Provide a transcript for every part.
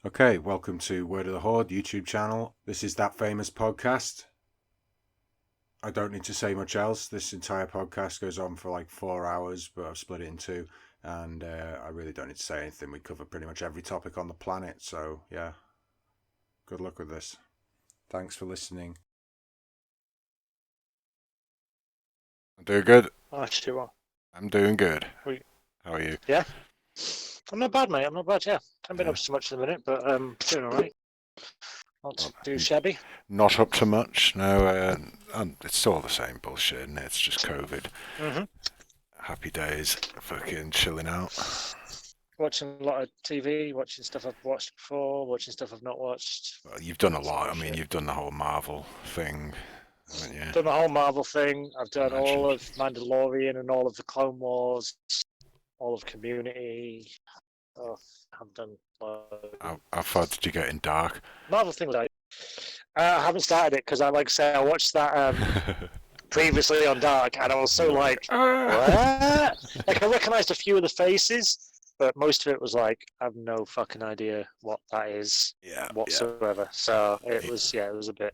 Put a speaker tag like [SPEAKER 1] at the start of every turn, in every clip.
[SPEAKER 1] Okay, welcome to Word of the Horde YouTube channel. This is That Famous Podcast. I don't need to say much else. This entire podcast goes on for like 4 hours, but I've split it in two, and I really don't need to say anything. We cover pretty much every topic on the planet, so yeah, good luck with this. Thanks for listening. I'm doing good.
[SPEAKER 2] Oh, actually, well,
[SPEAKER 1] I'm doing good.
[SPEAKER 2] we,
[SPEAKER 1] How are you?
[SPEAKER 2] yeah, I'm not bad, mate. I'm not bad. Yeah, haven't been
[SPEAKER 1] Yeah.
[SPEAKER 2] up to much in a minute, but doing all right. Not too shabby.
[SPEAKER 1] Not up to much. No, it's all the same bullshit, isn't it? It's just COVID.
[SPEAKER 2] hmm
[SPEAKER 1] Happy days. Fucking chilling out.
[SPEAKER 2] Watching a lot of TV, watching stuff I've watched before, watching stuff I've not watched.
[SPEAKER 1] Well, you've done a
[SPEAKER 2] That's
[SPEAKER 1] lot.
[SPEAKER 2] all
[SPEAKER 1] I mean,
[SPEAKER 2] shit.
[SPEAKER 1] you've done the whole Marvel thing, haven't you?
[SPEAKER 2] Done the whole Marvel thing. I've
[SPEAKER 1] I
[SPEAKER 2] done
[SPEAKER 1] imagine.
[SPEAKER 2] all of Mandalorian and all of the Clone Wars, all of Community. Oh, I've done
[SPEAKER 1] How far did you get in Dark?
[SPEAKER 2] Marvel thing. I haven't started it because like I say, I watched that previously on Dark, and I was so
[SPEAKER 1] You're
[SPEAKER 2] like,
[SPEAKER 1] "Ah."
[SPEAKER 2] what? Like, I recognised a few of the faces, but most of it was like, I have no fucking idea what that is
[SPEAKER 1] Yeah, yeah,
[SPEAKER 2] whatsoever. So it was a bit.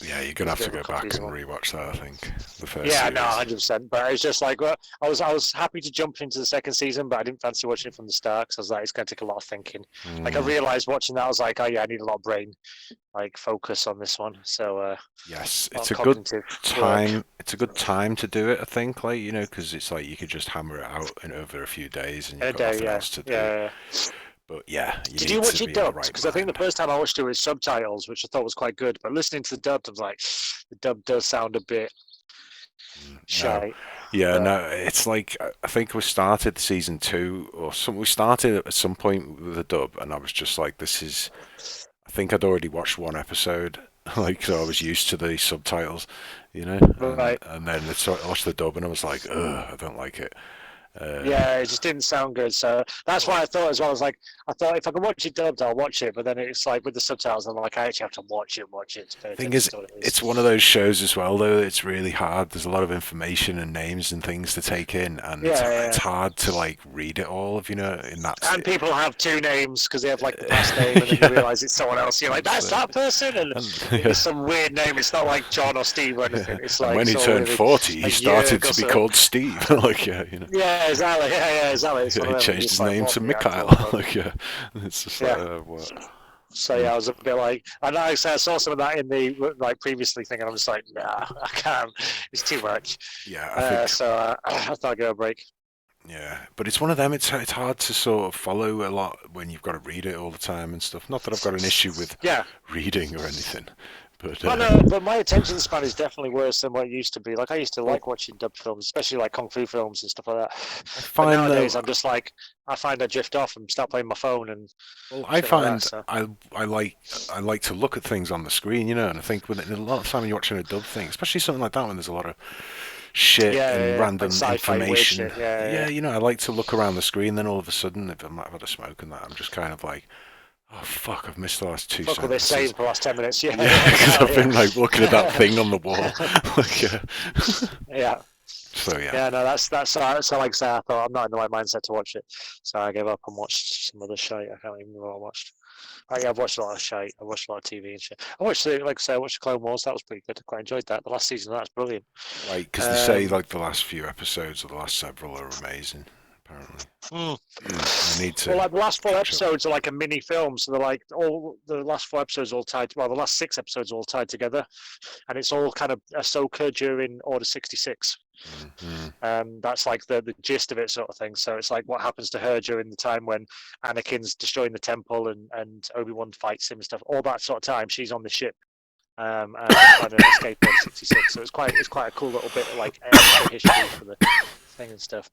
[SPEAKER 1] yeah. You're
[SPEAKER 2] It
[SPEAKER 1] gonna
[SPEAKER 2] was a
[SPEAKER 1] have
[SPEAKER 2] bit
[SPEAKER 1] to
[SPEAKER 2] of a
[SPEAKER 1] go back
[SPEAKER 2] confusing
[SPEAKER 1] and
[SPEAKER 2] one.
[SPEAKER 1] rewatch that. I think the first
[SPEAKER 2] Yeah, no,
[SPEAKER 1] series.
[SPEAKER 2] 100%. But it was just like, well, I was happy to jump into the second season, but I didn't fancy watching it from the start because I was like, it's going to take a lot of thinking. Like, I
[SPEAKER 1] Mm,
[SPEAKER 2] realised watching that, I was like, oh yeah, I need a lot of brain, like, focus on this one. So a
[SPEAKER 1] yes,
[SPEAKER 2] lot
[SPEAKER 1] it's
[SPEAKER 2] of
[SPEAKER 1] a good
[SPEAKER 2] cognitive work.
[SPEAKER 1] time. It's a good time to do it. I think, like because it's like you could just hammer it out in over a few days, and
[SPEAKER 2] In
[SPEAKER 1] you've
[SPEAKER 2] a
[SPEAKER 1] got
[SPEAKER 2] day,
[SPEAKER 1] nothing
[SPEAKER 2] yeah,
[SPEAKER 1] else to do.
[SPEAKER 2] yeah.
[SPEAKER 1] But yeah, you
[SPEAKER 2] Did you
[SPEAKER 1] need to
[SPEAKER 2] watch it
[SPEAKER 1] be in the
[SPEAKER 2] dubbed?
[SPEAKER 1] right
[SPEAKER 2] Because I think the
[SPEAKER 1] mind.
[SPEAKER 2] first time I watched it with subtitles, which I thought was quite good. But listening to the dubbed, I was like, the dub does sound a bit
[SPEAKER 1] No,
[SPEAKER 2] shy.
[SPEAKER 1] yeah,
[SPEAKER 2] But
[SPEAKER 1] no. It's like I think we started season two or some. We started at some point with a dub, and I was just like, "This is." I think I'd already watched one episode, like so I was used to the subtitles, and
[SPEAKER 2] right,
[SPEAKER 1] then I watched the dub, and I was like, "Ugh, I don't like it." Uh,
[SPEAKER 2] yeah, it just didn't sound good. So that's why I thought as well. I was like, I thought if I can watch it dubbed, I'll watch it. But then it's like with the subtitles, I'm like, I actually have to watch it to pay
[SPEAKER 1] Thing
[SPEAKER 2] attention
[SPEAKER 1] is,
[SPEAKER 2] to what it
[SPEAKER 1] it's one of
[SPEAKER 2] is.
[SPEAKER 1] those shows as well, though. It's really hard. There's a lot of information and names and things to take in, and it's
[SPEAKER 2] Yeah,
[SPEAKER 1] it's
[SPEAKER 2] yeah.
[SPEAKER 1] hard to like read it all. If you know, in that.
[SPEAKER 2] And people have two names because they have like the past name, and then you
[SPEAKER 1] Yeah,
[SPEAKER 2] realize it's someone else. You're like,
[SPEAKER 1] it's
[SPEAKER 2] that's that person, and
[SPEAKER 1] yeah.
[SPEAKER 2] it's some weird name. It's not like John or Steve or anything.
[SPEAKER 1] Yeah.
[SPEAKER 2] It's
[SPEAKER 1] And
[SPEAKER 2] like
[SPEAKER 1] when
[SPEAKER 2] it's
[SPEAKER 1] he
[SPEAKER 2] all
[SPEAKER 1] turned
[SPEAKER 2] really
[SPEAKER 1] 40, he
[SPEAKER 2] like
[SPEAKER 1] started
[SPEAKER 2] Jörg or
[SPEAKER 1] to be
[SPEAKER 2] something.
[SPEAKER 1] called Steve. Like,
[SPEAKER 2] Yeah, exactly. Yeah, exactly. It's
[SPEAKER 1] yeah,
[SPEAKER 2] one
[SPEAKER 1] he
[SPEAKER 2] of them. And
[SPEAKER 1] changed
[SPEAKER 2] it's
[SPEAKER 1] his
[SPEAKER 2] like,
[SPEAKER 1] name
[SPEAKER 2] what
[SPEAKER 1] to
[SPEAKER 2] the
[SPEAKER 1] Mikhail.
[SPEAKER 2] actual fuck?
[SPEAKER 1] Like, yeah, it's just like,
[SPEAKER 2] Yeah.
[SPEAKER 1] what?
[SPEAKER 2] So
[SPEAKER 1] Mm.
[SPEAKER 2] yeah, I was a bit like, and like I said, I saw some of that in the like previously thing, and I'm just like, nah, I can't. It's too much.
[SPEAKER 1] Yeah, I think,
[SPEAKER 2] So I thought I'd give it a break.
[SPEAKER 1] yeah, but it's one of them. It's hard to sort of follow a lot when you've got to read it all the time and stuff. Not that I've got an issue with
[SPEAKER 2] Yeah.
[SPEAKER 1] reading or anything, but
[SPEAKER 2] Oh no, but my attention span is definitely worse than what it used to be. Like I used to
[SPEAKER 1] well,
[SPEAKER 2] like watching dubbed films, especially like kung fu films and stuff like that.
[SPEAKER 1] I
[SPEAKER 2] But
[SPEAKER 1] find
[SPEAKER 2] nowadays,
[SPEAKER 1] though,
[SPEAKER 2] I'm just like, I find I drift off and start playing my phone and
[SPEAKER 1] well, I
[SPEAKER 2] shit like that.
[SPEAKER 1] find
[SPEAKER 2] So
[SPEAKER 1] I like to look at things on the screen, and I think when a lot of time when you're watching a dub thing, especially something like that when there's a lot of shit
[SPEAKER 2] yeah, yeah,
[SPEAKER 1] and
[SPEAKER 2] yeah. Like
[SPEAKER 1] random
[SPEAKER 2] sci-fi weird
[SPEAKER 1] information.
[SPEAKER 2] shit. Yeah, yeah.
[SPEAKER 1] Yeah, I like to look around the screen. Then all of a sudden, if I might have had a smoke and that, I'm just kind of like, oh fuck, I've missed the last two
[SPEAKER 2] Fuck all this saying
[SPEAKER 1] sentences.
[SPEAKER 2] for the last 10 minutes. Yeah,
[SPEAKER 1] Yeah,
[SPEAKER 2] yeah,
[SPEAKER 1] because I've
[SPEAKER 2] exactly.
[SPEAKER 1] been like looking at that thing on the wall.
[SPEAKER 2] Yeah.
[SPEAKER 1] Like,
[SPEAKER 2] Yeah.
[SPEAKER 1] so yeah,
[SPEAKER 2] Yeah, no, that's so like I say, I thought I'm not in the right mindset to watch it, so I gave up and watched some other shit. I can't even remember what I watched. Oh, yeah, I've watched a lot of shit. I watched a lot of TV and shit. I watched like I say, I watched the Clone Wars. That was pretty good. I quite enjoyed that. The last season of that's brilliant.
[SPEAKER 1] like because they say
[SPEAKER 2] Um,
[SPEAKER 1] like the last few episodes or the last several are amazing. Apparently,
[SPEAKER 2] mm.
[SPEAKER 1] I need
[SPEAKER 2] Well,
[SPEAKER 1] to
[SPEAKER 2] like the last four
[SPEAKER 1] catch up.
[SPEAKER 2] episodes are like a mini film, so they're like all the last four episodes all tied. Well, the last six episodes are all tied together, and it's all kind of Ahsoka during Order 66.
[SPEAKER 1] Mm-hmm.
[SPEAKER 2] That's like the gist of it, sort of thing. So it's like what happens to her during the time when Anakin's destroying the temple and Obi-Wan fights him and stuff. All that sort of time, she's on the ship and trying to escape Order 66. So it's quite a cool little bit of like extra history for the thing and stuff.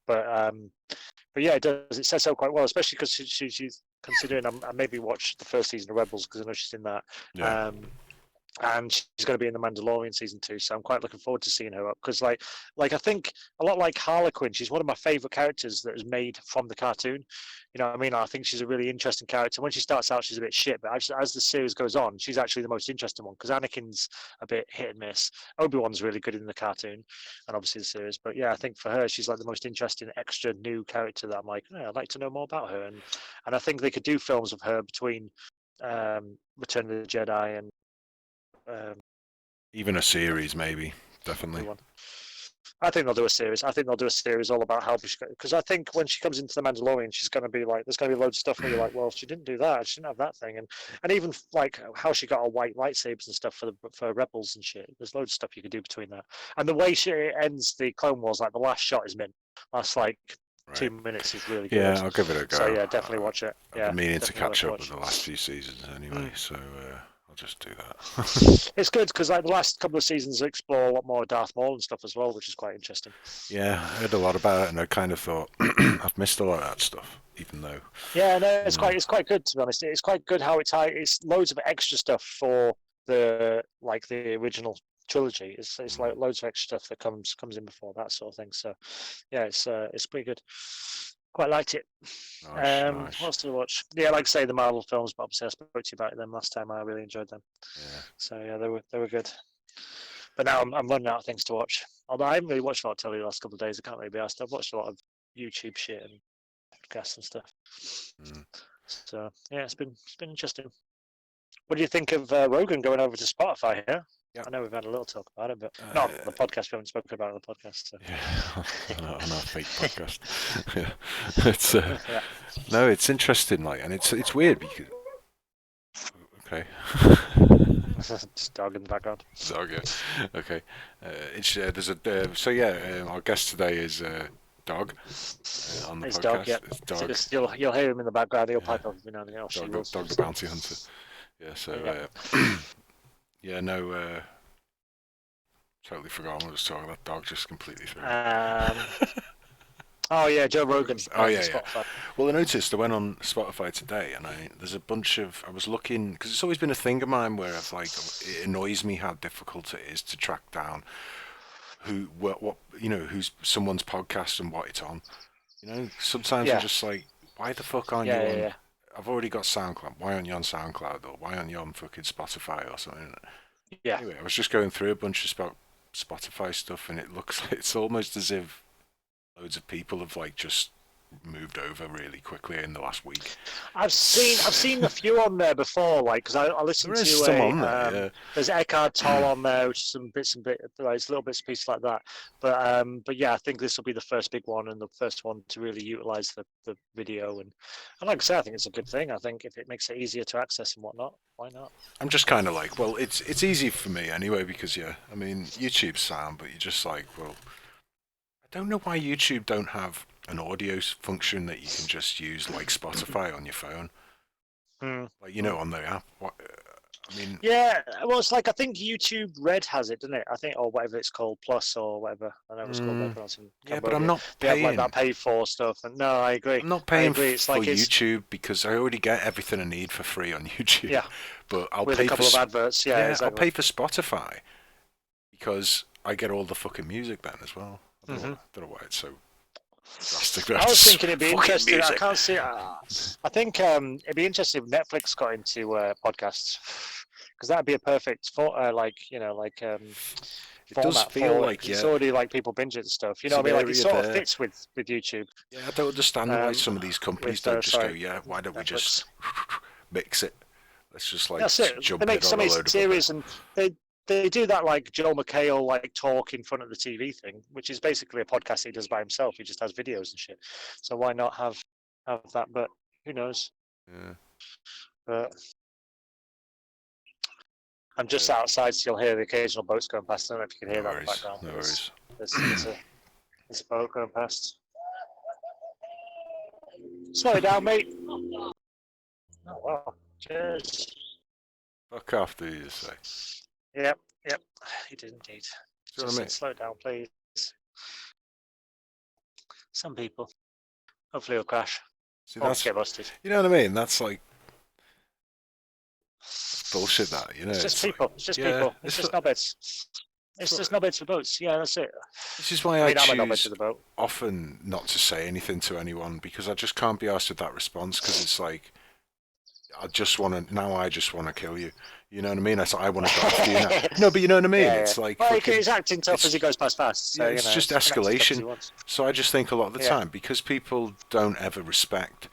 [SPEAKER 2] But yeah, it does. It sets out quite well, especially because she's considering I maybe watch the first season of Rebels because I know she's in that.
[SPEAKER 1] Yeah.
[SPEAKER 2] Um, and she's going to be in the Mandalorian season 2, so I'm quite looking forward to seeing her up because, like I think a lot like Harlequin, she's one of my favorite characters that is made from the cartoon. You know what I mean? I think she's a really interesting character. When she starts out, she's a bit shit, but as the series goes on, she's actually the most interesting one because Anakin's a bit hit and miss. Obi-Wan's really good in the cartoon and obviously the series, but yeah, I think for her, she's like the most interesting extra new character that I'm like, I'd like to know more about her, and I think they could do films of her between Return of the Jedi and
[SPEAKER 1] Even a series, maybe. Definitely.
[SPEAKER 2] one. I think they'll do a series. I think they'll do a series all about how she, because I think when she comes into the Mandalorian, she's going to be like, there's going to be loads of stuff where you're like, well, she didn't do that, she didn't have that thing, and even like how she got her white lightsabers and stuff for Rebels and shit. There's loads of stuff you could do between that, and the way she ends the Clone Wars, like the last shot is mint. That's like 2 minutes is really good.
[SPEAKER 1] Yeah, I'll give it a go.
[SPEAKER 2] So yeah, definitely watch it.
[SPEAKER 1] I've been meaning to catch up with the last few seasons anyway, so I'll just do that.
[SPEAKER 2] It's good because like the last couple of seasons explore a lot more Darth Maul and stuff as well, which is quite interesting.
[SPEAKER 1] Yeah, I heard a lot about it, and I kind of thought I've missed a lot of that stuff, even though.
[SPEAKER 2] Yeah, no, it's quite good to be honest. It's quite good how it's loads of extra stuff for the original trilogy. It's like loads of extra stuff that comes in before that sort of thing. So yeah, it's pretty good. Quite liked it.
[SPEAKER 1] Nice.
[SPEAKER 2] What else did I watch? Yeah, like I say, the Marvel films, but obviously I spoke to you about them last time. I really enjoyed them.
[SPEAKER 1] Yeah.
[SPEAKER 2] So yeah, they were good. But now I'm running out of things to watch. Although I haven't really watched a lot of telly the last couple of days. I can't really be asked. I've watched a lot of YouTube shit and podcasts and stuff. So yeah, it's been interesting. What do you think of Rogan going over to Spotify here? Yeah. I know we've had a little talk about it, but not on the podcast. We haven't spoken about it on the podcast. So.
[SPEAKER 1] Yeah, on our fake podcast. Yeah, it's no, it's interesting. Like, and it's weird because okay.
[SPEAKER 2] Just dog in the background.
[SPEAKER 1] Dog, yeah. Okay. It's there's a so yeah. Our guest today is Dog on the
[SPEAKER 2] it's
[SPEAKER 1] podcast.
[SPEAKER 2] Dog, yeah.
[SPEAKER 1] It's Dog.
[SPEAKER 2] So you'll hear him in the background. He'll pipe up every now and again.
[SPEAKER 1] Dog the bounty hunter. Yeah. So yeah. No. Totally forgot what I was talking about. Dog just completely threw.
[SPEAKER 2] Oh yeah, Joe Rogan.
[SPEAKER 1] Oh yeah. Well, I noticed I went on Spotify today, and there's a bunch of. I was looking because it's always been a thing of mine where I've it annoys me how difficult it is to track down what who's someone's podcast and what it's on. Sometimes I'm just like, why the fuck aren't you on?
[SPEAKER 2] Yeah.
[SPEAKER 1] I've already got SoundCloud. Why aren't you on SoundCloud, or why aren't you on fucking Spotify or something?
[SPEAKER 2] Yeah.
[SPEAKER 1] Anyway, I was just going through a bunch of Spotify stuff, and it looks like it's almost as if loads of people have just moved over really quickly in the last week.
[SPEAKER 2] I've seen a few on there before, because I listened to
[SPEAKER 1] some on there, yeah.
[SPEAKER 2] There's Eckhart Tolle on there, which is some bits and bits, it's little bits and pieces like that. But yeah, I think this will be the first big one and the first one to really utilize the video and like I say, I think it's a good thing. I think if it makes it easier to access and whatnot, why not?
[SPEAKER 1] I'm just kind of well, it's easy for me anyway because I mean YouTube's sound, but you're just well, I don't know why YouTube don't have an audio function that you can just use like Spotify on your phone. On the app. I mean, yeah,
[SPEAKER 2] well, it's I think YouTube Red has it, doesn't it? I think, or whatever it's called, Plus or whatever. I know it's called.
[SPEAKER 1] Yeah, but I'm not paying.
[SPEAKER 2] They have that pay for stuff, and no, I agree.
[SPEAKER 1] I'm not paying for YouTube because I already get everything I need for free on YouTube.
[SPEAKER 2] Yeah,
[SPEAKER 1] but I'll
[SPEAKER 2] with
[SPEAKER 1] pay
[SPEAKER 2] a couple of adverts. Yeah, exactly.
[SPEAKER 1] I'll pay for Spotify because I get all the fucking music then as well. I don't know why it's so drastic.
[SPEAKER 2] I was thinking it'd be interesting. Music. I can't see. I think it'd be interesting if Netflix got into podcasts because that'd be a perfect
[SPEAKER 1] it does feel like
[SPEAKER 2] it's already people binge it and stuff. You know what I mean? It sort of fits with YouTube.
[SPEAKER 1] Yeah, I don't understand why some of these companies don't just go. Yeah, why don't we just mix it? Let's just
[SPEAKER 2] that's it.
[SPEAKER 1] jump
[SPEAKER 2] they make
[SPEAKER 1] it
[SPEAKER 2] some
[SPEAKER 1] on
[SPEAKER 2] of these series and they do that Joel McHale talk in front of the TV thing, which is basically a podcast he does by himself. He just has videos and shit. So why not have that? But who knows?
[SPEAKER 1] Yeah.
[SPEAKER 2] But I'm just outside, so you'll hear the occasional boats going past. I don't know if you can hear that in the background.
[SPEAKER 1] No worries.
[SPEAKER 2] There's a boat going past. Slow it down, mate. Oh wow. Cheers.
[SPEAKER 1] Fuck off, do you say?
[SPEAKER 2] Yep, he did indeed.
[SPEAKER 1] Just
[SPEAKER 2] slow down, please. Some people. Hopefully he'll crash.
[SPEAKER 1] See, that's
[SPEAKER 2] get busted.
[SPEAKER 1] You know what I mean? That's bullshit. That
[SPEAKER 2] It's just people. It's just people. It's just knobheads. It's just knobheads for boats. Yeah, that's it.
[SPEAKER 1] This is why I choose often not to say anything to anyone because I just can't be asked with that response because it's I just want to kill you. You know what I mean? I want to go after you now. No, but you know what I mean?
[SPEAKER 2] Yeah,
[SPEAKER 1] it's
[SPEAKER 2] he's acting tough as he goes past fast. So,
[SPEAKER 1] it's just escalation. So I just think a lot of the time, because people don't ever respect,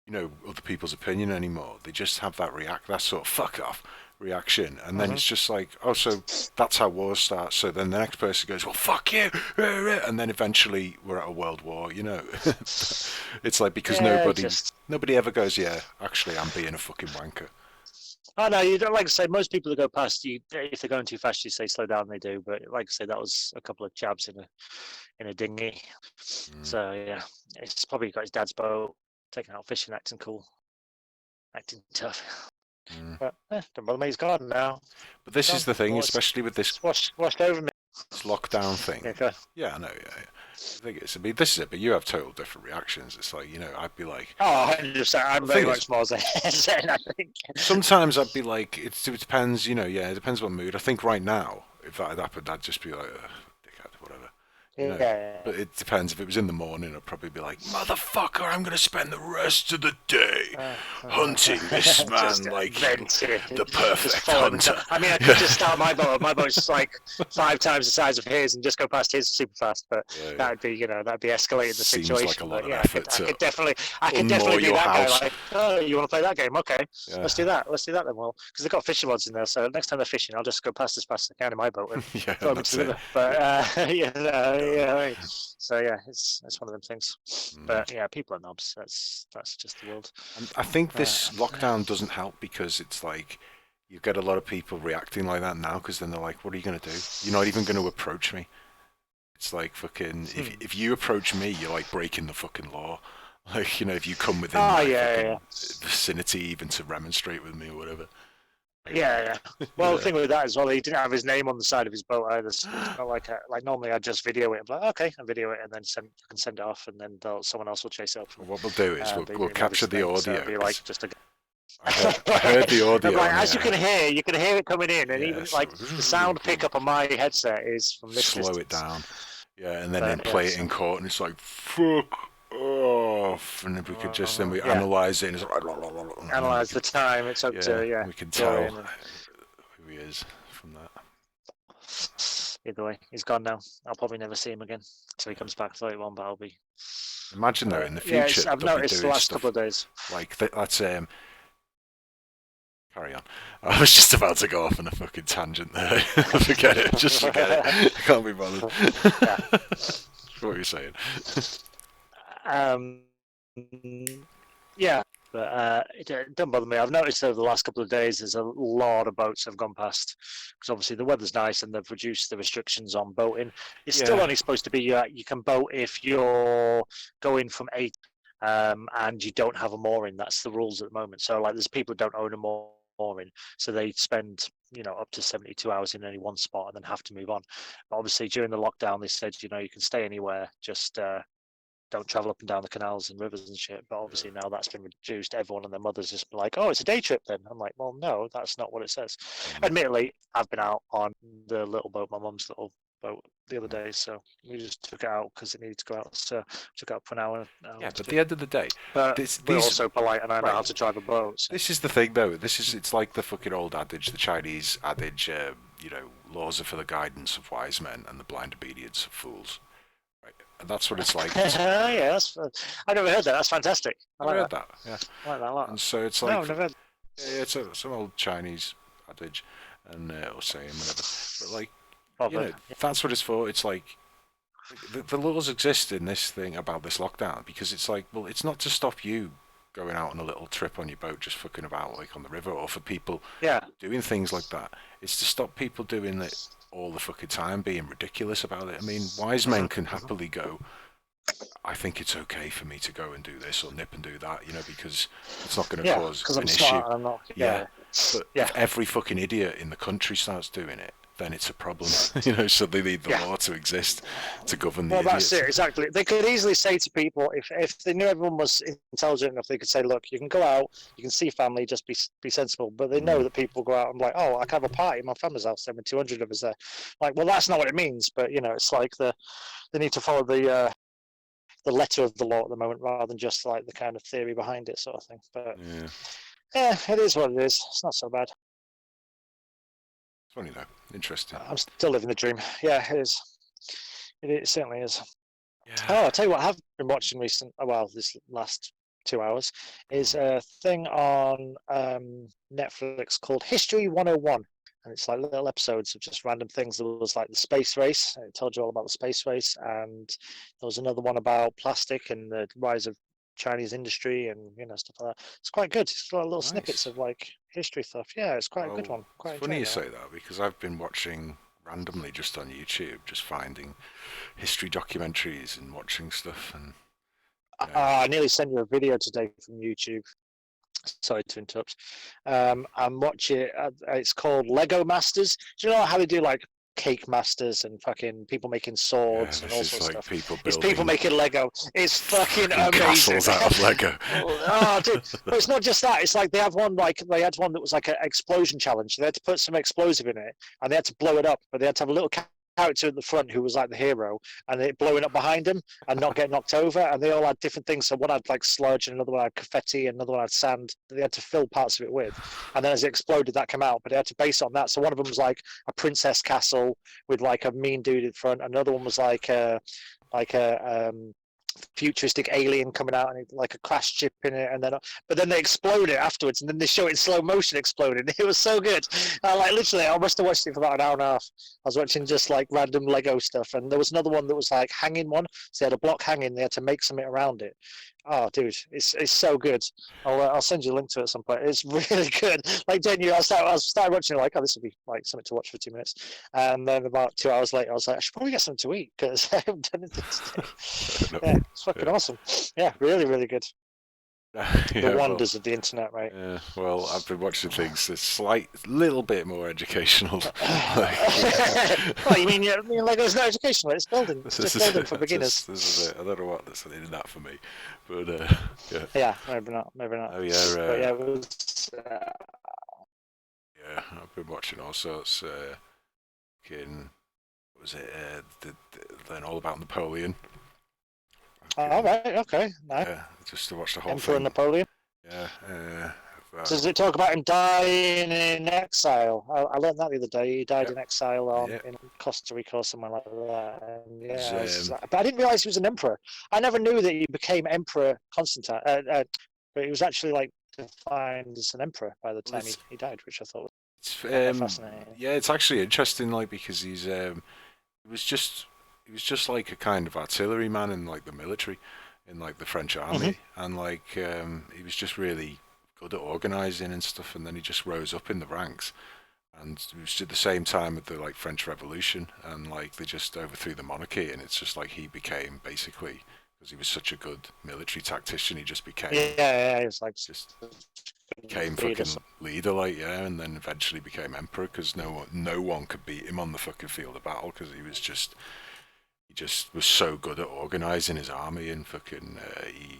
[SPEAKER 1] other people's opinion anymore. They just have that sort of fuck off reaction, and then it's just like, oh, so that's how wars start. So then the next person goes, well, fuck you, and then eventually we're at a world war. It's like, because nobody ever goes, yeah, actually, I'm being a fucking wanker.
[SPEAKER 2] Oh no, you don't, like I say, most people that go past you, if they're going too fast, you say slow down. They do, but like I say, that was a couple of jabs in a dinghy. So yeah, it's probably got his dad's boat, taking out fishing, acting cool, acting tough. But don't bother me. He's gone now.
[SPEAKER 1] But this is the thing, especially with this
[SPEAKER 2] washed over me.
[SPEAKER 1] This lockdown thing. Yeah, I know. Yeah. The thing is, this is it. But you have total different reactions. It's like, I'd be like,
[SPEAKER 2] oh, 100%. I'm very much more zen, I think.
[SPEAKER 1] Sometimes I'd be like, it depends. It depends what mood. I think right now, if that had happened, I'd just be like, dickhead, whatever.
[SPEAKER 2] Yeah.
[SPEAKER 1] But it depends. If it was in the morning, I'd probably be like, motherfucker, I'm going to spend the rest of the day hunting this man like the perfect hunter.
[SPEAKER 2] I mean, I could just start my boat. My boat's like 5 times the size of his and just go past his super fast. But that'd be, that'd be escalating the
[SPEAKER 1] Seems
[SPEAKER 2] situation.
[SPEAKER 1] Like a lot
[SPEAKER 2] of
[SPEAKER 1] effort
[SPEAKER 2] I could definitely be that
[SPEAKER 1] house.
[SPEAKER 2] guy. Like, oh, you want to play that game? Okay, let's do that. Let's do that then. Well, because they've got fishing rods in there, so next time they're fishing, I'll just go past as fast as I can in my boat and throw them to the river. But so yeah, it's one of them things. But yeah, people are knobs. That's just the world.
[SPEAKER 1] I think this lockdown doesn't help, because it's like you get a lot of people reacting like that now, because then they're like, what are you going to do? You're not even going to approach me. It's like fucking, if you approach me, you're like breaking the fucking law. Like, if you come within vicinity even to remonstrate with me or whatever.
[SPEAKER 2] Yeah. Well, the thing with that as well, he didn't have his name on the side of his boat either. So it's not like normally I just video it. I'm like, okay, I video it and then I can send it off, and then someone else will chase it up.
[SPEAKER 1] What we'll do is we'll capture the audio.
[SPEAKER 2] So it'll be like just a.
[SPEAKER 1] I heard the audio.
[SPEAKER 2] Like, as you can hear it coming in, and even like the sound pickup on my headset is from this
[SPEAKER 1] slow
[SPEAKER 2] distance.
[SPEAKER 1] It down. Yeah, and then play it in court, and it's like, fuck off. And if we could just, then we analyse it, and it's like,
[SPEAKER 2] analyse the time it took to,
[SPEAKER 1] we can tell who he is from that.
[SPEAKER 2] Either way, he's gone now. I'll probably never see him again until he comes back to 31, but I'll be.
[SPEAKER 1] Imagine though, in the future,
[SPEAKER 2] I've noticed the last couple of days.
[SPEAKER 1] Like, that's, carry on. I was just about to go off on a fucking tangent there. Forget it. Just forget it. I can't be bothered. What are you saying?
[SPEAKER 2] Yeah, but it don't bother me. I've noticed over the last couple of days there's a lot of boats have gone past, because obviously the weather's nice and they've reduced the restrictions on boating. It's still only supposed to be you can boat if you're going from 8 and you don't have a mooring. That's the rules at the moment. So like, there's people who don't own a mooring, so they spend up to 72 hours in any one spot and then have to move on. But obviously during the lockdown they said you can stay anywhere, just don't travel up and down the canals and rivers and shit. But obviously now that's been reduced. Everyone and their mothers just been like, oh, it's a day trip then. I'm like, well, no, that's not what it says. Admittedly, I've been out on the little boat, my mum's little boat, the other day, so we just took it out because it needed to go out. So took it out for an hour.
[SPEAKER 1] Yeah, but at the end of the day,
[SPEAKER 2] but we're also polite, and I know how to drive a boat. So.
[SPEAKER 1] This is the thing, though. It's like the fucking old adage, the Chinese adage. Laws are for the guidance of wise men and the blind obedience of fools. Right, and that's what it's like.
[SPEAKER 2] Yeah, I never heard that. That's fantastic. I like
[SPEAKER 1] heard that. Yeah,
[SPEAKER 2] I like that a lot.
[SPEAKER 1] And so it's like,
[SPEAKER 2] no, I've never heard.
[SPEAKER 1] Yeah, it's some old Chinese adage, and or saying whatever. But like. That's what it's for. It's like the laws exist in this thing about this lockdown, because it's like, well, it's not to stop you going out on a little trip on your boat just fucking about like on the river, or for people doing things like that. It's to stop people doing it all the fucking time, being ridiculous about it. I mean, wise men can happily go, I think it's okay for me to go and do this or nip and do that, because it's not going to cause an issue.
[SPEAKER 2] I'm not,
[SPEAKER 1] But if every fucking idiot in the country starts doing it, then it's a problem, so they need the law to exist to govern the idiots.
[SPEAKER 2] Well, that's it, exactly. They could easily say to people, if they knew everyone was intelligent enough, they could say, look, you can go out, you can see family, just be sensible. But they know that people go out and like, oh, I can have a party in my family's house, there were 200 of us there. Like, well, that's not what it means, but, it's like they need to follow the letter of the law at the moment, rather than just like the kind of theory behind it sort of thing. But it is what it is. It's not so bad.
[SPEAKER 1] It's funny though. Interesting.
[SPEAKER 2] I'm still living the dream. Yeah, it is. It certainly is.
[SPEAKER 1] Yeah.
[SPEAKER 2] Oh, I'll tell you what I have been watching this last 2 hours, is a thing on Netflix called History 101. And it's like little episodes of just random things. There was like the space race. It told you all about the space race. And there was another one about plastic and the rise of Chinese industry and stuff like that. It's quite good. It's got little snippets of like history stuff. Yeah, it's quite a good one. Quite
[SPEAKER 3] it's funny you say that because I've been watching randomly just on YouTube, just finding history documentaries and watching stuff. And
[SPEAKER 2] I nearly sent you a video today from YouTube. Sorry to interrupt. I'm watching. It's called Lego Masters. Do you know how they do like cake masters and fucking people making swords and all sorts of stuff? It's people making Lego. It's fucking amazing.
[SPEAKER 3] Castles out of Lego.
[SPEAKER 2] Oh, dude! But it's not just that. It's like they had one that was like an explosion challenge. They had to put some explosive in it and they had to blow it up, but they had to have a little character at the front who was like the hero, and it blowing up behind him and not get knocked over, and they all had different things. So one had like sludge, and another one had confetti, and another one had sand that they had to fill parts of it with, and then as it exploded that came out, but they had to base it on that. So one of them was like a princess castle with like a mean dude in front, another one was like a futuristic alien coming out and like a crash ship in it, and then but then they explode it afterwards, and then they show it in slow motion exploding. It was so good. Like literally, I must have watched it for about an hour and a half. I was watching just like random Lego stuff, and there was another one that was like hanging one. So they had a block hanging, they had to make something around it. Oh, dude, it's so good. I'll send you a link to it at some point. It's really good. Like, don't you? I started watching it like, oh, this would be like something to watch for 2 minutes, and then about 2 hours later, I was like, I should probably get something to eat because I haven't done anything today. Yeah, it's fucking awesome. Yeah, really, really good. The wonders of the internet, right?
[SPEAKER 3] Yeah, well, I've been watching things that's little bit more educational.
[SPEAKER 2] What, you mean Lego's not educational? It's building. It's just building for beginners.
[SPEAKER 3] This is it. I don't know what that's in that for me, but yeah.
[SPEAKER 2] Yeah, maybe not.
[SPEAKER 3] Oh yeah.
[SPEAKER 2] But yeah, it was.
[SPEAKER 3] Yeah, I've been watching all sorts. What was it? Learn all about Napoleon.
[SPEAKER 2] All right. Okay. Nice.
[SPEAKER 3] Yeah, just to watch the whole
[SPEAKER 2] Emperor
[SPEAKER 3] thing.
[SPEAKER 2] Napoleon.
[SPEAKER 3] Yeah.
[SPEAKER 2] Does it talk about him dying in exile? I learned that the other day. He died in exile in Costa Rica or somewhere like that. And but I didn't realize he was an emperor. I never knew that he became Emperor Constantine. But he was actually like defined as an emperor by the time he died, which I thought was fascinating.
[SPEAKER 3] Yeah, it's actually interesting, like because he was just like a kind of artilleryman in like the military, in like the French army, and like he was just really good at organising and stuff, and then he just rose up in the ranks, and it was at the same time with the like French Revolution, and like they just overthrew the monarchy, and it's just like he became basically, because he was such a good military tactician, he just became
[SPEAKER 2] he was like
[SPEAKER 3] just became fucking leader, like and then eventually became emperor because no one could beat him on the fucking field of battle because he just was so good at organising his army, and fucking he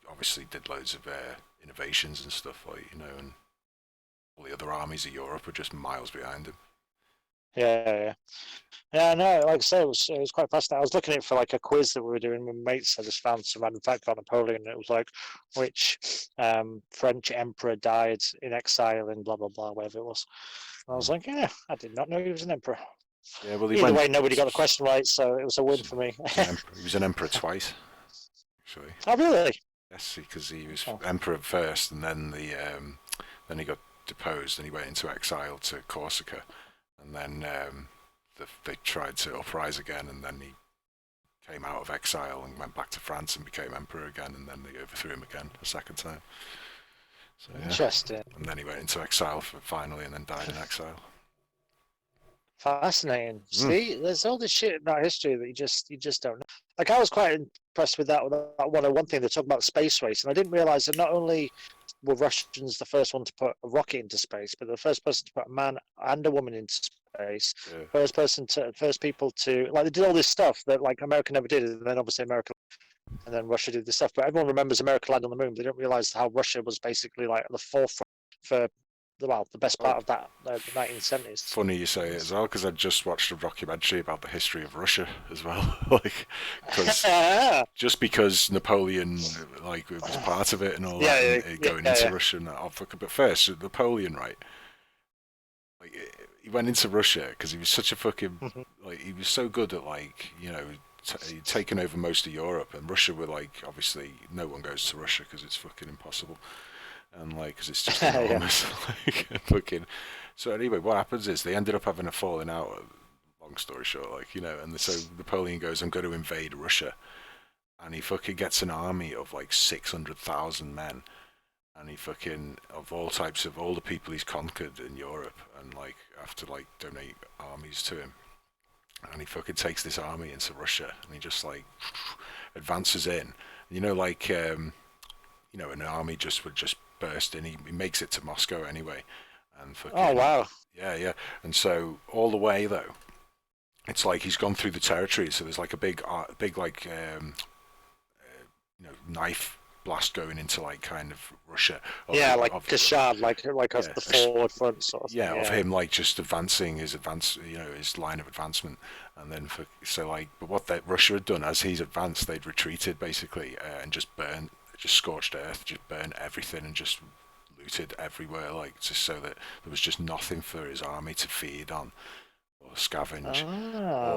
[SPEAKER 3] obviously did loads of innovations and stuff, like and all the other armies of Europe were just miles behind him.
[SPEAKER 2] Yeah. No, like I say, it was quite fascinating. I was looking at it for like a quiz that we were doing with mates. I just found some random fact about Napoleon. And it was like which French emperor died in exile and blah blah blah, whatever it was. And I was like, yeah, I did not know he was an emperor.
[SPEAKER 3] Yeah, well,
[SPEAKER 2] either way, nobody got the question right, so it was a win for me.
[SPEAKER 3] He was an emperor twice, actually.
[SPEAKER 2] Oh, really?
[SPEAKER 3] Yes, because he was emperor first, and then then he got deposed, and he went into exile to Corsica, and then they tried to uprise again, and then he came out of exile and went back to France and became emperor again, and then they overthrew him again a second time. So, yeah.
[SPEAKER 2] Interesting.
[SPEAKER 3] And then he went into exile finally, and then died in exile.
[SPEAKER 2] Fascinating. See, there's all this shit about history that you just don't know. Like, I was quite impressed with that one thing they talk about space race, and I didn't realize that not only were Russians the first one to put a rocket into space, but the first person to put a man and a woman into space. Yeah. First people to, like, they did all this stuff that like America never did, and then obviously America, and then Russia did this stuff. But everyone remembers America landed on the moon. But they don't realize how Russia was basically like at the forefront for the best part of that, the 1970s.
[SPEAKER 3] Funny you say it as well, because I just watched a documentary about the history of Russia as well. Like, just because Napoleon like was part of it and all that, and going into Russia and that. But first, Napoleon, right? Like, he went into Russia because he was such a fucking like he was so good at like he'd taken over most of Europe, and Russia were like, obviously, no one goes to Russia because it's fucking impossible, and like, because it's just enormous. Like, fucking. So anyway, what happens is they ended up having a falling out. Long story short, like, you know, and so Napoleon goes, "I'm going to invade Russia," and he fucking gets an army of like 600,000 men, and he fucking of all types of all the people he's conquered in Europe, and like have to like donate armies to him. And he fucking takes this army into Russia, and he just like advances in. You know, like you know, an army just would just burst in. He makes it to Moscow anyway, and fucking,
[SPEAKER 2] Oh wow!
[SPEAKER 3] yeah. And so all the way though, it's like he's gone through the territory. So there's like a big like you know, knife blast going into like kind of Russia.
[SPEAKER 2] Yeah, like Kashad, like the forward front sort of thing.
[SPEAKER 3] Yeah, of him like just advancing his you know, his line of advancement, and then so like, but what that Russia had done as he's advanced, they'd retreated basically and just scorched earth, just burned everything and just looted everywhere, like just so that there was just nothing for his army to feed on or scavenge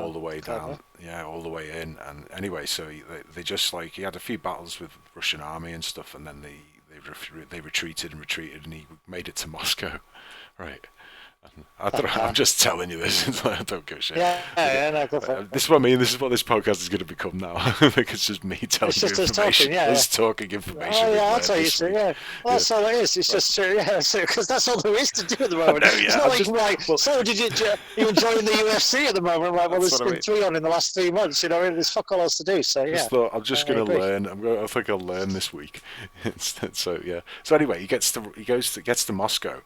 [SPEAKER 3] all the way down, all the way in. And anyway, so they just like, he had a few battles with Russian army and stuff, and then they retreated, and he made it to Moscow, right? I'm just telling you this. I don't give a shit. This is what I mean. This is what this podcast is going to become now. Like, it's just me telling you information. It's talking information.
[SPEAKER 2] Oh yeah, that's how you say. Yeah, well, that's all it is. It's just because that's all there is to do at the moment. It's not like so did you enjoying the UFC at the moment? Right. Well, there's been 3 on in the last 3 months. You know, there's fuck all else to do. So yeah.
[SPEAKER 3] I'm just going to learn. I think I'll learn this week. So yeah. So anyway, he gets to Moscow.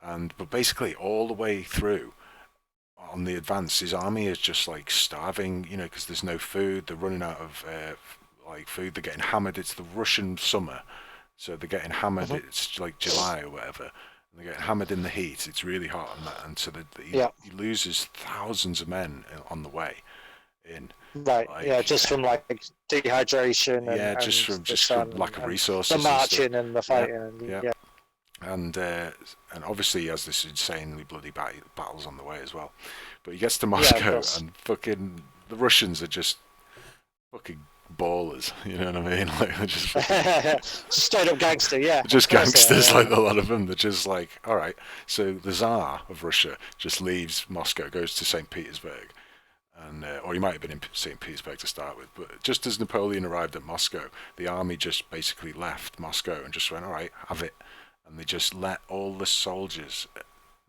[SPEAKER 3] But basically all the way through on the advance, his army is just like starving, you know, because there's no food. They're running out of like food. They're getting hammered. It's the Russian summer, so they're getting hammered. It's like July or whatever, and they're getting hammered in the heat. It's really hot, and so he loses thousands of men on the way in.
[SPEAKER 2] Right. Like, just from like dehydration.
[SPEAKER 3] Just from lack of resources.
[SPEAKER 2] The marching and the fighting.
[SPEAKER 3] And obviously he has this insanely bloody battles on the way as well. But he gets to Moscow, and fucking the Russians are just fucking ballers, you know what I mean? Like, they're just fucking,
[SPEAKER 2] straight up gangster, yeah.
[SPEAKER 3] Just gangsters, like a lot of them. They're just like, all right. So the Tsar of Russia just leaves Moscow, goes to St. Petersburg, and or he might have been in St. Petersburg to start with. But just as Napoleon arrived at Moscow, the army just basically left Moscow and just went, all right, have it. And they just let all the soldiers,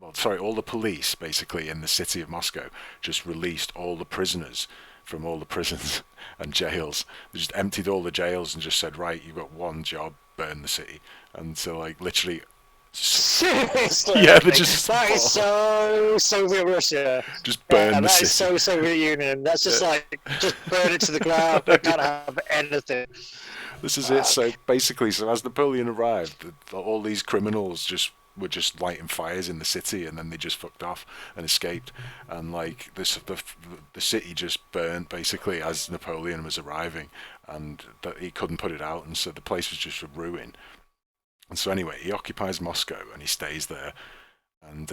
[SPEAKER 3] all the police basically in the city of Moscow just released all the prisoners from all the prisons and jails. They just emptied all the jails and just said, right, you've got one job, burn the city. And so like literally...
[SPEAKER 2] Seriously?
[SPEAKER 3] Yeah, they just...
[SPEAKER 2] That is so Soviet Russia.
[SPEAKER 3] Just burn the city.
[SPEAKER 2] That is so Soviet Union. That's just like, just burn it to the ground. They can't have anything.
[SPEAKER 3] This is it. So basically, as Napoleon arrived, all these criminals were just lighting fires in the city, and then they just fucked off and escaped. And like the city just burnt basically as Napoleon was arriving, and that he couldn't put it out, and so the place was just a ruin. And so anyway, he occupies Moscow and he stays there, and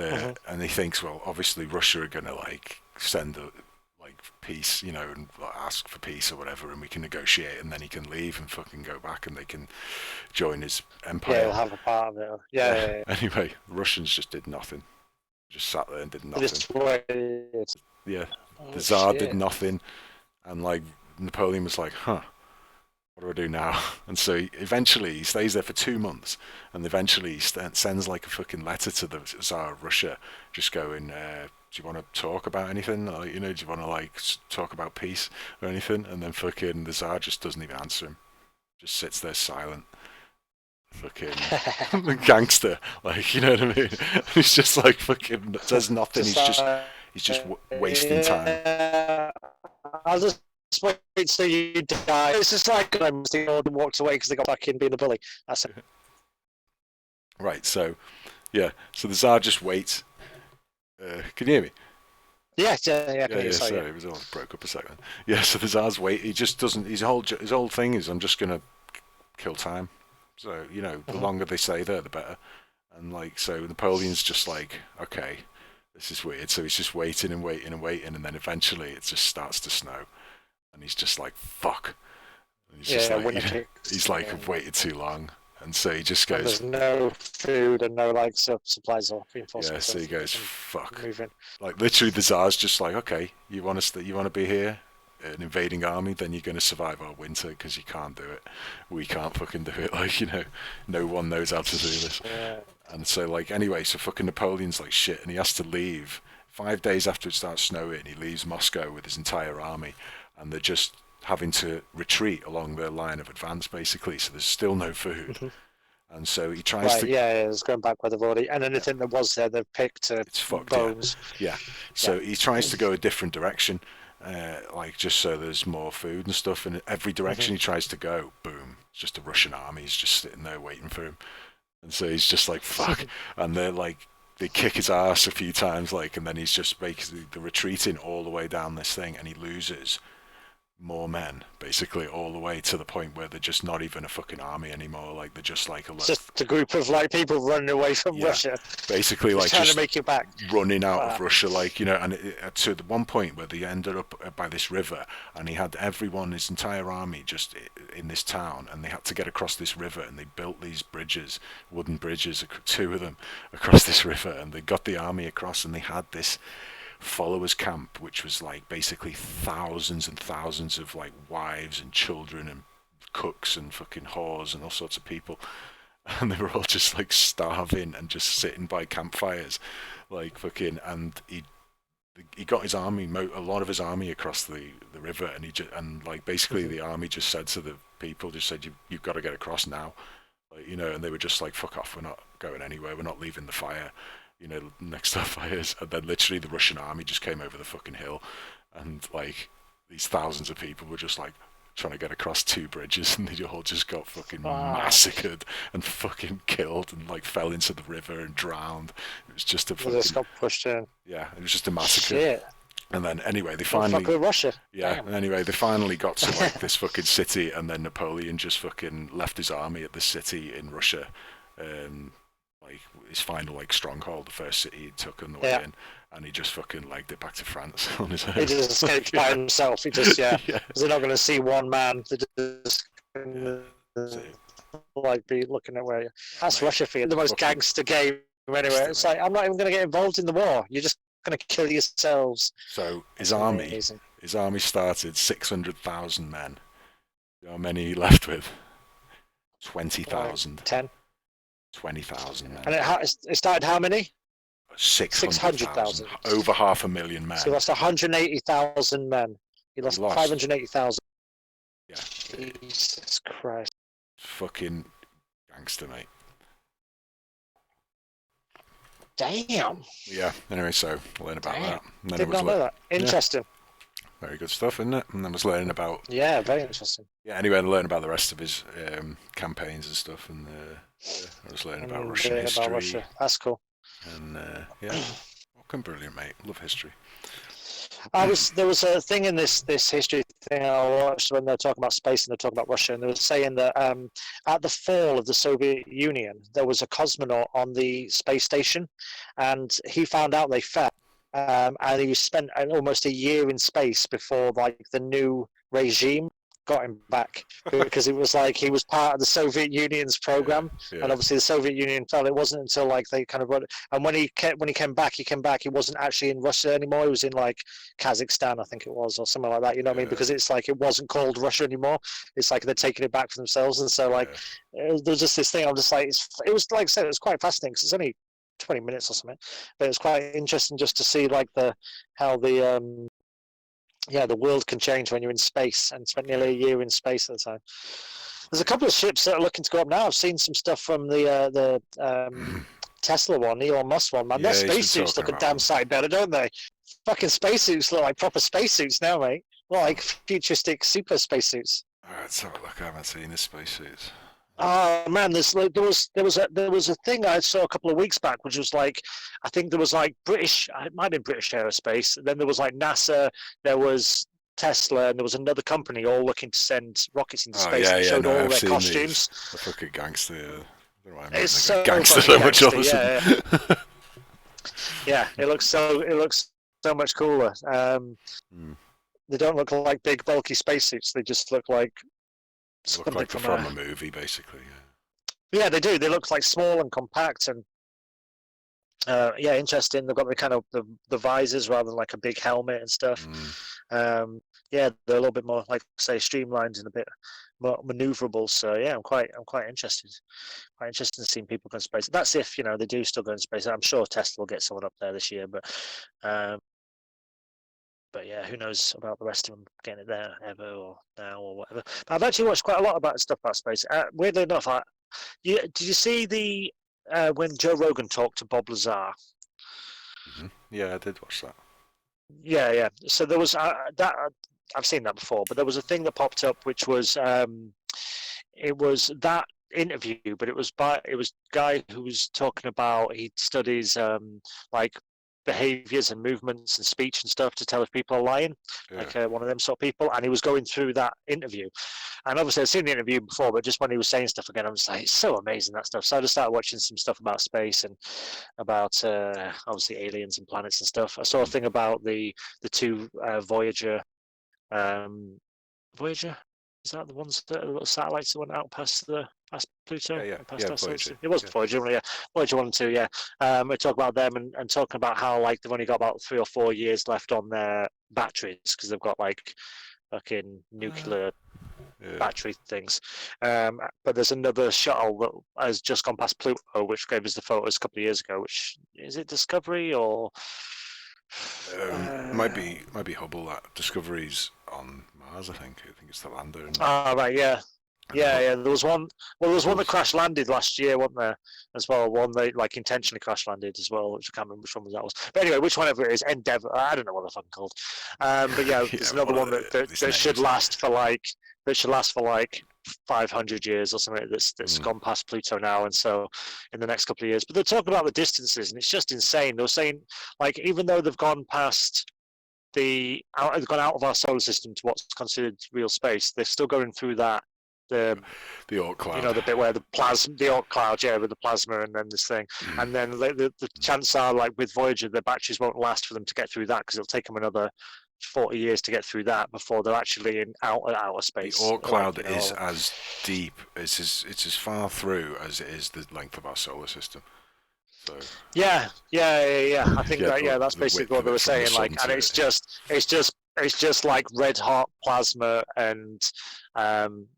[SPEAKER 3] he thinks, well, obviously Russia are gonna like send peace, you know, and ask for peace or whatever, and we can negotiate, and then he can leave and fucking go back, and they can join his empire.
[SPEAKER 2] Yeah, he'll have a part of it. Yeah.
[SPEAKER 3] Anyway, the Russians just did nothing. Just sat there and did nothing. The Tsar did nothing, and like Napoleon was like, what do I do now? And so eventually he stays there for 2 months, and eventually he sends like a fucking letter to the Tsar of Russia, just going, do you want to talk about anything? Like, you know, do you want to like talk about peace or anything? And then fucking the Tsar just doesn't even answer him. Just sits there silent. Fucking gangster, like, you know what I mean? He's just like fucking says nothing. He's just wasting time.
[SPEAKER 2] I'll just wait till you die. It's just like the order walks away because they got back in being a bully. That's it.
[SPEAKER 3] Right. So, yeah. So the Tsar just waits. Can you hear me?
[SPEAKER 2] Yeah.
[SPEAKER 3] Sorry, it was all broke up a second. Yeah, so the Tsar's wait. He just doesn't. His whole thing is, I'm just gonna kill time. So you know, the longer they stay there, the better. And like, so Napoleon's just like, okay, this is weird. So he's just waiting and waiting and waiting, and then eventually it just starts to snow, and he's just like, fuck. And he's
[SPEAKER 2] Yeah,
[SPEAKER 3] just like,
[SPEAKER 2] winner kicks.
[SPEAKER 3] he's like, I've waited too long. And so he just
[SPEAKER 2] And
[SPEAKER 3] goes,
[SPEAKER 2] there's no food and no like supplies or reinforcements.
[SPEAKER 3] yeah, so he goes,
[SPEAKER 2] fucking
[SPEAKER 3] fuck.
[SPEAKER 2] moving.
[SPEAKER 3] Like literally, the Tsar's just like, okay, you want to be here, an invading army, then you're going to survive our winter because you can't do it. We can't fucking do it. Like, you know, no one knows how to do this.
[SPEAKER 2] Yeah.
[SPEAKER 3] And so like, anyway, so fucking Napoleon's like shit, and he has to leave 5 days after it starts snowing. He leaves Moscow with his entire army, and they're just having to retreat along their line of advance, basically. So there's still no food. And so he tries
[SPEAKER 2] Right,
[SPEAKER 3] to.
[SPEAKER 2] yeah, it's going back where they've already, and anything that was there, they've picked
[SPEAKER 3] It's fucked.
[SPEAKER 2] bones.
[SPEAKER 3] Yeah. So he tries to go a different direction, like just so there's more food and stuff. And every direction he tries to go, boom, it's just a Russian army. He's just sitting there waiting for him. And so he's just like, fuck. And they're like, they kick his ass a few times, like, and then he's just basically they're retreating all the way down this thing, and he loses more men, basically, all the way to the point where they're just not even a fucking army anymore. Like, they're just like
[SPEAKER 2] It's just a group of like people running away from Russia.
[SPEAKER 3] basically, like
[SPEAKER 2] trying
[SPEAKER 3] just
[SPEAKER 2] to make it back.
[SPEAKER 3] running out of Russia, like, you know. And to the one point where they ended up by this river, and he had everyone, his entire army, just in this town, and they had to get across this river, and they built these bridges, wooden bridges, 2 of them, across this river, and they got the army across, and they had this followers camp, which was like basically thousands and thousands of like wives and children and cooks and fucking whores and all sorts of people, and they were all just like starving and just sitting by campfires, like fucking. And he got his army, a lot of his army, across the river, and like basically the army just said to the people, just said, you've got to get across now, like, you know. And they were just like, fuck off, we're not going anywhere, we're not leaving the fire, you know, next to the fires. And then literally the Russian army just came over the fucking hill, and like these thousands of people were just like trying to get across 2 bridges, and they all just got fucking massacred and fucking killed, and like fell into the river and drowned. It was just a fucking,
[SPEAKER 2] They just got pushed in.
[SPEAKER 3] yeah, it was just a massacre.
[SPEAKER 2] Shit.
[SPEAKER 3] And then anyway, they finally,
[SPEAKER 2] fuck with Russia.
[SPEAKER 3] yeah,
[SPEAKER 2] Damn.
[SPEAKER 3] and anyway, they finally got to like this fucking city, and then Napoleon just fucking left his army at this city in Russia, like his final like stronghold, the first city he took on the way in, and he just fucking legged it back to France on his own.
[SPEAKER 2] He just escaped by himself. He just because they're not going to see one man. They're just like be looking at where that's Russia for you. The most gangster game anyway. It's like, I'm not even going to get involved in the war. You're just going to kill yourselves.
[SPEAKER 3] So his army started 600,000 men. You know how many he left with? 20,000.
[SPEAKER 2] 10.
[SPEAKER 3] 20,000 men.
[SPEAKER 2] And it started how many?
[SPEAKER 3] 600,000. Over 500,000 men.
[SPEAKER 2] So he lost 180,000 men. He lost 580,000.
[SPEAKER 3] Yeah.
[SPEAKER 2] Jesus Christ.
[SPEAKER 3] Fucking gangster, mate.
[SPEAKER 2] Damn.
[SPEAKER 3] Yeah, anyway, so learn about that. And then
[SPEAKER 2] Did not know that. Interesting.
[SPEAKER 3] Yeah, very good stuff, isn't it? And then I was learning about...
[SPEAKER 2] Yeah, very interesting.
[SPEAKER 3] Yeah, anyway, I learned about the rest of his campaigns and stuff, and I was learning about Russian history.
[SPEAKER 2] About Russia. That's cool.
[SPEAKER 3] And yeah, fucking brilliant, mate. Love history.
[SPEAKER 2] There was a thing in this history thing I watched when they're talking about space and they're talking about Russia, and they were saying that at the fall of the Soviet Union, there was a cosmonaut on the space station, and he found out they fell, and he spent almost a year in space before like the new regime got him back, because it was like he was part of the Soviet Union's program, and obviously the Soviet Union fell. It wasn't until like they kind of and when he came back, he wasn't actually in Russia anymore. He was in like Kazakhstan, I think it was, or something like that. You know what I mean? Because it's like it wasn't called Russia anymore. It's like they're taking it back for themselves, and so like there's just this thing. I'm just like it was like I said, it was quite fascinating because it's only 20 minutes or something, but it's quite interesting just to see like how the world can change when you're in space, and spent nearly a year in space at the time. There's a couple of ships that are looking to go up now. I've seen some stuff from the Tesla one, Elon Musk one. Man, their spacesuits look a damn sight better, don't they? Fucking spacesuits look like proper spacesuits now, mate. Like futuristic super spacesuits.
[SPEAKER 3] Alright, let's have a look. I haven't seen the spacesuits.
[SPEAKER 2] Oh man, there was a thing I saw a couple of weeks back, which was like, I think there was like British, it might have been British Aerospace. Then there was like NASA, there was Tesla, and there was another company all looking to send rockets into space. And showed all their costumes.
[SPEAKER 3] The fucking gangster. I don't know why I'm
[SPEAKER 2] it's so
[SPEAKER 3] gangster so much.
[SPEAKER 2] Yeah, it looks so much cooler. They don't look like big bulky spacesuits. They just look like
[SPEAKER 3] They look like they're from a movie, basically.
[SPEAKER 2] Yeah, they do. They look like small and compact, and yeah, interesting. They've got the kind of the visors rather than like a big helmet and stuff. Yeah, they're a little bit more, like say, streamlined and a bit more maneuverable. So yeah, I'm quite interested. Quite interested in seeing people go in space. That's if they do still go in space. I'm sure Tesla will get someone up there this year, but yeah, who knows about the rest of them getting it there ever or now or whatever. But I've actually watched quite a lot about stuff about space. Weirdly enough, did you see the when Joe Rogan talked to Bob Lazar?
[SPEAKER 3] Yeah, I did watch that.
[SPEAKER 2] Yeah. So there was that. I've seen that before, but there was a thing that popped up, which was it was that interview, but it was a guy who was talking about he studies like behaviors and movements and speech and stuff to tell if people are lying, like one of them sort of people, and he was going through that interview. And obviously I've seen the interview before, but just when he was saying stuff again, I'm just like, it's so amazing, that stuff. So I just started watching some stuff about space and about obviously aliens and planets and stuff. I saw a thing about the two Voyager, is that the ones that are the little satellites that went out past Pluto? Past our solar system? It was Voyager, yeah. Voyager 1 and 2, yeah. We talk about them and talking about how like they've only got about 3 or 4 years left on their batteries because they've got like fucking nuclear battery things. But there's another shuttle that has just gone past Pluto, which gave us the photos a couple of years ago. Which is it Discovery or?
[SPEAKER 3] Might be Hubble. That Discovery's on Mars, I think. I think it's the lander.
[SPEAKER 2] Right, yeah. Yeah. There was one. Well, there was one that crash landed last year, wasn't there? As well, one they like intentionally crash landed as well, which I can't remember which one that was. But anyway, whichever it is, Endeavour. I don't know what they're fucking called. But yeah, there's another one that should last for like 500 years or something. That's gone past Pluto now, and so in the next couple of years. But they're talking about the distances, and it's just insane. They're saying like even though they've gone past they've gone out of our solar system to what's considered real space, they're still going through that. The
[SPEAKER 3] Oort cloud,
[SPEAKER 2] the bit where the Oort cloud, with the plasma, and then this thing, and then the chances are, like with Voyager, the batteries won't last for them to get through that because it'll take them another 40 years to get through that before they're actually in outer space.
[SPEAKER 3] The Oort cloud is as deep, it's as far through as it is the length of our solar system. So
[SPEAKER 2] yeah. I think that's basically what they were saying. Like, and it's just like red hot plasma and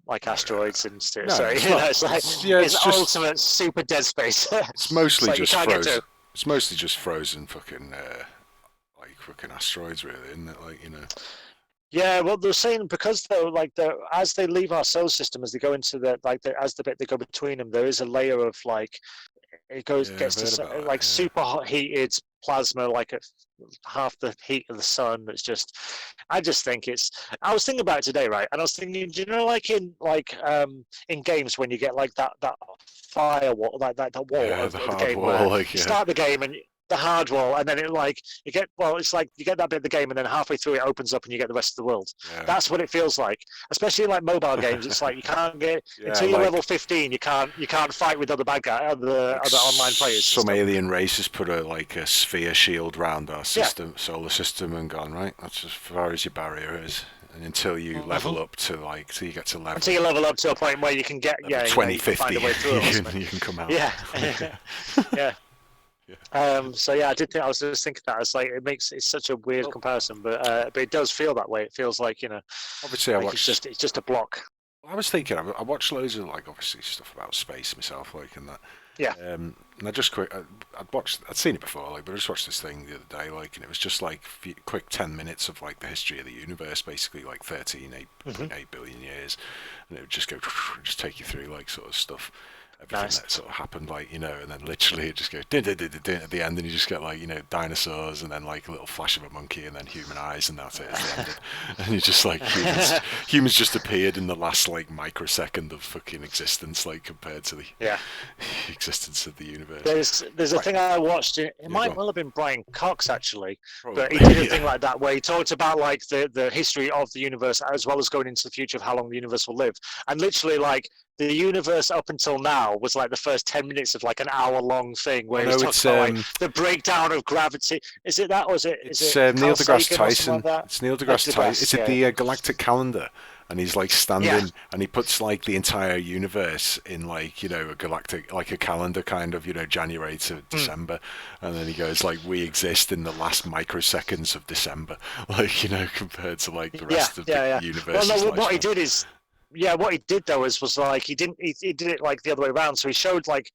[SPEAKER 2] like asteroids and stuff.
[SPEAKER 3] No,
[SPEAKER 2] so it's ultimate super dead space.
[SPEAKER 3] It's mostly just frozen. It's mostly just frozen fucking like fucking asteroids, really, isn't it? Like
[SPEAKER 2] Yeah, well, they're saying because as they leave our solar system, as they go into as the bit they go between them, there is a layer of like gets to like super hot heated plasma, like at half the heat of the sun. That's just, I just think I was thinking about it today, right? And I was thinking, do you know, like in games when you get like that fire wall, that wall of the game where you start the game and the hard wall, and then it's like you get that bit of the game, and then halfway through it opens up, and you get the rest of the world. Yeah. That's what it feels like, especially in like mobile games. It's like you can't get until you're level 15. You can't fight with other bad guys, other online players.
[SPEAKER 3] Some alien race has put a sphere shield round our solar system, and gone, right, that's as far as your barrier is. And until you level up to till you get to level.
[SPEAKER 2] Until you level up to a point where you can get
[SPEAKER 3] 2050,
[SPEAKER 2] you
[SPEAKER 3] can come out.
[SPEAKER 2] Yeah. Yeah. So yeah, I was just thinking that it's like it's such a weird comparison, but it does feel that way. It feels like
[SPEAKER 3] obviously
[SPEAKER 2] like it's just a block.
[SPEAKER 3] I was thinking I watched loads of obviously stuff about space myself, and that.
[SPEAKER 2] Yeah.
[SPEAKER 3] And I just I'd seen it before, but I just watched this thing the other day, and it was just quick 10 minutes of the history of the universe, basically 13.8 billion years, and it would just go just take you through sort of stuff. Everything that sort of happened, and then literally it just goes at the end, and you just get dinosaurs, and then a little flash of a monkey, and then human eyes, and that's it. And you're just humans just appeared in the last microsecond of fucking existence, compared to the existence of the universe.
[SPEAKER 2] There's a thing I watched. It might well have been Brian Cox actually, but he did a thing like that where he talked about the history of the universe as well as going into the future of how long the universe will live, and literally the universe up until now now was like the first 10 minutes of like an hour-long thing where
[SPEAKER 3] Oh,
[SPEAKER 2] he was
[SPEAKER 3] no,
[SPEAKER 2] talking about like the breakdown of gravity. Is it that, or is it
[SPEAKER 3] Neil
[SPEAKER 2] Carl
[SPEAKER 3] deGrasse
[SPEAKER 2] Sagan or something
[SPEAKER 3] Tyson.
[SPEAKER 2] like that?
[SPEAKER 3] It's Neil deGrasse Tyson. It's
[SPEAKER 2] yeah.
[SPEAKER 3] the galactic calendar, and he's like standing,
[SPEAKER 2] Yeah.
[SPEAKER 3] and he puts like the entire universe in like, you know, a galactic, like a calendar kind of, you know, January to December, and then he goes like, we exist in the last microseconds of December, like, you know, compared to like the rest of the universe.
[SPEAKER 2] Well, no, what he did is, what he did though was like he didn't he did it like the other way around. So he showed like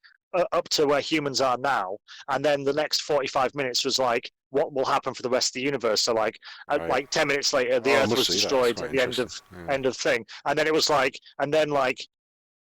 [SPEAKER 2] up to where humans are now, and then the next 45 minutes was like what will happen for the rest of the universe. So like like 10 minutes later, the Earth was destroyed at the end of thing, and then it was like, and then like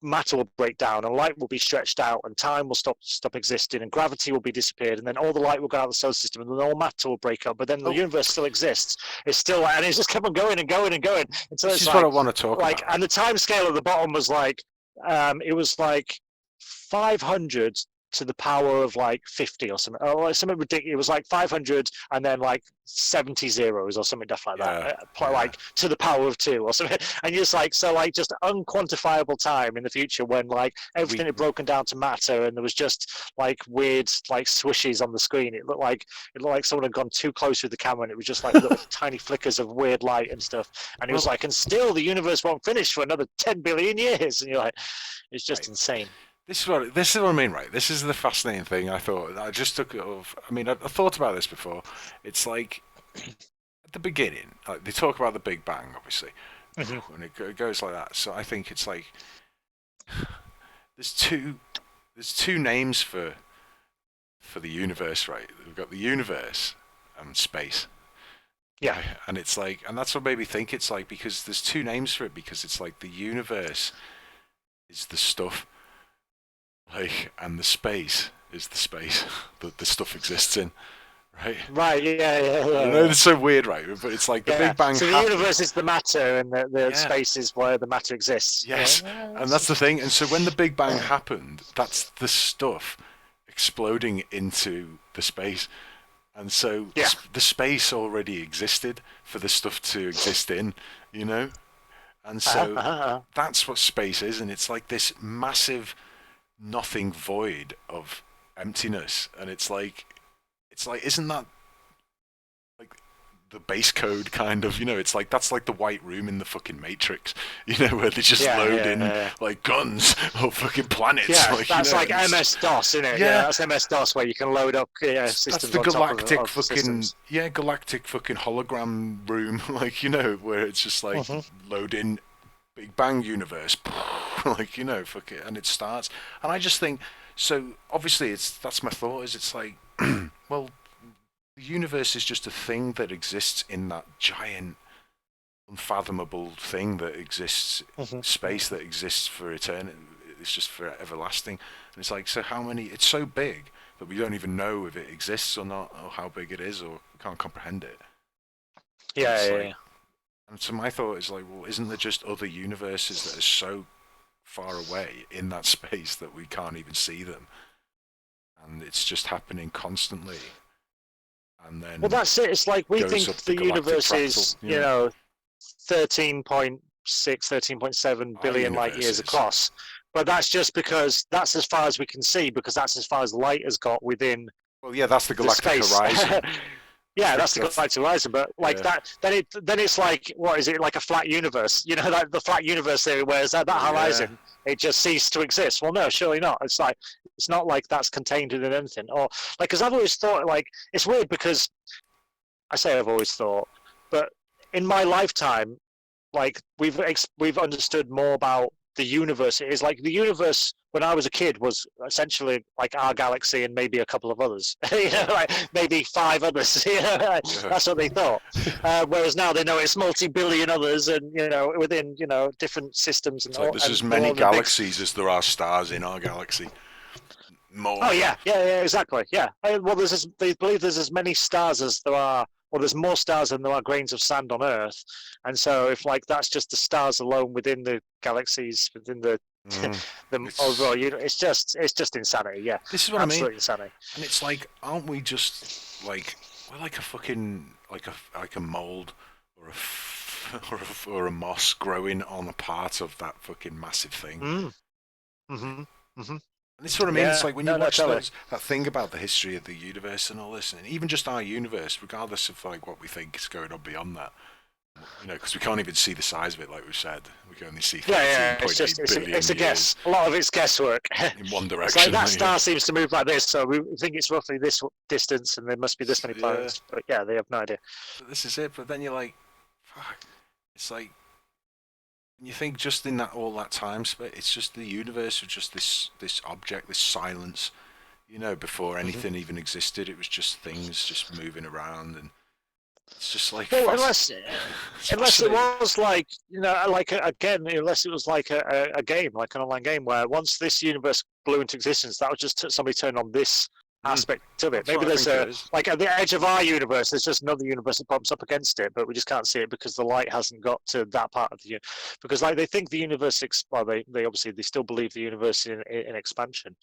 [SPEAKER 2] matter will break down and light will be stretched out and time will stop existing and gravity will be disappeared and then all the light will go out of the solar system and then all matter will break up, but then the universe still exists. It's still, and it's just kept on going and going and going until
[SPEAKER 3] this is
[SPEAKER 2] like,
[SPEAKER 3] what I want to talk
[SPEAKER 2] like,
[SPEAKER 3] about.
[SPEAKER 2] and the time scale at the bottom was like it was like 500 to the power of like 50 or something, or something ridiculous. It was like 500 and then like 70 zeros or something like that, like to the power of 2 or something. And you're just like, so like just unquantifiable time in the future when like everything had broken down to matter and there was just like weird like swishes on the screen. It looked like someone had gone too close with the camera and it was just like little tiny flickers of weird light and stuff. And it was like, and still the universe won't finish for another 10 billion years. And you're like, it's just insane.
[SPEAKER 3] This is what I mean, right? This is the fascinating thing. I just took it off. I mean, I thought about this before. It's like at the beginning, like, they talk about the Big Bang, obviously, and it goes like that. So I think it's like there's two names for the universe, right? We've got the universe and space.
[SPEAKER 2] Yeah,
[SPEAKER 3] right? And it's like, and that's what made me think it's like, because there's two names for it, because it's like the universe is the stuff. Like, and the space is the space that the stuff exists in, right?
[SPEAKER 2] Right, yeah.
[SPEAKER 3] I know it's so weird, right? But it's like the Big Bang.
[SPEAKER 2] So the universe is the matter, and the space is where the matter exists.
[SPEAKER 3] Yes, and that's the thing. And so when the Big Bang happened, that's the stuff exploding into the space, and so the space already existed for the stuff to exist in, you know. And so that's what space is, and it's like this massive nothing void of emptiness, and it's like isn't that like the base code kind of, you know? It's like that's like the white room in the fucking Matrix, you know, where they just load in like guns or fucking planets.
[SPEAKER 2] Yeah,
[SPEAKER 3] like,
[SPEAKER 2] that's,
[SPEAKER 3] you know,
[SPEAKER 2] like MS-DOS, isn't it? Yeah, that's MS-DOS where you can load up systems.
[SPEAKER 3] That's the
[SPEAKER 2] on
[SPEAKER 3] galactic
[SPEAKER 2] top of
[SPEAKER 3] fucking
[SPEAKER 2] systems.
[SPEAKER 3] galactic fucking hologram room, like, you know, where it's just like load in Big Bang universe, like, you know, fuck it, and it starts. And I just think, so obviously that's my thought, is it's like, well, the universe is just a thing that exists in that giant, unfathomable thing that exists, space that exists for eternity. It's just for everlasting. And it's like, so how many? It's so big that we don't even know if it exists or not, or how big it is, or we can't comprehend it.
[SPEAKER 2] Yeah.
[SPEAKER 3] And so my thought is like, well, isn't there just other universes that are so far away in that space that we can't even see them, and it's just happening constantly? And then,
[SPEAKER 2] well, that's it. It's like we think the universe is, you know, 13.6, 13.7 billion light years across, but that's just because that's as far as we can see, because that's as far as light has got within.
[SPEAKER 3] Well, yeah, that's the galactic horizon.
[SPEAKER 2] Yeah, that's the galactic horizon, but like that, then it's like, what is it, like a flat universe? You know, like the flat universe theory, whereas that horizon, it just ceased to exist. Well, no, surely not. It's like, it's not like that's contained within anything, or like, because I've always thought, like, it's weird because I say I've always thought, but in my lifetime, like we've understood more about the universe. It is like the universe when I was a kid was essentially like our galaxy and maybe a couple of others, you know, like maybe 5 others. You know, that's what they thought. Whereas now they know it's multi-billion others, and you know, within, you know, different systems. And
[SPEAKER 3] it's like there's as many galaxies as there are stars in our galaxy. More.
[SPEAKER 2] Oh yeah, exactly. Yeah. Well, they believe there's as many stars as there are. Well, there's more stars than there are grains of sand on Earth, and so if like that's just the stars alone within the galaxies, within the overall, you know, it's just insanity. Yeah,
[SPEAKER 3] this is what
[SPEAKER 2] absolutely
[SPEAKER 3] I mean.
[SPEAKER 2] Insanity.
[SPEAKER 3] And it's like, aren't we just like, we're like a fucking like a mold or a moss growing on a part of that fucking massive thing.
[SPEAKER 2] Hmm.
[SPEAKER 3] And it's what I mean. It's
[SPEAKER 2] Yeah,
[SPEAKER 3] like when
[SPEAKER 2] no,
[SPEAKER 3] you
[SPEAKER 2] no,
[SPEAKER 3] watch
[SPEAKER 2] totally.
[SPEAKER 3] that thing about the history of the universe and all this, and even just our universe, regardless of like what we think is going on beyond that, because we can't even see the size of it, like we've said. We can only see
[SPEAKER 2] Yeah, yeah, it's
[SPEAKER 3] 13.8
[SPEAKER 2] just
[SPEAKER 3] billion
[SPEAKER 2] it's a
[SPEAKER 3] years
[SPEAKER 2] guess. A lot of it's guesswork.
[SPEAKER 3] in one
[SPEAKER 2] It's like
[SPEAKER 3] direction.
[SPEAKER 2] that star seems to move like this, so we think it's roughly this distance, and there must be this many
[SPEAKER 3] Yeah,
[SPEAKER 2] planets. But yeah, they have no idea.
[SPEAKER 3] but this is it. But then you're like, fuck. It's like you think just in that all that time space, it's just the universe was just this object, this silence. Before
[SPEAKER 2] Hmm.
[SPEAKER 3] anything even existed, it was just things just moving around, and it's just like
[SPEAKER 2] Well,
[SPEAKER 3] it's
[SPEAKER 2] unless it
[SPEAKER 3] fascinating.
[SPEAKER 2] was like again, unless it was like a game, like an online game, where once this universe blew into existence, that was just somebody turned on this
[SPEAKER 3] Mm,
[SPEAKER 2] aspect of it.
[SPEAKER 3] that's what
[SPEAKER 2] Maybe
[SPEAKER 3] I
[SPEAKER 2] there's
[SPEAKER 3] think it
[SPEAKER 2] a
[SPEAKER 3] is.
[SPEAKER 2] like at the edge of our universe, there's just another universe that bumps up against it, but we just can't see it because the light hasn't got to that part of the universe. Because like they think the universe, well, they obviously they still believe the universe in expansion,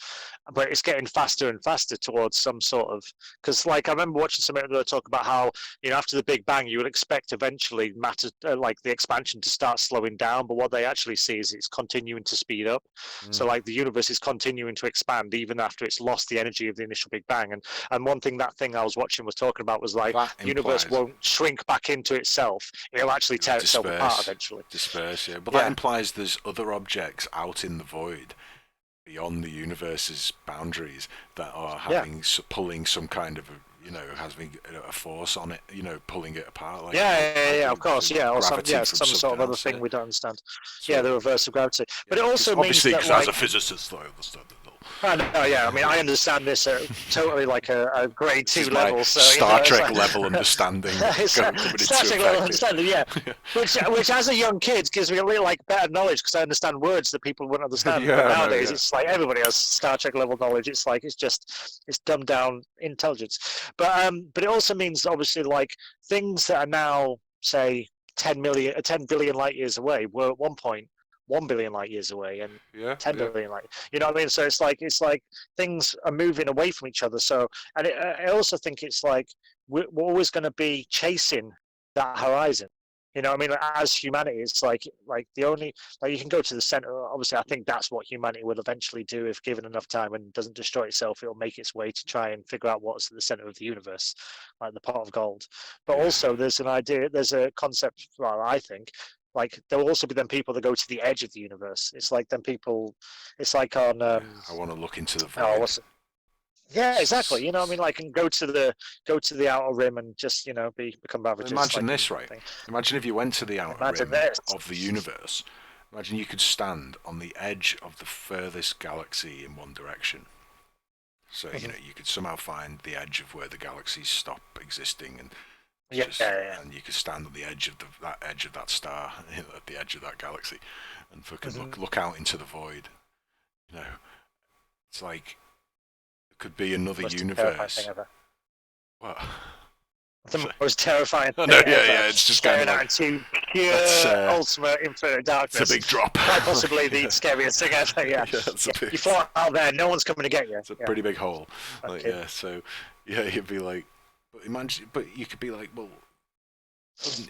[SPEAKER 2] but it's getting faster and faster towards some sort of because like I remember watching somebody talk about how after the Big Bang you would expect eventually matter like the expansion to start slowing down, but what they actually see is it's continuing to speed up. So
[SPEAKER 3] Mm.
[SPEAKER 2] like the universe is continuing to expand even after it's lost the energy of the initial Big Bang. And one thing that thing I was watching was talking about was like
[SPEAKER 3] That
[SPEAKER 2] the universe
[SPEAKER 3] implies
[SPEAKER 2] won't shrink back into itself; it'll actually tear itself apart
[SPEAKER 3] disperse,
[SPEAKER 2] eventually.
[SPEAKER 3] disperse. Yeah, but that
[SPEAKER 2] Yeah,
[SPEAKER 3] implies there's other objects out in the void beyond the universe's boundaries that are
[SPEAKER 2] yeah.
[SPEAKER 3] pulling some kind of having a force on it, pulling it apart like
[SPEAKER 2] Yeah, of course,
[SPEAKER 3] through
[SPEAKER 2] yeah, or
[SPEAKER 3] gravity from
[SPEAKER 2] some sort
[SPEAKER 3] something
[SPEAKER 2] of other
[SPEAKER 3] else.
[SPEAKER 2] thing we don't understand. Yeah,
[SPEAKER 3] So
[SPEAKER 2] the reverse of gravity. But
[SPEAKER 3] yeah,
[SPEAKER 2] it
[SPEAKER 3] because
[SPEAKER 2] also means
[SPEAKER 3] obviously,
[SPEAKER 2] that,
[SPEAKER 3] because as
[SPEAKER 2] like,
[SPEAKER 3] a physicist, I understand it all.
[SPEAKER 2] I know, yeah, I mean, I understand this at totally like a grade
[SPEAKER 3] This
[SPEAKER 2] two
[SPEAKER 3] is my
[SPEAKER 2] level, so
[SPEAKER 3] Star
[SPEAKER 2] it's
[SPEAKER 3] Trek
[SPEAKER 2] like
[SPEAKER 3] level understanding
[SPEAKER 2] it's
[SPEAKER 3] coming
[SPEAKER 2] Star
[SPEAKER 3] into
[SPEAKER 2] Trek level
[SPEAKER 3] effect here.
[SPEAKER 2] understanding, yeah. Which as a young kid gives me a little like better knowledge because I understand words that people wouldn't understand. But
[SPEAKER 3] Yeah, no,
[SPEAKER 2] nowadays,
[SPEAKER 3] yeah.
[SPEAKER 2] it's like everybody has Star Trek level knowledge. It's like it's dumbed down intelligence. But it also means obviously like things that are now say 10 billion light years away were at one point 1 billion light years away and
[SPEAKER 3] Yeah,
[SPEAKER 2] 10
[SPEAKER 3] yeah.
[SPEAKER 2] billion light. You know what I mean? So it's like things are moving away from each other. So and I also think it's like we're always going to be chasing that horizon. You know what I mean? Like, as humanity, it's like the only like you can go to the center. Obviously, I think that's what humanity will eventually do if given enough time and doesn't destroy itself. It'll make its way to try and figure out what's at the center of the universe, like the pot of gold. But
[SPEAKER 3] Yeah.
[SPEAKER 2] also, there's an idea, there's a concept. Well, I think like there will also be then people that go to the edge of the universe. It's like then people. It's like on
[SPEAKER 3] Yeah, I want to look into the
[SPEAKER 2] oh
[SPEAKER 3] void.
[SPEAKER 2] what's yeah, exactly. You know, what I mean, like, and go to the outer rim and just become beverages,
[SPEAKER 3] Imagine
[SPEAKER 2] like
[SPEAKER 3] this,
[SPEAKER 2] in
[SPEAKER 3] right?
[SPEAKER 2] thing.
[SPEAKER 3] Imagine if you went to the outer
[SPEAKER 2] Imagine
[SPEAKER 3] rim
[SPEAKER 2] this.
[SPEAKER 3] of the universe. Imagine you could stand on the edge of the furthest galaxy in one direction. So,
[SPEAKER 2] Mhm.
[SPEAKER 3] you could somehow find the edge of where the galaxies stop existing, and it's
[SPEAKER 2] Yeah,
[SPEAKER 3] just,
[SPEAKER 2] yeah, yeah.
[SPEAKER 3] and you could stand on the edge of that edge of that star, at the edge of that galaxy, and fucking
[SPEAKER 2] Mhm.
[SPEAKER 3] look out into the void. You know, it's like it could be another
[SPEAKER 2] Most terrifying thing
[SPEAKER 3] universe.
[SPEAKER 2] ever.
[SPEAKER 3] What?
[SPEAKER 2] The most terrifying
[SPEAKER 3] Oh no,
[SPEAKER 2] thing
[SPEAKER 3] yeah,
[SPEAKER 2] ever.
[SPEAKER 3] yeah. It's just kind
[SPEAKER 2] Staring
[SPEAKER 3] of
[SPEAKER 2] out
[SPEAKER 3] like
[SPEAKER 2] into
[SPEAKER 3] that's
[SPEAKER 2] pure, ultimate, infinite
[SPEAKER 3] it's a
[SPEAKER 2] darkness.
[SPEAKER 3] big drop.
[SPEAKER 2] Quite possibly the
[SPEAKER 3] Yeah,
[SPEAKER 2] scariest thing ever. Yeah,
[SPEAKER 3] yeah, it's a
[SPEAKER 2] yeah.
[SPEAKER 3] big,
[SPEAKER 2] You fall out there, no one's coming to get you.
[SPEAKER 3] it's a
[SPEAKER 2] Yeah,
[SPEAKER 3] pretty big hole.
[SPEAKER 2] I'm
[SPEAKER 3] Like
[SPEAKER 2] kidding.
[SPEAKER 3] yeah, so yeah, you'd be like, but imagine, but you could be like, well,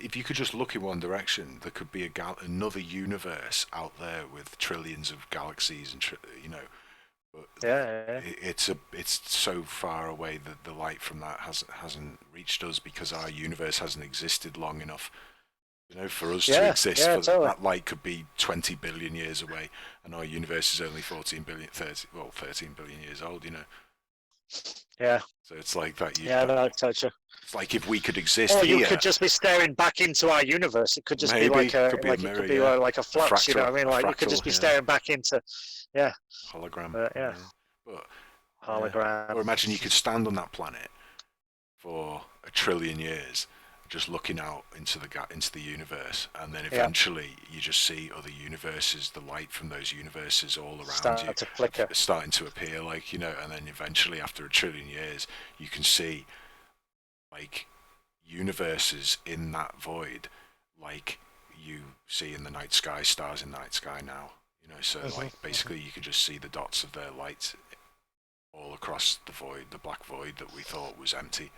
[SPEAKER 3] if you could just look in one direction, there could be another universe out there with trillions of galaxies and but
[SPEAKER 2] Yeah, yeah,
[SPEAKER 3] it's so far away that the light from that hasn't reached us because our universe hasn't existed long enough. For us to
[SPEAKER 2] yeah,
[SPEAKER 3] exist,
[SPEAKER 2] yeah,
[SPEAKER 3] for
[SPEAKER 2] totally.
[SPEAKER 3] that light could be 20 billion years away, and our universe is only 14 billion, 30, well, 13 billion years old.
[SPEAKER 2] Yeah,
[SPEAKER 3] So it's like that.
[SPEAKER 2] yeah, no, totally.
[SPEAKER 3] It's like if we could exist
[SPEAKER 2] Or you
[SPEAKER 3] here,
[SPEAKER 2] could just be staring back into our universe. It could just be
[SPEAKER 3] maybe
[SPEAKER 2] like
[SPEAKER 3] it could be a
[SPEAKER 2] it could
[SPEAKER 3] mirror,
[SPEAKER 2] be
[SPEAKER 3] yeah,
[SPEAKER 2] like a
[SPEAKER 3] a
[SPEAKER 2] flux. You know what I mean?
[SPEAKER 3] a
[SPEAKER 2] Like you could
[SPEAKER 3] fractal,
[SPEAKER 2] just be
[SPEAKER 3] yeah,
[SPEAKER 2] staring back into, yeah,
[SPEAKER 3] hologram,
[SPEAKER 2] yeah,
[SPEAKER 3] yeah. But yeah,
[SPEAKER 2] hologram.
[SPEAKER 3] or imagine you could stand on that planet for a trillion years, just looking out into the universe, and then
[SPEAKER 2] Yeah,
[SPEAKER 3] eventually you just see other universes, the light from those universes all around you
[SPEAKER 2] start to flicker.
[SPEAKER 3] starting to appear, like and then eventually after a trillion years, you can see like universes in that void, like you see in the night sky, stars in the night sky now. So
[SPEAKER 2] Hmm.
[SPEAKER 3] like basically you could just see the dots of their light all across the void, the black void that we thought was empty,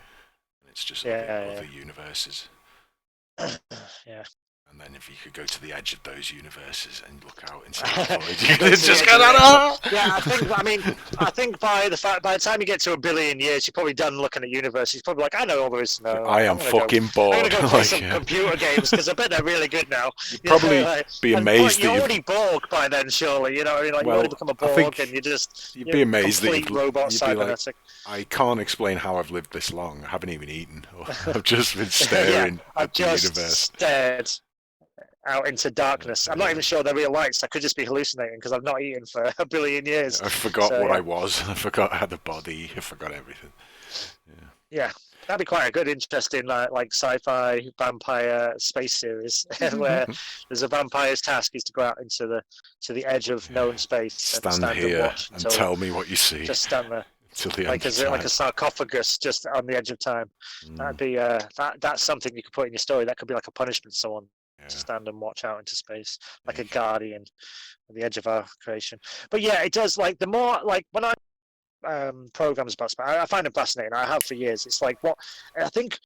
[SPEAKER 3] and it's just
[SPEAKER 2] Yeah,
[SPEAKER 3] other universes.
[SPEAKER 2] yeah.
[SPEAKER 3] And then if you could go to the edge of those universes and look out into the void, you could just go down.
[SPEAKER 2] Yeah, I think by the time you get to 1 billion years, you're probably done looking at universes. You're probably like, I know all there is to know.
[SPEAKER 3] I am fucking bored.
[SPEAKER 2] I'm gonna go play some computer games because I bet they're really good now.
[SPEAKER 3] You'd probably be amazed.
[SPEAKER 2] You're already Borg by then, surely. You know, what I mean? Like, you already become a Borg, and
[SPEAKER 3] you'd be amazed that you'd
[SPEAKER 2] robot
[SPEAKER 3] like,
[SPEAKER 2] cybernetic.
[SPEAKER 3] I can't explain how I've lived this long. I haven't even eaten. I've just been staring at the universe.
[SPEAKER 2] Stared out into darkness. I'm not even sure they're real lights. I could just be hallucinating because I've not eaten for 1 billion years.
[SPEAKER 3] I forgot what I was. I forgot I had a body. I forgot everything.
[SPEAKER 2] Yeah, that'd be quite a good, interesting, like sci-fi vampire space series where there's a vampire's task is to go out into the edge of known space.
[SPEAKER 3] Stand here and tell me what you see.
[SPEAKER 2] Just stand there.
[SPEAKER 3] Like
[SPEAKER 2] a sarcophagus just on the edge of time. That'd be that's something you could put in your story. That could be like a punishment to someone. To stand and watch out into space like a guardian at the edge of our creation. But yeah, it does, like, the more, like, when I programs about space, I find it fascinating. I have for years. It's like, what I think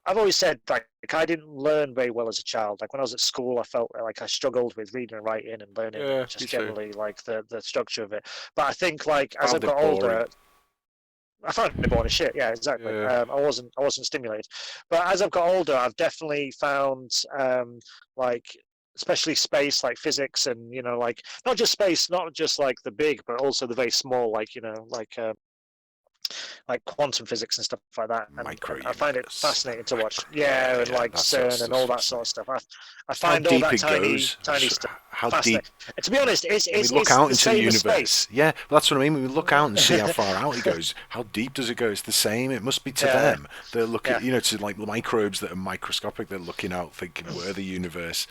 [SPEAKER 2] I've always said, like, I didn't learn very well as a child. Like, when I was at school, I felt like I struggled with reading and writing and learning, just generally like the structure of it. But I think, like, as I've got older, I found it boring as shit. Yeah, exactly. I wasn't stimulated, but as I've got older, I've definitely found like, especially space, like physics, and like, not just space, not just like the big, but also the very small, like like quantum physics and stuff like that. And I find it fascinating to watch. Yeah, and like CERN and all that sort of stuff. I find all that tiny stuff.
[SPEAKER 3] How deep?
[SPEAKER 2] And to be honest, it's
[SPEAKER 3] look out
[SPEAKER 2] into
[SPEAKER 3] the universe. Yeah, well, that's what I mean. When we look out and see how far out it goes, how deep does it go? It's the same. It must be to them. They're looking, to like microbes that are microscopic. They're looking out, thinking, we're the universe.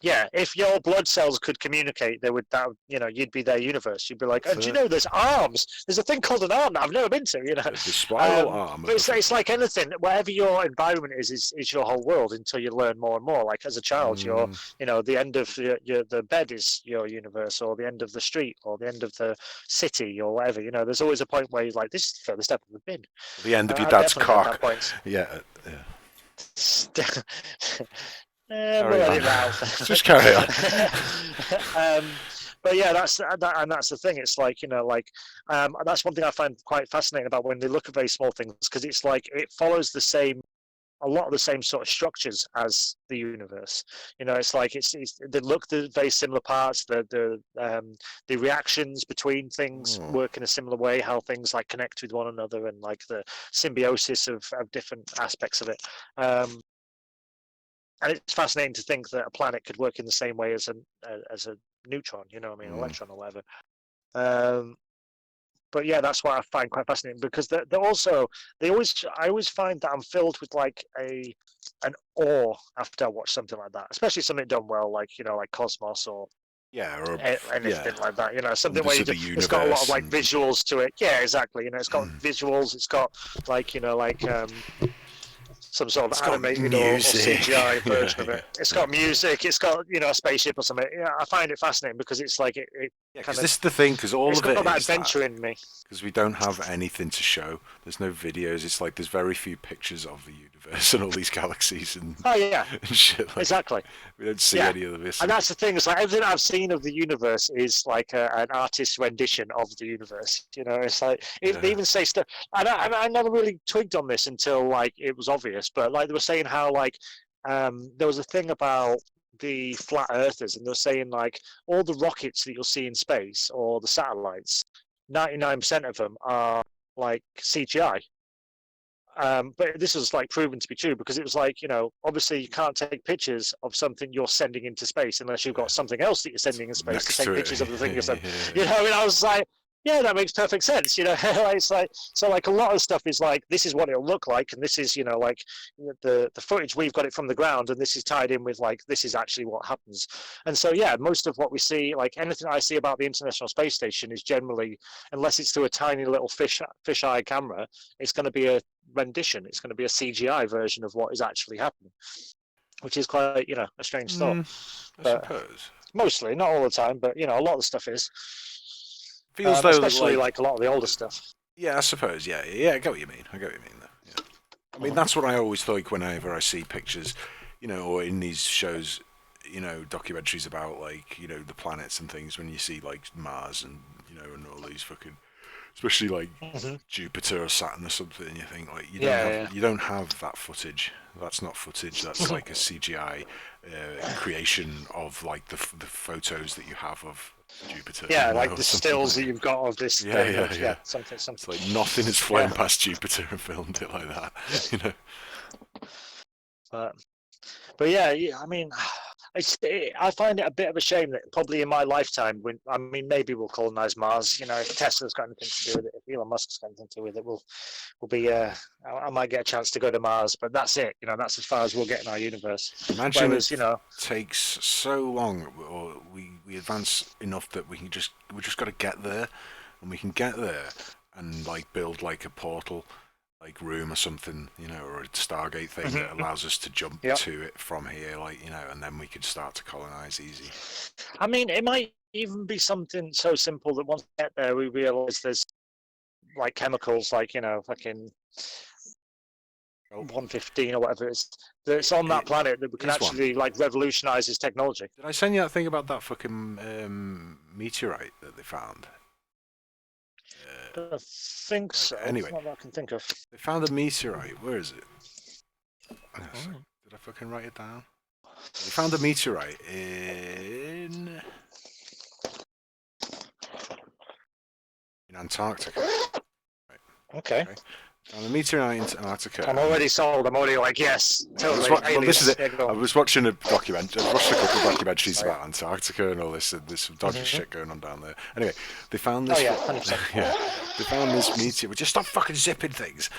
[SPEAKER 2] Yeah, if your blood cells could communicate, you'd be their universe. You'd be like, oh, do you know there's arms? There's a thing called an arm that I've never been to,
[SPEAKER 3] The spiral arm.
[SPEAKER 2] But it's like anything. Whatever your environment is your whole world until you learn more and more. Like, as a child, you're, the end of the bed is your universe, or the end of the street, or the end of the city, or whatever. There's always a point where you're like, this is the furthest I've ever been.
[SPEAKER 3] The end of your dad's cock. Yeah. Just carry on.
[SPEAKER 2] But yeah, that's the thing. It's like, that's one thing I find quite fascinating about when they look at very small things, because it's like it follows a lot of the same sort of structures as the universe. It's like they look the very similar parts. The reactions between things work in a similar way. How things like connect with one another, and like the symbiosis of different aspects of it. And it's fascinating to think that a planet could work in the same way as a neutron, electron or whatever. But yeah, that's what I find quite fascinating, because I always find that I'm filled with like an awe after I watch something like that, especially something done well, like like Cosmos or anything like that. Something where it's got a lot of like visuals to it. Yeah, exactly. It's got visuals. It's got like some sort of animated or CGI version of it. It's got music. It's got a spaceship or something. Yeah, I find it fascinating because it's like it
[SPEAKER 3] because this is the thing, because all of it
[SPEAKER 2] got that adventure in me.
[SPEAKER 3] Because we don't have anything to show. There's no videos. It's like there's very few pictures of the universe and all these galaxies and and shit. Like,
[SPEAKER 2] exactly.
[SPEAKER 3] We don't see any of this.
[SPEAKER 2] And that's the thing. It's like everything I've seen of the universe is like an artist's rendition of the universe. It's like they even say stuff. And I never really twigged on this until like it was obvious. But like they were saying how like there was a thing about the flat earthers, and they're saying like all the rockets that you'll see in space or the satellites, 99% of them are like CGI. But this was like proven to be true, because it was like, obviously you can't take pictures of something you're sending into space unless you've got something else that you're sending in space to take pictures of the thing you're sending. I was like, yeah, that makes perfect sense. It's like, so like a lot of stuff is like, this is what it'll look like, and this is, like the footage, we've got it from the ground, and this is tied in with like, this is actually what happens. And so, yeah, most of what we see, like anything I see about the International Space Station is generally, unless it's through a tiny little fisheye camera, it's going to be a rendition. It's going to be a CGI version of what is actually happening, which is quite, a strange thought.
[SPEAKER 3] I suppose.
[SPEAKER 2] Mostly, not all the time, but, a lot of the stuff is.
[SPEAKER 3] Feels though,
[SPEAKER 2] especially like a lot of the older stuff.
[SPEAKER 3] Yeah, I suppose. Yeah, I get what you mean. Though. Yeah. I mean, that's what I always think whenever I see pictures. or in these shows, documentaries about like the planets and things. When you see like Mars and and all these fucking, especially like
[SPEAKER 2] Hmm.
[SPEAKER 3] Jupiter or Saturn or something, and you think like
[SPEAKER 2] Yeah,
[SPEAKER 3] you don't have that footage. That's not footage. That's like a CGI creation of like the photos that you have of Jupiter.
[SPEAKER 2] yeah,
[SPEAKER 3] Or
[SPEAKER 2] like the
[SPEAKER 3] something
[SPEAKER 2] stills
[SPEAKER 3] like
[SPEAKER 2] that you've got of this
[SPEAKER 3] Yeah,
[SPEAKER 2] thing.
[SPEAKER 3] yeah, yeah.
[SPEAKER 2] Something.
[SPEAKER 3] It's like nothing has flown
[SPEAKER 2] Yeah,
[SPEAKER 3] past Jupiter and filmed it like that.
[SPEAKER 2] but yeah, I mean, I find it a bit of a shame that probably in my lifetime, I mean, maybe we'll colonize Mars. If Tesla's got anything to do with it, if Elon Musk's got anything to do with it, we'll be. I might get a chance to go to Mars, but that's it. That's as far as we'll get in our universe.
[SPEAKER 3] Imagine
[SPEAKER 2] Whereas,
[SPEAKER 3] it takes so long, or we advance enough that we just got to get there, and we can get there and like build like a portal, like room or something, or a Stargate thing that allows us to jump
[SPEAKER 2] Yep.
[SPEAKER 3] to it from here, like and then we could start to colonize easy.
[SPEAKER 2] I mean, it might even be something so simple that once we get there, we realize there's like chemicals, like fucking 115 or whatever it is, that's on that planet that we can actually like revolutionize its technology.
[SPEAKER 3] Did I send you that thing about that fucking meteorite that they found?
[SPEAKER 2] I think so.
[SPEAKER 3] Anyway,
[SPEAKER 2] not that I can think of.
[SPEAKER 3] They found a meteorite. Where is it? Did I fucking write it down? They found a meteorite in Antarctica. Right.
[SPEAKER 2] Okay.
[SPEAKER 3] Found a meteorite in Antarctica.
[SPEAKER 2] I'm already sold. I'm already like, yes, totally.
[SPEAKER 3] Well, this is it.
[SPEAKER 2] Yeah,
[SPEAKER 3] I was watching a document. I watched a couple of documentaries about Antarctica and all this. And there's some dodgy shit going on down there. Anyway, they found this.
[SPEAKER 2] Oh yeah, 100%.
[SPEAKER 3] Yeah, they found this meteor. Would you stop fucking zipping things?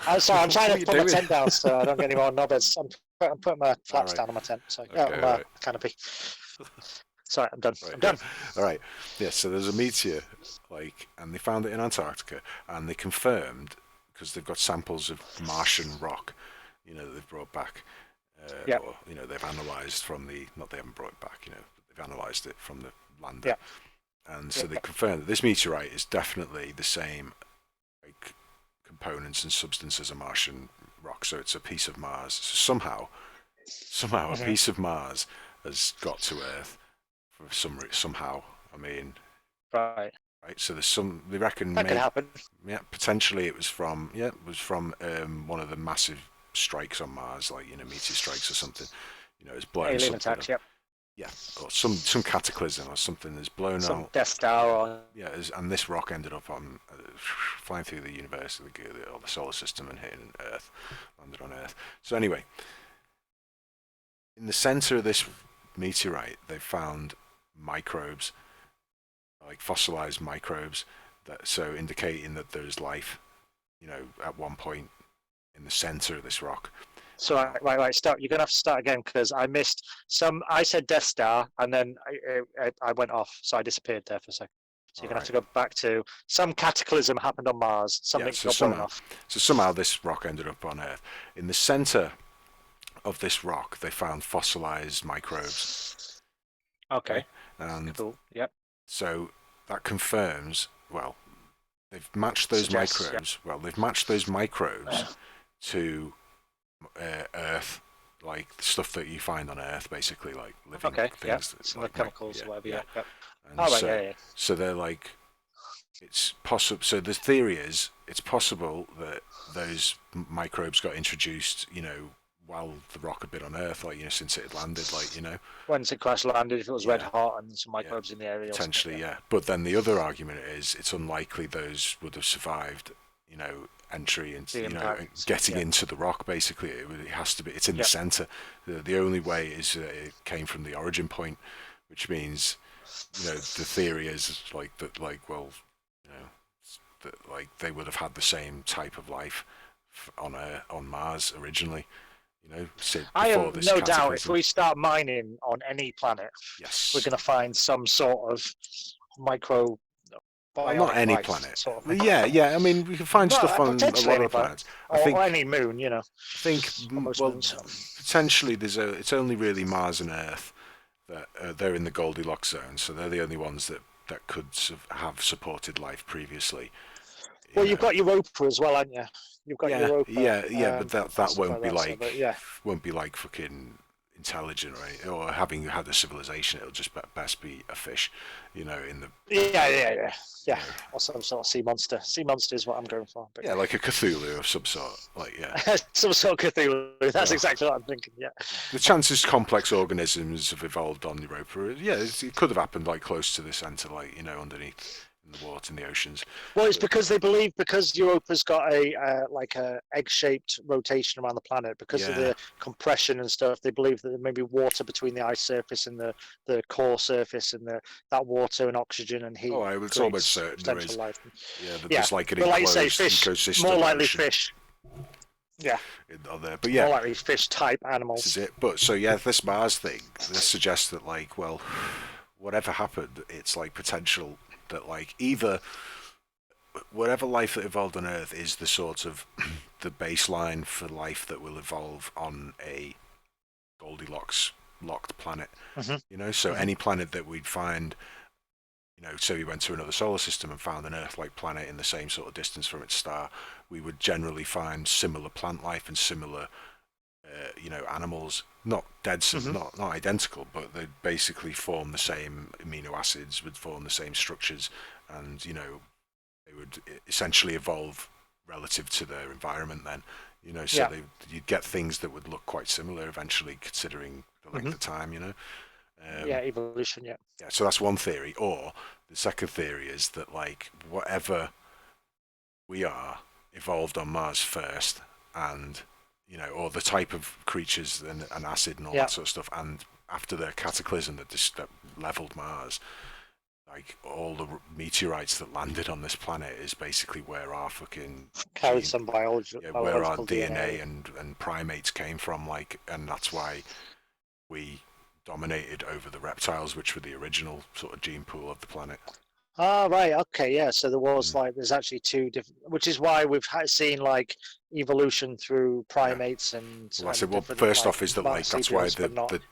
[SPEAKER 2] I'm sorry. I'm trying to put my tent down so I don't get any more knobheads. I'm putting my flaps down on my tent. So my canopy. Sorry, I'm done.
[SPEAKER 3] Right,
[SPEAKER 2] I'm done.
[SPEAKER 3] All right. Yeah. So there's a meteor, and they found it in Antarctica, and they confirmed, because they've got samples of Martian rock, that they've brought back, or they've analysed from the. Not they haven't brought it back, but they've analysed it from the lander, and so they confirmed that this meteorite is definitely the same, like, components and substance as a Martian rock. So it's a piece of Mars. So somehow, a piece of Mars has got to Earth, for somehow. I mean,
[SPEAKER 2] right.
[SPEAKER 3] So there's some. They reckon
[SPEAKER 2] that could happen.
[SPEAKER 3] Yeah, potentially it was from one of the massive strikes on Mars, like meteor strikes or something. It's blown
[SPEAKER 2] alien
[SPEAKER 3] something
[SPEAKER 2] attacks. Yep.
[SPEAKER 3] Yeah, or some cataclysm or something that's blown
[SPEAKER 2] Some
[SPEAKER 3] out.
[SPEAKER 2] Death Star. Or...
[SPEAKER 3] Yeah, and this rock ended up on flying through the universe, or the solar system, and hitting Earth, landed on Earth. So anyway, in the center of this meteorite, they found microbes, like fossilized microbes, indicating that there's life, at one point in the center of this rock.
[SPEAKER 2] So right, start. You're gonna have to start again because I missed some. I said Death Star, and then I went off, so I disappeared there for a second. So you're gonna have to go back to some cataclysm happened on Mars. Something got blown off.
[SPEAKER 3] So somehow this rock ended up on Earth. In the center of this rock, they found fossilized microbes.
[SPEAKER 2] Okay.
[SPEAKER 3] And
[SPEAKER 2] cool. Yep.
[SPEAKER 3] So that confirms. Well, they've matched those microbes. Well, they've matched those microbes to Earth, like stuff that you find on Earth, basically, like living things.
[SPEAKER 2] Some like chemicals, whatever. Yeah.
[SPEAKER 3] And so they're like, it's possible. So the theory is, it's possible that those microbes got introduced, while the rock had been on Earth, like since it had landed, like
[SPEAKER 2] Once it crash landed, if it was red hot and some microbes in the area.
[SPEAKER 3] Potentially, But then the other argument is, it's unlikely those would have survived, entry into getting into the rock. Basically, it has to be. It's in the center. The only way is it came from the origin point, which means the theory is like that. Like, well, that like they would have had the same type of life on Mars originally.
[SPEAKER 2] I have no doubt if we start mining on any planet, we're going to find some sort of micro.
[SPEAKER 3] Well, not any planet. Sort of yeah. I mean, we can find stuff on a lot of planets.
[SPEAKER 2] Or any moon,
[SPEAKER 3] I think potentially it's only really Mars and Earth that they're in the Goldilocks zone, so they're the only ones that could have supported life previously.
[SPEAKER 2] Well, you've got Europa as well, haven't you? You've got
[SPEAKER 3] Yeah,
[SPEAKER 2] Europa.
[SPEAKER 3] yeah, but that
[SPEAKER 2] stuff
[SPEAKER 3] won't be
[SPEAKER 2] that, so,
[SPEAKER 3] like
[SPEAKER 2] but yeah.
[SPEAKER 3] fucking intelligent, right? Or having had a civilization, it'll just best be a fish, in the
[SPEAKER 2] Yeah.
[SPEAKER 3] you know,
[SPEAKER 2] Or some sort of sea monster. Sea monster is what I'm going for. But
[SPEAKER 3] yeah, like a Cthulhu of some sort. Like, yeah.
[SPEAKER 2] some sort of Cthulhu. That's
[SPEAKER 3] Well,
[SPEAKER 2] exactly what I'm thinking. Yeah.
[SPEAKER 3] the chances complex organisms have evolved on Europa, yeah, it could have happened like close to the centre, like underneath in the water, in the oceans.
[SPEAKER 2] Well, it's because they believe because Europa's got a like a egg-shaped rotation around the planet because of
[SPEAKER 3] Yeah.
[SPEAKER 2] the compression and stuff. They believe that there may be water between the ice surface and the core surface, and that water and oxygen and heat.
[SPEAKER 3] Oh, I was
[SPEAKER 2] creates
[SPEAKER 3] almost certain there
[SPEAKER 2] potential
[SPEAKER 3] is.
[SPEAKER 2] life.
[SPEAKER 3] Yeah,
[SPEAKER 2] Yeah,
[SPEAKER 3] there's like an
[SPEAKER 2] but like you say,
[SPEAKER 3] enclosed
[SPEAKER 2] fish.
[SPEAKER 3] ecosystem.
[SPEAKER 2] More likely
[SPEAKER 3] ocean
[SPEAKER 2] fish. Yeah.
[SPEAKER 3] There. But yeah,
[SPEAKER 2] More likely fish type animals.
[SPEAKER 3] this is it. But so yeah, this Mars thing, this suggests that like, well, whatever happened, it's like potential that like either whatever life that evolved on Earth is the sort of the baseline for life that will evolve on a Goldilocks locked planet.
[SPEAKER 2] Mm-hmm.
[SPEAKER 3] So any planet that we'd find, say we went to another solar system and found an Earth-like planet in the same sort of distance from its star, we would generally find similar plant life and similar, animals. Not dead, not identical, but they basically form the same amino acids, would form the same structures, and they would essentially evolve relative to their environment. Then, so you'd get things that would look quite similar eventually, considering the length of time.
[SPEAKER 2] Evolution. Yeah.
[SPEAKER 3] Yeah, so that's one theory. Or the second theory is that like whatever we are evolved on Mars first, and or the type of creatures and acid and all that sort of stuff, and after the cataclysm that leveled Mars, like all the meteorites that landed on this planet is basically where our fucking
[SPEAKER 2] carried some biology,
[SPEAKER 3] where our
[SPEAKER 2] biological
[SPEAKER 3] DNA and primates came from, like, and that's why we dominated over the reptiles, which were the original sort of gene pool of the planet.
[SPEAKER 2] Ah, right. Okay. Yeah. So there was there's actually two different, which is why we've seen like evolution through primates and.
[SPEAKER 3] Well, I said, well, first off, is that like that's why the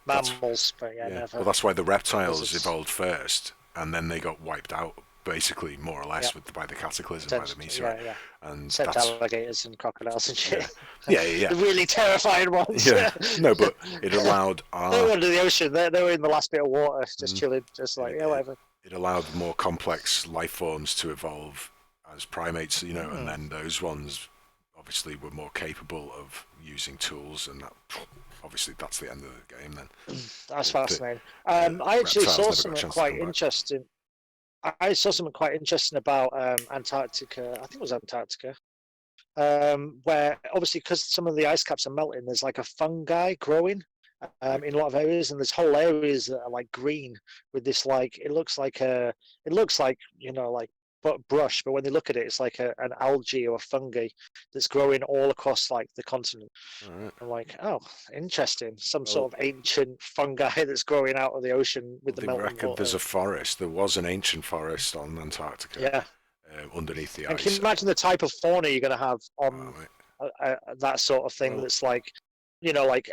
[SPEAKER 2] mammals, but never.
[SPEAKER 3] Well, that's why the reptiles evolved first, and then they got wiped out, basically, more or less, by the cataclysm, by the meteorite. And
[SPEAKER 2] except
[SPEAKER 3] that's
[SPEAKER 2] alligators and crocodiles and shit.
[SPEAKER 3] Yeah.
[SPEAKER 2] The really terrifying ones.
[SPEAKER 3] Yeah. No, but it allowed
[SPEAKER 2] they were under the ocean. They were in the last bit of water, just chilling, just like whatever.
[SPEAKER 3] It allowed more complex life forms to evolve as primates, and then those ones obviously were more capable of using tools, and that obviously that's the end of the game then.
[SPEAKER 2] That's fascinating. I actually saw something quite interesting. I saw something quite interesting about Antarctica. I think it was Antarctica, where obviously because some of the ice caps are melting, there's like a fungi growing in a lot of areas, and there's whole areas that are like green with this like it looks like brush, but when they look at it, it's like an algae or a fungi that's growing all across like the continent.
[SPEAKER 3] Right.
[SPEAKER 2] I'm like, oh, interesting. Some sort of ancient fungi that's growing out of the ocean with the melting water.
[SPEAKER 3] There's a forest. There was an ancient forest on Antarctica.
[SPEAKER 2] Yeah.
[SPEAKER 3] Underneath the
[SPEAKER 2] and
[SPEAKER 3] ice.
[SPEAKER 2] Can you imagine the type of fauna you're going to have on that sort of thing that's like, like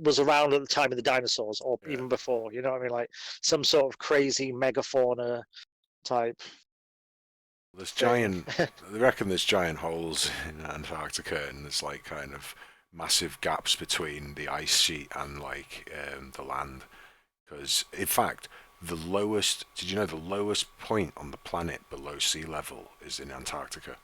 [SPEAKER 2] was around at the time of the dinosaurs or even before, you know what I mean? Like some sort of crazy megafauna type.
[SPEAKER 3] There's giant. They reckon there's giant holes in Antarctica, and there's like kind of massive gaps between the ice sheet and like the land. Because in fact, the lowest. Did you know the lowest point on the planet below sea level is in Antarctica?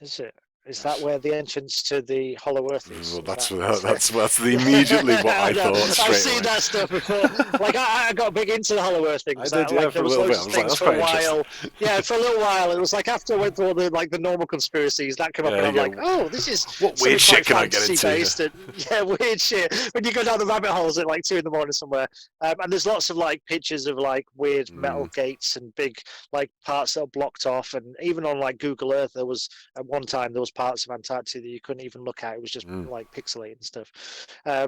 [SPEAKER 2] Is it? Is that where the entrance to the Hollow Earth is?
[SPEAKER 3] Well, that's immediately what I thought.
[SPEAKER 2] I've seen that stuff before. Like I got big into the Hollow Earth thing.
[SPEAKER 3] I did, for a little bit. I was like, that's quite interesting.
[SPEAKER 2] Yeah, for a little while. It was like after I went through all the normal conspiracies that came up, and I'm like, oh, this is
[SPEAKER 3] what weird shit can I get into?
[SPEAKER 2] Weird shit. When you go down the rabbit holes at like 2 a.m. somewhere, and there's lots of like pictures of like weird metal gates and big like parts that are blocked off, and even on like Google Earth, there was at one time there was parts of Antarctica that you couldn't even look at. It was just like pixelated and stuff.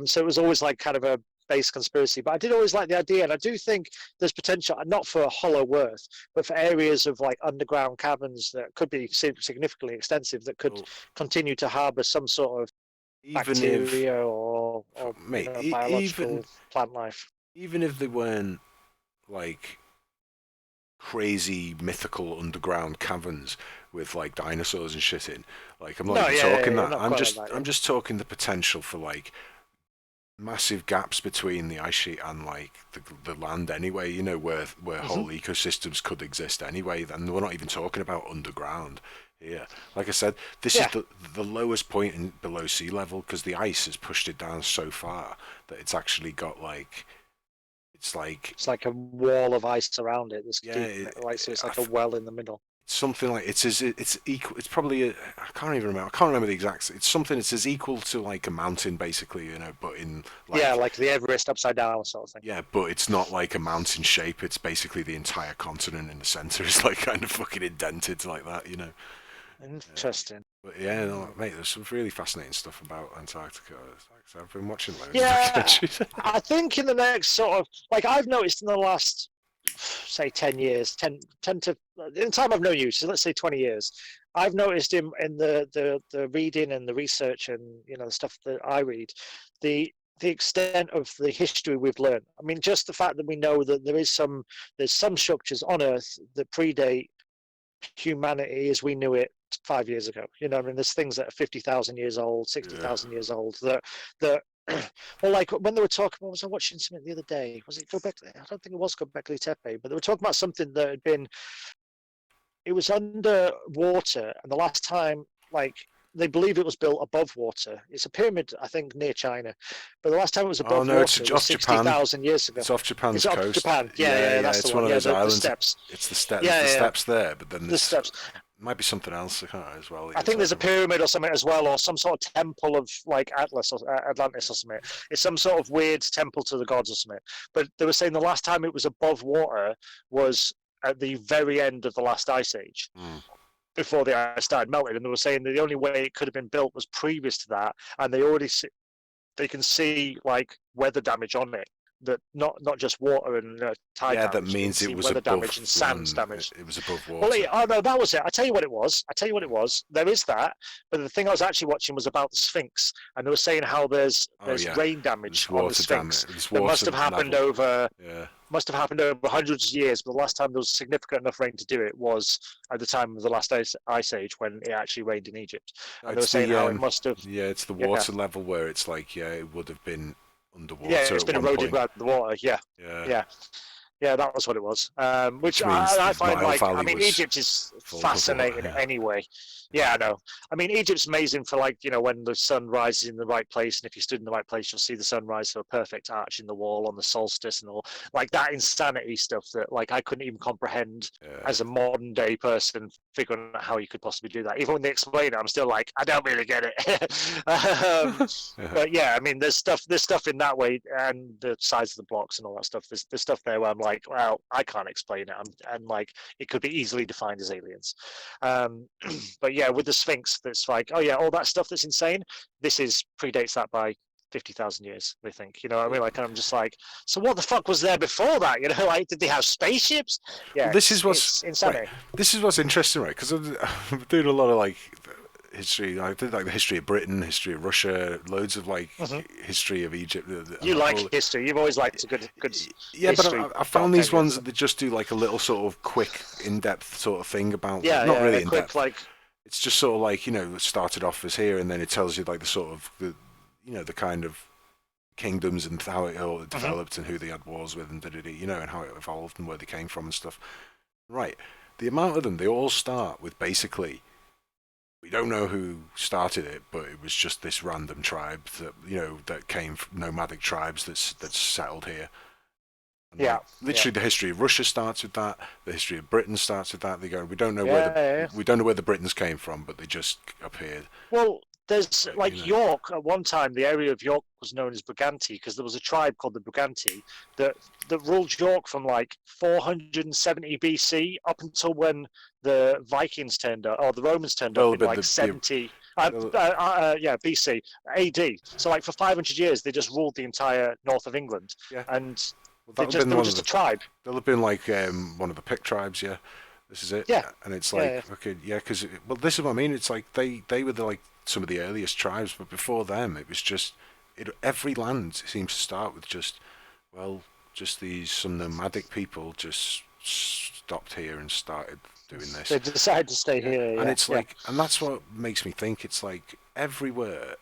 [SPEAKER 2] So it was always like kind of a base conspiracy. But I did always like the idea, and I do think there's potential, not for a hollow Earth, but for areas of like underground caverns that could be significantly extensive that could continue to harbour some sort of bacteria or biological plant life.
[SPEAKER 3] Even if they weren't like crazy mythical underground caverns with like dinosaurs and shit in. Like I'm not
[SPEAKER 2] No,
[SPEAKER 3] even
[SPEAKER 2] yeah,
[SPEAKER 3] talking that.
[SPEAKER 2] not
[SPEAKER 3] I'm
[SPEAKER 2] quite
[SPEAKER 3] just
[SPEAKER 2] like that.
[SPEAKER 3] I'm just talking the potential for like massive gaps between the ice sheet and like the land anyway, you know, where
[SPEAKER 2] Hmm.
[SPEAKER 3] whole ecosystems could exist anyway, and we're not even talking about underground here. Like I said, this is
[SPEAKER 2] Yeah,
[SPEAKER 3] the lowest point in below sea level because the ice has pushed it down so far that it's actually got like it's like
[SPEAKER 2] it's like a wall of ice around it that's
[SPEAKER 3] yeah
[SPEAKER 2] deep in it, right? So it's
[SPEAKER 3] I
[SPEAKER 2] like a well in the middle.
[SPEAKER 3] something like it's equal. It's probably I can't even remember. I can't remember the exact. It's something. It's as equal to like a mountain, basically, you know. But in
[SPEAKER 2] Yeah,
[SPEAKER 3] like
[SPEAKER 2] like the Everest upside down sort of thing.
[SPEAKER 3] yeah, but it's not like a mountain shape. It's basically the entire continent in the center is like kind of fucking indented like that, you know.
[SPEAKER 2] Interesting.
[SPEAKER 3] But yeah, no,
[SPEAKER 2] Mm.
[SPEAKER 3] mate, there's some really fascinating stuff about Antarctica. Like, I've been watching loads of
[SPEAKER 2] Yeah,
[SPEAKER 3] documentaries.
[SPEAKER 2] I think in the next sort of like I've noticed in the last say 10 years, 10 to in the time I've known you, so let's say 20 years, I've noticed in the reading and the research and the stuff that I read, the the extent of the history we've learned. I mean, just the fact that we know that there's some structures on Earth that predate humanity as we knew it 5 years ago. I mean, there's things that are 50,000 years old, sixty
[SPEAKER 3] Yeah.
[SPEAKER 2] thousand years old that well, like when they were talking, what was I watching something the other day? Was it Göbekli? I don't think it was Göbekli Tepe, but they were talking about something that had been, it was under water, and the last time, like, they believe it was built above water. It's a pyramid, I think, near China, but the last time it was
[SPEAKER 3] Oh
[SPEAKER 2] above
[SPEAKER 3] no, it's
[SPEAKER 2] water was
[SPEAKER 3] off Japan.
[SPEAKER 2] 60,000 years ago.
[SPEAKER 3] It's off
[SPEAKER 2] Is
[SPEAKER 3] Japan's
[SPEAKER 2] it off
[SPEAKER 3] coast.
[SPEAKER 2] Japan? Yeah,
[SPEAKER 3] Yeah,
[SPEAKER 2] yeah,
[SPEAKER 3] yeah.
[SPEAKER 2] that's the
[SPEAKER 3] It's one
[SPEAKER 2] one.
[SPEAKER 3] of
[SPEAKER 2] Yeah,
[SPEAKER 3] those
[SPEAKER 2] the
[SPEAKER 3] islands.
[SPEAKER 2] steps.
[SPEAKER 3] It's the step. There's
[SPEAKER 2] Yeah,
[SPEAKER 3] the
[SPEAKER 2] yeah,
[SPEAKER 3] steps there, but then
[SPEAKER 2] the
[SPEAKER 3] there's
[SPEAKER 2] steps.
[SPEAKER 3] might be something else as well. That
[SPEAKER 2] I
[SPEAKER 3] you're
[SPEAKER 2] think there's a
[SPEAKER 3] talking about.
[SPEAKER 2] pyramid or something as well, or some sort of temple of like Atlas or Atlantis or something. It's some sort of weird temple to the gods or something. But they were saying the last time it was above water was at the very end of the last ice age,
[SPEAKER 3] Mm.
[SPEAKER 2] before the ice started melting, and they were saying that the only way it could have been built was previous to that, and they can see like weather damage on it. That not just water and tide
[SPEAKER 3] Yeah, that
[SPEAKER 2] damage. They can
[SPEAKER 3] means it
[SPEAKER 2] see
[SPEAKER 3] was
[SPEAKER 2] weather damage and
[SPEAKER 3] above
[SPEAKER 2] sands
[SPEAKER 3] land.
[SPEAKER 2] damage.
[SPEAKER 3] It was above
[SPEAKER 2] Well,
[SPEAKER 3] water.
[SPEAKER 2] oh no, that was it. I tell you what it was. I tell you what it was. There is that, but the thing I was actually watching was about the Sphinx, and they were saying how
[SPEAKER 3] Oh
[SPEAKER 2] there's
[SPEAKER 3] yeah,
[SPEAKER 2] rain damage
[SPEAKER 3] there's
[SPEAKER 2] on the
[SPEAKER 3] water damage.
[SPEAKER 2] Sphinx
[SPEAKER 3] There's
[SPEAKER 2] that
[SPEAKER 3] water level. Yeah.
[SPEAKER 2] must have happened over hundreds of years. But the last time there was significant enough rain to do it was at the time of the last ice age when it actually rained in Egypt, and they were
[SPEAKER 3] It's
[SPEAKER 2] saying
[SPEAKER 3] the
[SPEAKER 2] how it must have.
[SPEAKER 3] yeah, it's the
[SPEAKER 2] Yeah,
[SPEAKER 3] water level where it's like yeah, it would have been
[SPEAKER 2] yeah,
[SPEAKER 3] underwater
[SPEAKER 2] it's
[SPEAKER 3] at
[SPEAKER 2] been
[SPEAKER 3] one
[SPEAKER 2] eroded
[SPEAKER 3] point.
[SPEAKER 2] by the water. Yeah,
[SPEAKER 3] Yeah,
[SPEAKER 2] yeah. Yeah, that was what it was. Which
[SPEAKER 3] which means
[SPEAKER 2] I
[SPEAKER 3] the
[SPEAKER 2] find
[SPEAKER 3] Nile
[SPEAKER 2] like, I
[SPEAKER 3] Valley
[SPEAKER 2] mean,
[SPEAKER 3] was
[SPEAKER 2] Egypt is
[SPEAKER 3] full of water.
[SPEAKER 2] fascinating
[SPEAKER 3] Yeah.
[SPEAKER 2] anyway. Yeah, I know. I mean, Egypt's amazing for like, when the sun rises in the right place, and if you stood in the right place, you'll see the sunrise, so a perfect arch in the wall on the solstice and all like that insanity stuff that like I couldn't even comprehend
[SPEAKER 3] Yeah.
[SPEAKER 2] as a modern day person figuring out how you could possibly do that. Even when they explain it, I'm still like, I don't really get it. But yeah, I mean, there's stuff in that way, and the size of the blocks and all that stuff. There's stuff there where I'm like, well, I can't explain it. And like, it could be easily defined as aliens. But yeah, with the Sphinx, that's like, oh yeah, all that stuff that's insane. This is predates that by 50,000 years. They think, you know what I mean? Like, I'm just like, so what the fuck was there before that? Like, did they have spaceships? Yeah,
[SPEAKER 3] Well, this is
[SPEAKER 2] it's
[SPEAKER 3] what's
[SPEAKER 2] insanity.
[SPEAKER 3] right. This is what's interesting, right? Because I'm doing a lot of like history. I did like the history of Britain, history of Russia, loads of like history of Egypt.
[SPEAKER 2] You like history. You've always liked a good
[SPEAKER 3] Yeah, but
[SPEAKER 2] history.
[SPEAKER 3] I found these
[SPEAKER 2] doc,
[SPEAKER 3] ones that just do like a little sort of quick, in-depth sort of thing about.
[SPEAKER 2] yeah,
[SPEAKER 3] Not
[SPEAKER 2] yeah,
[SPEAKER 3] really
[SPEAKER 2] a quick
[SPEAKER 3] in-depth.
[SPEAKER 2] like.
[SPEAKER 3] It's just sort of like it started off as here, and then it tells you like the sort of the kind of kingdoms and how it all developed and who they had wars with and and how it evolved and where they came from and stuff. Right, the amount of them, they all start with basically we don't know who started it, but it was just this random tribe that came from nomadic tribes that's settled here. And
[SPEAKER 2] Yeah,
[SPEAKER 3] like, literally, the history of Russia starts with that. The history of Britain starts with that. They go, we don't know we don't know where the Britons came from, but they just appeared.
[SPEAKER 2] Well, there's like
[SPEAKER 3] know.
[SPEAKER 2] York at one time. The area of York was known as Briganti because there was a tribe called the Briganti that ruled York from like 470 BC up until when the Vikings turned up or the Romans turned up in like 70. BC, AD. So like for 500 years they just ruled the entire north of England,
[SPEAKER 3] Yeah.
[SPEAKER 2] and
[SPEAKER 3] Well,
[SPEAKER 2] they were just a tribe.
[SPEAKER 3] They'll have been like one of the Pict tribes, yeah. This is it.
[SPEAKER 2] Yeah.
[SPEAKER 3] And it's like, okay, yeah, because, well, this is what I mean. It's like they were like some of the earliest tribes, but before them, it was just, every land seems to start with just these, some nomadic people just stopped here and started doing this.
[SPEAKER 2] They decided to stay here.
[SPEAKER 3] And it's like, and that's what makes me think it's like everywhere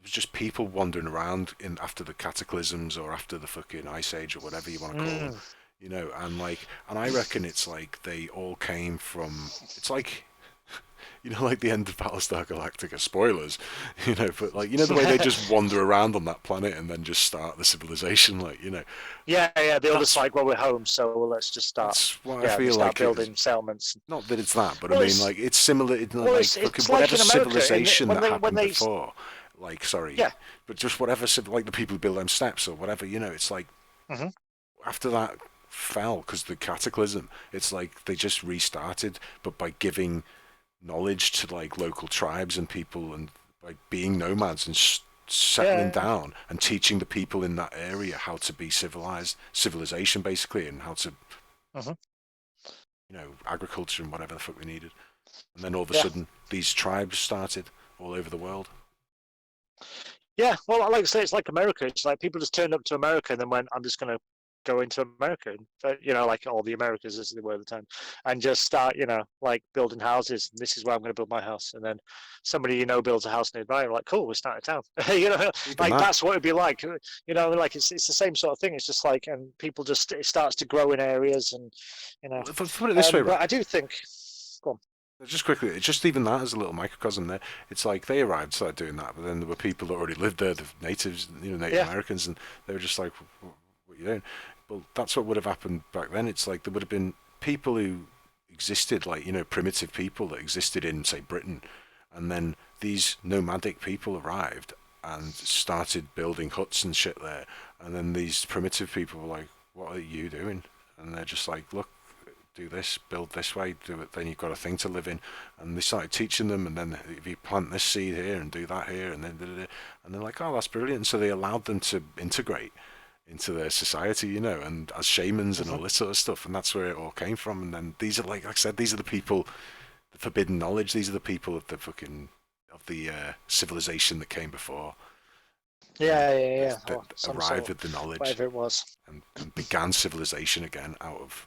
[SPEAKER 3] there's just people wandering around in after the cataclysms or after the fucking ice age or whatever you want to call them, you know, and like, and I reckon it's like they all came from, it's like, you know, like the end of Battlestar Galactica, spoilers, you know, but like, you know, the way they just wander around on that planet and then just start the civilization, like, you know.
[SPEAKER 2] Yeah, they're all just like, well, we're home, so let's just start.
[SPEAKER 3] That's what I feel
[SPEAKER 2] start
[SPEAKER 3] like
[SPEAKER 2] building settlements.
[SPEAKER 3] Not that it's that, but
[SPEAKER 2] Well,
[SPEAKER 3] I mean, like, it's similar, like,
[SPEAKER 2] it's
[SPEAKER 3] whatever
[SPEAKER 2] like in America,
[SPEAKER 3] civilization
[SPEAKER 2] when
[SPEAKER 3] that
[SPEAKER 2] they-
[SPEAKER 3] happened
[SPEAKER 2] when they-
[SPEAKER 3] before, like, sorry,
[SPEAKER 2] Yeah.
[SPEAKER 3] but just whatever, like the people who build them steps or whatever, you know, it's like, after that fell, because the cataclysm, it's like they just restarted, but by giving knowledge to like local tribes and people and like being nomads and settling down and teaching the people in that area how to be civilization basically, and how to you know, agriculture and whatever the fuck we needed. And then all of a sudden these tribes started all over the world.
[SPEAKER 2] Yeah, well, like I say, it's like America. It's like people just turned up to America and then went, I'm just going to go into America, you know, like all the Americas as they were at the time, and just start, you know, like building houses. And this is where I'm going to build my house. And then somebody, you know, builds a house nearby. You're like, cool, we're starting a town. You know, like that's what it'd be like. You know, like it's the same sort of thing. It's just like, and people just, it starts to grow in areas, and you know.
[SPEAKER 3] Put it this way, right?
[SPEAKER 2] But I do think. Go on.
[SPEAKER 3] Just quickly, it's just even that as a little microcosm there. It's like they arrived, started doing that, but then there were people that already lived there, the natives, you know, Native Americans, and they were just like, what are you doing? Well, that's what would have happened back then. It's like there would have been people who existed, like, you know, primitive people that existed in, say, Britain, and then these nomadic people arrived and started building huts and shit there, and then these primitive people were like, what are you doing? And they're just like, look, do this, build this way, do it, then you've got a thing to live in. And they started teaching them, and then if you plant this seed here and do that here, and then and they're like, oh, that's brilliant. And so they allowed them to integrate into their society, you know, and as shamans and all this sort of stuff, and that's where it all came from. And then these are, like I said, these are the people, the forbidden knowledge, these are the people of the fucking, of the civilization that came before. That arrived with the knowledge,
[SPEAKER 2] whatever it was,
[SPEAKER 3] and began civilization again out of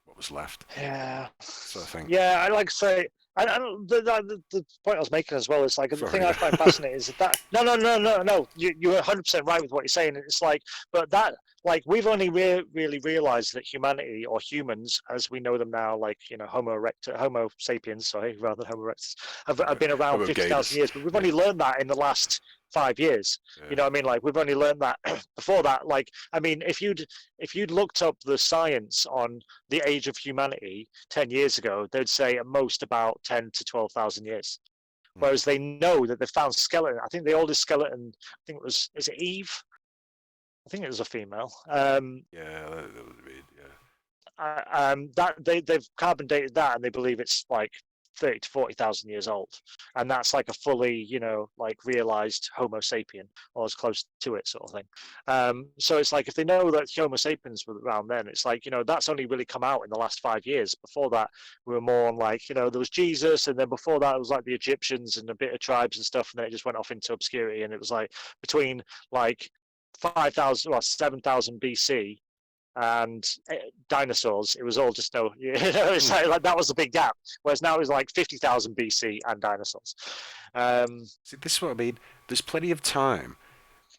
[SPEAKER 3] what was left.
[SPEAKER 2] Yeah.
[SPEAKER 3] So I think.
[SPEAKER 2] Yeah, I like to say, and the point I was making as well is like, the thing I find fascinating is that no, you're 100% right with what you're saying. It's like, but that, like, we've only really realized that humanity, or humans as we know them now, like, you know, Homo sapiens, sorry, rather than Homo erectus, have been around 50,000 years, but we've only learned that in the last 5 years. You know what I mean? Like, we've only learned that. Before that, like, I mean, if you'd looked up the science on the age of humanity 10 years ago, they'd say at most about 10 to 12,000 years. Whereas they know that they found skeleton. I think the oldest skeleton, I think it was, is it Eve? I think it was a female.
[SPEAKER 3] That would be,
[SPEAKER 2] That they've carbon dated that, and they believe it's like 30 to 40,000 years old, and that's like a fully, you know, like realized Homo sapien, or as close to it, sort of thing. So it's like, if they know that Homo sapiens were around then, it's like, you know, that's only really come out in the last 5 years. Before that, we were more on, like, you know, there was Jesus, and then before that it was like the Egyptians and a bit of tribes and stuff, and then it just went off into obscurity. And it was like between like 5,000 or 7,000 BC and dinosaurs, it was all just no, you know, it's like that was the big gap. Whereas now it's like 50,000 BC and dinosaurs.
[SPEAKER 3] See, this is what I mean. There's plenty of time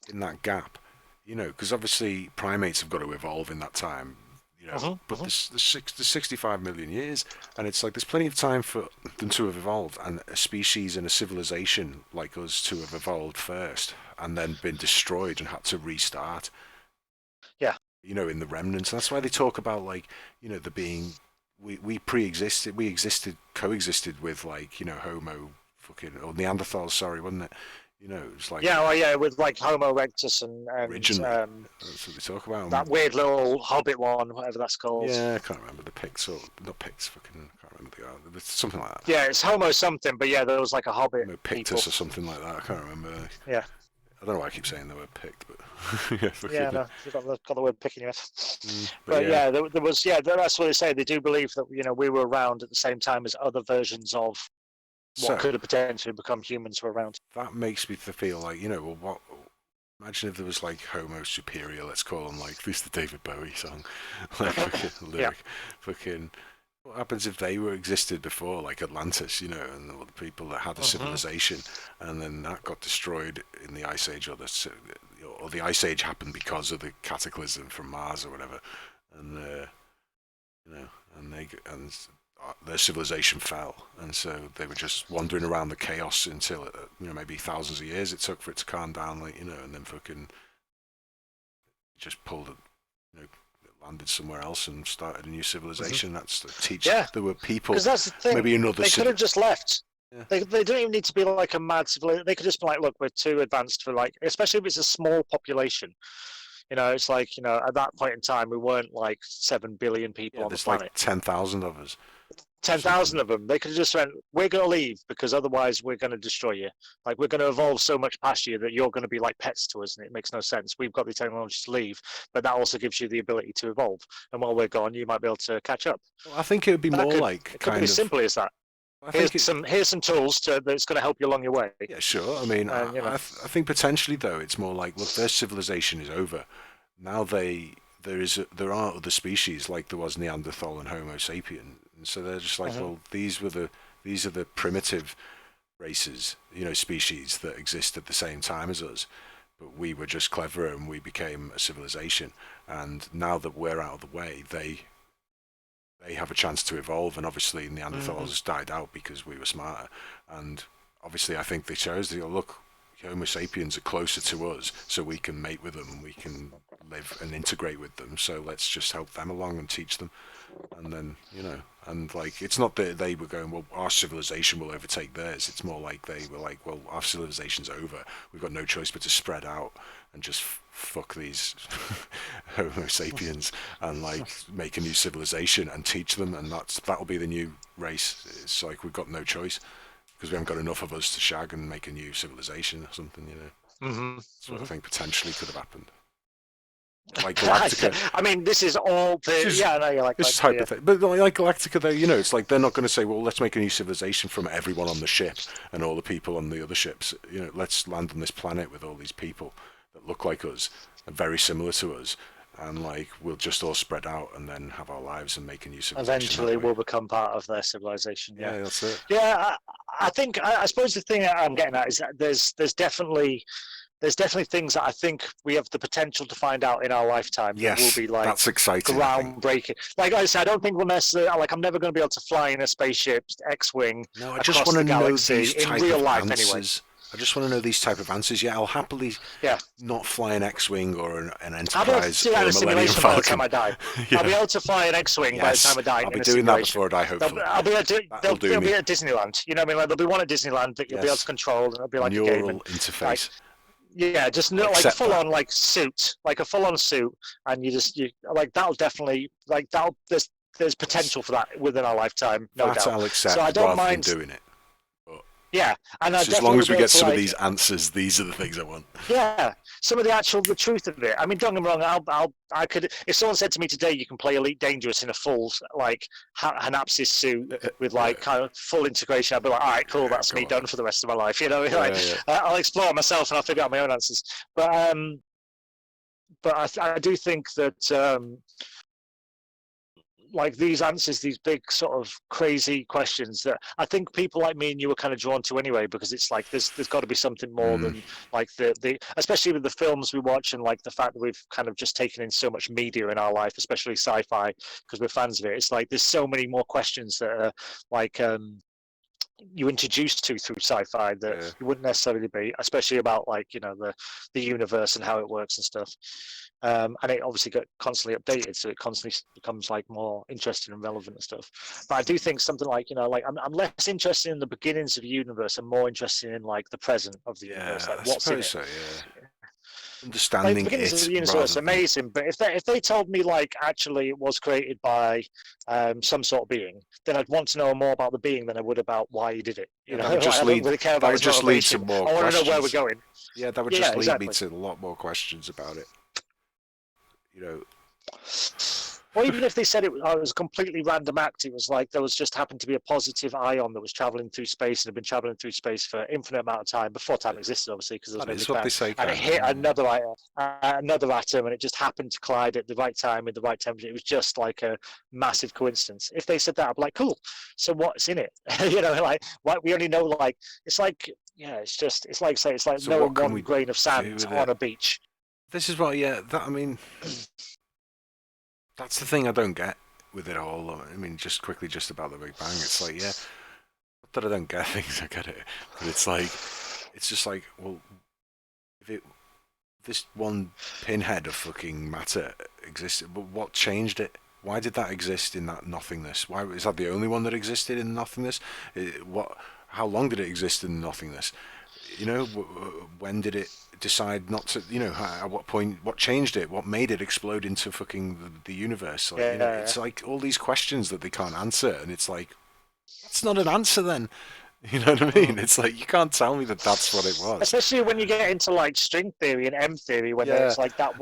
[SPEAKER 3] in that gap, you know, because obviously primates have got to evolve in that time, you know. But there's 65 million years, and it's like there's plenty of time for them to have evolved, and a species and a civilization like us to have evolved first, and then been destroyed and had to restart.
[SPEAKER 2] Yeah.
[SPEAKER 3] You know, in the remnants. That's why they talk about, like, you know, the being, we coexisted with, like, you know, Homo fucking, or Neanderthals, sorry, wasn't it? You know, it was like,
[SPEAKER 2] with like Homo erectus and
[SPEAKER 3] originally, that's what they talk about.
[SPEAKER 2] That weird little hobbit one, whatever that's called.
[SPEAKER 3] Yeah, I can't remember the Picts, or not Picts, fucking, I can't remember the it's something like that.
[SPEAKER 2] Yeah, it's Homo something, but yeah, there was like a hobbit.
[SPEAKER 3] Homo Pictus or something like that. I can't remember.
[SPEAKER 2] Yeah.
[SPEAKER 3] I don't know why I keep saying the word picked, but
[SPEAKER 2] no, you've got the word picking you. But there was, that's what they say. They do believe that, you know, we were around at the same time as other versions of what could have potentially become humans were around.
[SPEAKER 3] That makes me feel like, you know, well, Imagine if there was like Homo Superior, let's call him, like this is the David Bowie song, like fucking lyric, fucking. What happens if they were existed before, like Atlantis, and all the people that had a civilization, and then that got destroyed in the Ice Age, or the Ice Age happened because of the cataclysm from Mars or whatever, and and their civilization fell, and so they were just wandering around the chaos until maybe thousands of years it took for it to calm down, and then fucking just pulled it, landed somewhere else and started a new civilization. That's the teach.
[SPEAKER 2] Yeah.
[SPEAKER 3] There were people.
[SPEAKER 2] Because that's the thing.
[SPEAKER 3] Maybe another.
[SPEAKER 2] They could have just left.
[SPEAKER 3] Yeah.
[SPEAKER 2] They don't even need to be like a mad civilization. They could just be like, look, we're too advanced for especially if it's a small population. It's like, at that point in time, we weren't like 7 billion people on the planet.
[SPEAKER 3] There's like 10,000 of us.
[SPEAKER 2] 10,000 of them. They could have just went, we're going to leave because otherwise we're going to destroy you. Like, we're going to evolve so much past you that you're going to be like pets to us, and it makes no sense. We've got the technology to leave, but that also gives you the ability to evolve. And while we're gone, you might be able to catch up.
[SPEAKER 3] Well, I think it would be more like
[SPEAKER 2] it could be as simply as that. Here's some tools that's going to help you along your way.
[SPEAKER 3] Yeah, sure. I mean, I think potentially though, it's more like, look, their civilization is over. Now there are other species like there was Neanderthal and Homo sapien, and so they're just like, well, these are the primitive races, species that exist at the same time as us, but we were just cleverer and we became a civilization, and now that we're out of the way, they have a chance to evolve, and obviously Neanderthals died out because we were smarter, and obviously I think they chose, look, Homo sapiens are closer to us, so we can mate with them and we can live and integrate with them. So let's just help them along and teach them. And then, and like, it's not that they were going, well, our civilization will overtake theirs. It's more like they were like, well, our civilization's over. We've got no choice but to spread out and just fuck these Homo sapiens and like make a new civilization and teach them. And that'll be the new race. It's like, we've got no choice, because we haven't got enough of us to shag and make a new civilization or something, That's what I think potentially could have happened. Like Galactica.
[SPEAKER 2] I mean, this is all you're like.
[SPEAKER 3] This is hypothetical, but like Galactica, though, it's like they're not going to say, "Well, let's make a new civilization from everyone on the ship and all the people on the other ships." Let's land on this planet with all these people that look like us and very similar to us, and like we'll just all spread out and then have our lives and make a new civilization.
[SPEAKER 2] Eventually, we'll become part of their civilization.
[SPEAKER 3] Yeah, that's it.
[SPEAKER 2] Yeah, I suppose the thing I'm getting at is that there's definitely things that I think we have the potential to find out in our lifetime.
[SPEAKER 3] Yes,
[SPEAKER 2] that will be like
[SPEAKER 3] that's exciting.
[SPEAKER 2] Groundbreaking. Like I said, I don't think we'll necessarily. Like, I'm never going to be able to fly in a spaceship, X-wing.
[SPEAKER 3] No, I just want to know these
[SPEAKER 2] in
[SPEAKER 3] type
[SPEAKER 2] real
[SPEAKER 3] of
[SPEAKER 2] life
[SPEAKER 3] answers.
[SPEAKER 2] anyway.
[SPEAKER 3] I just want to know these type of answers. Yeah, I'll happily not fly an X-wing or an Enterprise or a Millennium Falcon.
[SPEAKER 2] By the time I die. I'll be able to fly an X-wing by the time I die.
[SPEAKER 3] I'll be doing that before I die, hopefully.
[SPEAKER 2] They'll be at Disneyland. You know what I mean? Like, there'll be one at Disneyland that you'll be able to control, and it'll be like
[SPEAKER 3] neural
[SPEAKER 2] a game.
[SPEAKER 3] Interface.
[SPEAKER 2] Just like a full-on like suit, and you like that'll definitely there's potential for that within our lifetime, no doubt.
[SPEAKER 3] I'll accept,
[SPEAKER 2] so I don't mind
[SPEAKER 3] doing it.
[SPEAKER 2] Yeah, and
[SPEAKER 3] as long as we get some of these answers, these are the things I want.
[SPEAKER 2] Yeah, some of the truth of it. I mean, don't get me wrong. I could, if someone said to me today, you can play Elite Dangerous in a full like Hanapsis suit with like kind of full integration, I'd be like, all right, cool, that's me done for the rest of my life. I'll explore myself and I'll figure out my own answers. But I do think that. Like these answers, these big sort of crazy questions that I think people like me and you were kind of drawn to anyway, because it's like there's got to be something more than like the especially with the films we watch, and like the fact that we've kind of just taken in so much media in our life, especially sci-fi, because we're fans of it. It's like there's so many more questions that are like you introduced to through sci-fi that you wouldn't necessarily be, especially about like the universe and how it works and stuff. And it obviously got constantly updated, so it constantly becomes like more interesting and relevant and stuff. But I do think something like like I'm less interested in the beginnings of the universe and more interested in like the present of the universe, like what's in it.
[SPEAKER 3] So, understanding
[SPEAKER 2] like, the beginnings of the universe amazing, but if they told me like actually it was created by some sort of being, then I'd want to know more about the being than I would about why he did it.
[SPEAKER 3] That would just lead to more questions.
[SPEAKER 2] I want to know where we're going.
[SPEAKER 3] Yeah, that would just lead me to a lot more questions about it.
[SPEAKER 2] Or even if they said it was a completely random act, it was like there was just happened to be a positive ion that was traveling through space and had been traveling through space for infinite amount of time before time existed, obviously, because there was
[SPEAKER 3] That
[SPEAKER 2] no
[SPEAKER 3] is
[SPEAKER 2] Big
[SPEAKER 3] what
[SPEAKER 2] Bang.
[SPEAKER 3] they say.
[SPEAKER 2] And it hit another atom, and it just happened to collide at the right time with the right temperature. It was just like a massive coincidence. If they said that, I'd be like, cool. So what's in it? Like we only know like it's like it's like say it's like
[SPEAKER 3] So
[SPEAKER 2] knowing
[SPEAKER 3] what can
[SPEAKER 2] one
[SPEAKER 3] we
[SPEAKER 2] grain of
[SPEAKER 3] do
[SPEAKER 2] sand
[SPEAKER 3] with
[SPEAKER 2] on
[SPEAKER 3] it?
[SPEAKER 2] a beach.
[SPEAKER 3] This is what, I mean, that's the thing I don't get with it all. I mean, just about the Big Bang. It's like, not that I don't get things, I get it, but it's just like, well, if this one pinhead of fucking matter existed, but what changed it? Why did that exist in that nothingness? Why is that the only one that existed in nothingness? How long did it exist in nothingness? When did it decide not to? At what point? What changed it? What made it explode into fucking the universe? Like, it's like all these questions that they can't answer, and it's like that's not an answer then. You know what I mean? It's like you can't tell me that that's what it was.
[SPEAKER 2] Especially when you get into like string theory and M theory, when it's like that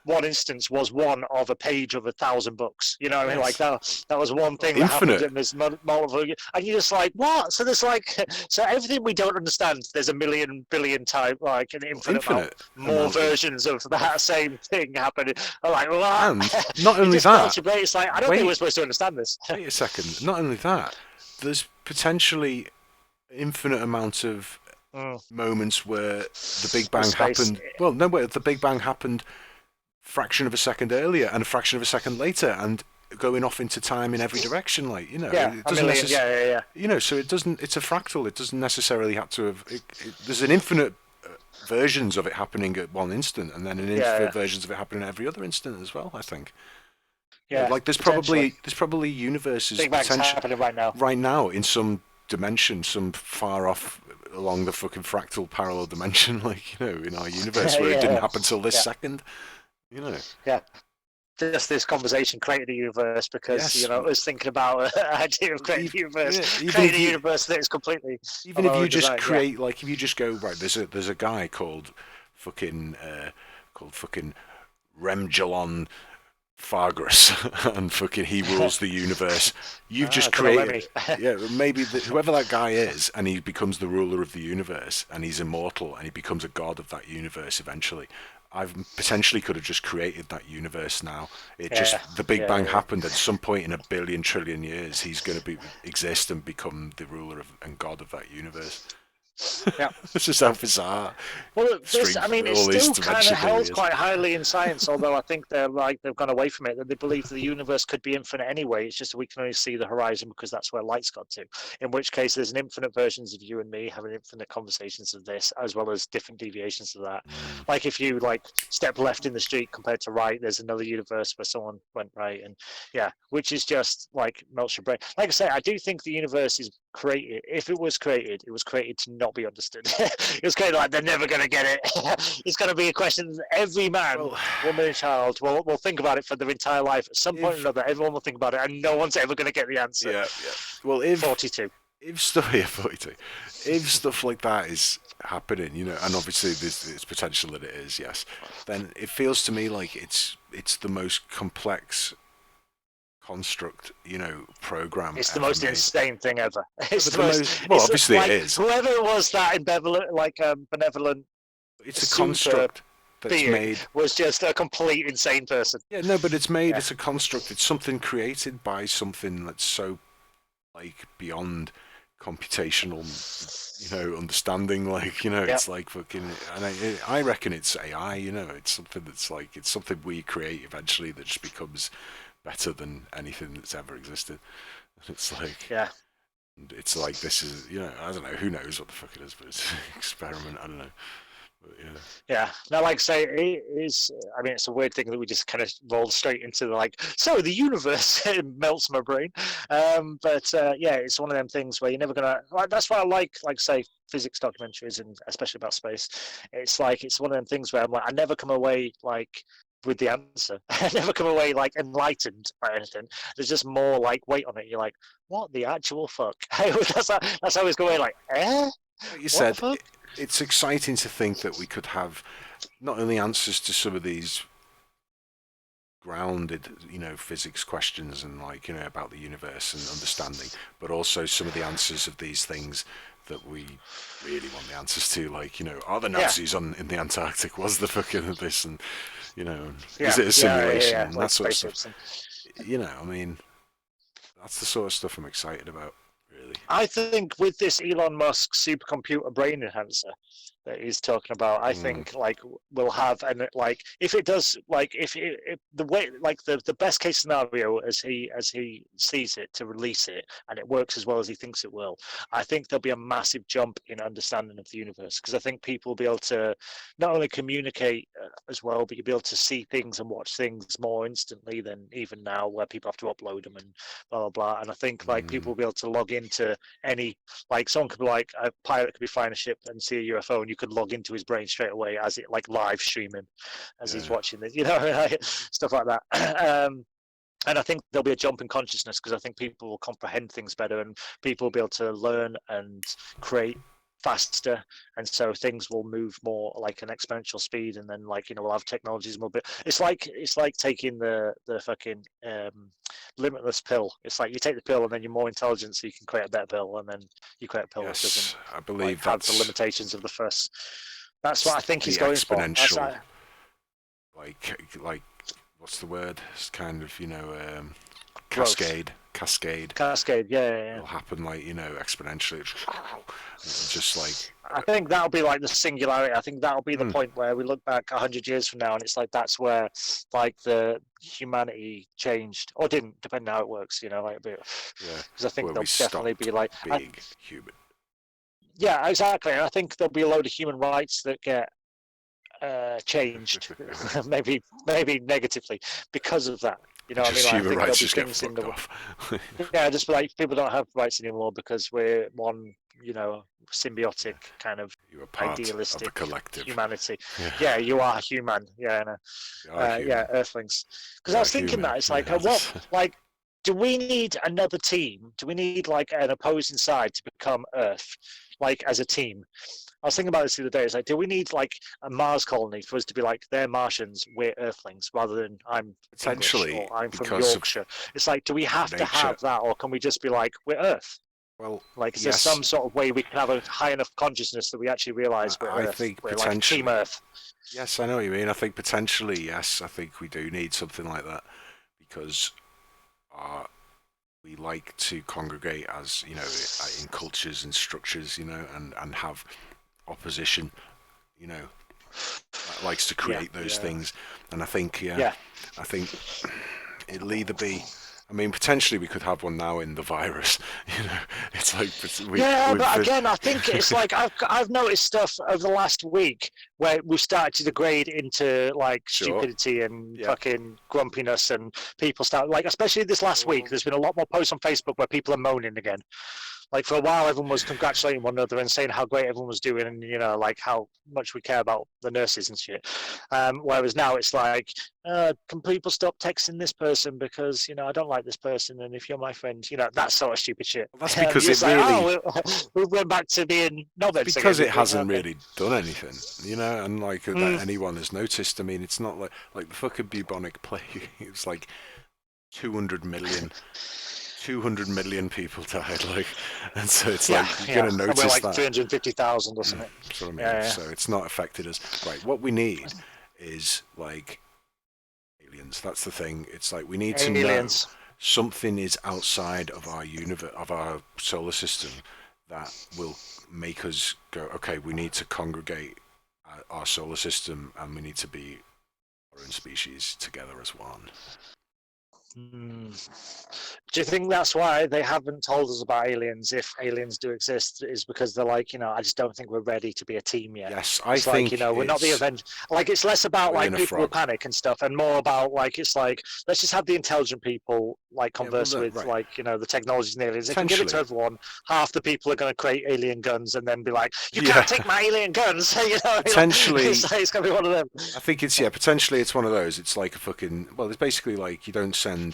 [SPEAKER 2] one instance was one of a page of 1,000 books. You know what I mean? Like that was one thing that happened, and there's multiple, and you're just like, what? So there's like, so everything we don't understand, there's a million billion time, like an infinite more versions of that same thing happening. I'm like, what?
[SPEAKER 3] And not only that,
[SPEAKER 2] it's like I don't think we're supposed to understand this.
[SPEAKER 3] Wait a second. Not only that, there's potentially infinite amount of moments where the Big Bang happened. Well, no, wait, the Big Bang happened fraction of a second earlier and a fraction of a second later, and going off into time in every direction. Like, it doesn't necessarily. So it doesn't. It's a fractal. It doesn't necessarily have to have. There's an infinite versions of it happening at one instant, and then an infinite versions of it happening at every other instant as well. I think. Yeah, like there's probably universes
[SPEAKER 2] Big Bang's happening
[SPEAKER 3] right now in some dimension, some far off along the fucking fractal parallel dimension, like, in our universe where it didn't happen till this second,
[SPEAKER 2] Yeah. Just this conversation created a universe because, I was thinking about an idea of creating a universe, creating a universe that is completely.
[SPEAKER 3] Even if you just create, like, if you just go, right, there's a guy called fucking Remjalon Fargus, and fucking he rules the universe. You've just created, maybe whoever that guy is, and he becomes the ruler of the universe, and he's immortal, and he becomes a god of that universe eventually. I've potentially could have just created that universe now. The Big Bang happened at some point in a billion trillion years. He's going to exist and become the ruler and god of that universe.
[SPEAKER 2] Yeah,
[SPEAKER 3] it's just how bizarre.
[SPEAKER 2] Well, it's still kind of held quite highly in science. Although I think they've gone away from it. That they believe the universe could be infinite anyway. It's just we can only see the horizon because that's where light's got to. In which case, there's an infinite versions of you and me having infinite conversations of this, as well as different deviations of that. Like if you step left in the street compared to right, there's another universe where someone went right, and which is just like melts your brain. Like I say, I do think the universe is created. If it was created to not be understood. It was kind of like they're never going to get it. It's going to be a question that every man, woman, and child will think about it for their entire life. At some point or another, everyone will think about it, and no one's ever going to get the answer.
[SPEAKER 3] Yeah. Well, if
[SPEAKER 2] 42,
[SPEAKER 3] if stuff, 42, if stuff like that is happening, and obviously there's potential that it is, yes, then it feels to me like it's the most complex construct, program.
[SPEAKER 2] It's the most insane thing ever. It's
[SPEAKER 3] obviously it is.
[SPEAKER 2] Whoever it was that benevolent.
[SPEAKER 3] It's a construct that's made.
[SPEAKER 2] Was just a complete insane person.
[SPEAKER 3] Yeah, no, but it's made. Yeah. It's a construct. It's something created by something that's so beyond computational, understanding. It's like fucking. And I reckon it's AI. It's something that's it's something we create eventually that just becomes better than anything that's ever existed. It's it's like this is, I don't know, who knows what the fuck it is, but it's an experiment. I don't know. But,
[SPEAKER 2] Now, like I say, it is. I mean, it's a weird thing that we just kind of roll straight into so the universe. It melts my brain. But it's one of them things where you're never gonna. That's why I like say, physics documentaries, and especially about space. It's one of them things where I never come away with the answer. I never come away enlightened by anything. There's just more weight on it. You're like, what the actual fuck? that's how it's going.
[SPEAKER 3] Like you said, it's exciting to think that we could have not only answers to some of these grounded, physics questions and like, about the universe and understanding, but also some of the answers of these things that we really want the answers to, like, are the Nazis in the Antarctic? Was the fucking this and is it a simulation and
[SPEAKER 2] like
[SPEAKER 3] that sort of stuff?
[SPEAKER 2] and...
[SPEAKER 3] I mean, that's the sort of stuff I'm excited about, really.
[SPEAKER 2] I think with this Elon Musk supercomputer brain enhancer that he's talking about, I think like we'll have, and like if it does, like if the way, like the best case scenario as he sees it, to release it and it works as well as he thinks it will, I think there'll be a massive jump in understanding of the universe, because I think people will be able to not only communicate as well, but you'll be able to see things and watch things more instantly than even now, where people have to upload them and blah blah blah. And I think like people will be able to log into any, like someone could be like, a pilot could be flying a ship and see a UFO, and you could log into his brain straight away as it like live streaming as he's watching it, stuff like that. And I think there'll be a jump in consciousness, because I think people will comprehend things better, and people will be able to learn and create faster, and so things will move more like an exponential speed, and then like we'll have technologies more. But it's like taking the fucking limitless pill. It's like you take the pill and then you're more intelligent, so you can create a better pill, and then you create a pill that doesn't,
[SPEAKER 3] I believe,
[SPEAKER 2] have the limitations of the first. That's what I think he's going for.
[SPEAKER 3] Exponential, like what's the word? It's kind of cascade.
[SPEAKER 2] Yeah.
[SPEAKER 3] It'll happen like exponentially. Just like,
[SPEAKER 2] I think that'll be like the singularity. I think that'll be the point where we look back 100 years from now, and it's like that's where like the humanity changed or didn't, depending on how it works. Because I think there'll definitely be like
[SPEAKER 3] being human.
[SPEAKER 2] Yeah, exactly. And I think there'll be a load of human rights that get changed, maybe negatively because of that. What I mean? Like,
[SPEAKER 3] human rights just get
[SPEAKER 2] things
[SPEAKER 3] fucked off.
[SPEAKER 2] just like people don't have rights anymore because we're one, symbiotic kind of
[SPEAKER 3] You are part
[SPEAKER 2] idealistic
[SPEAKER 3] of the collective
[SPEAKER 2] humanity. Yeah, you are human. Yeah, Earthlings. Because I was thinking that it's like, do we need another team? Do we need like an opposing side to become Earth, like as a team? I was thinking about this the other day. It's like, do we need like a Mars colony for us to be like, they're Martians, we're Earthlings, rather than I'm
[SPEAKER 3] potentially
[SPEAKER 2] English, or I'm from Yorkshire? It's like, do we have to have that, or can we just be like, we're Earth?
[SPEAKER 3] Well,
[SPEAKER 2] like, is there some sort of way we can have a high enough consciousness that we actually realise we're Earth?
[SPEAKER 3] Think
[SPEAKER 2] we're
[SPEAKER 3] potentially,
[SPEAKER 2] like Team Earth.
[SPEAKER 3] Yes, I know what you mean. I think potentially, yes. I think we do need something like that, because we like to congregate as in cultures and structures, and have opposition, that likes to create those things. And I think I think it'll either be, I mean, potentially we could have one now in the virus. It's like
[SPEAKER 2] but again, I think it's like I've noticed stuff over the last week where we've started to degrade into like stupidity and fucking grumpiness, and people start like, especially this last week, there's been a lot more posts on Facebook where people are moaning again. Like for a while, everyone was congratulating one another and saying how great everyone was doing, and like how much we care about the nurses and shit. Whereas now it's like, can people stop texting this person because I don't like this person, and if you're my friend, that sort of stupid shit.
[SPEAKER 3] Well, that's because it really
[SPEAKER 2] we went back to being knobheads
[SPEAKER 3] because again. It hasn't really done anything, and like that anyone has noticed. I mean, it's not like the fucking bubonic plague. It's like 200 million people died, like, and so it's like you're gonna notice
[SPEAKER 2] we're like
[SPEAKER 3] that
[SPEAKER 2] 350,000 or something.
[SPEAKER 3] That's what I mean. So it's not affected us. Right, what we need is like aliens. That's the thing. It's like we need to know something is outside of our universe, of our solar system, that will make us go, okay, we need to congregate our solar system, and we need to be our own species together as one.
[SPEAKER 2] Do you think that's why they haven't told us about aliens, if aliens do exist, is because they're like, I just don't think we're ready to be a team yet?
[SPEAKER 3] Yes, I think
[SPEAKER 2] we're not the Avengers. Like, it's less about like people will panic and stuff, and more about like, it's like, let's just have the intelligent people like converse with like the technologies and aliens. If you give it to everyone, half the people are going to create alien guns and then be like, you can't take my alien guns.
[SPEAKER 3] Potentially,
[SPEAKER 2] it's going to be one of them.
[SPEAKER 3] I think it's potentially it's one of those. It's like a fucking, well, it's basically like you don't send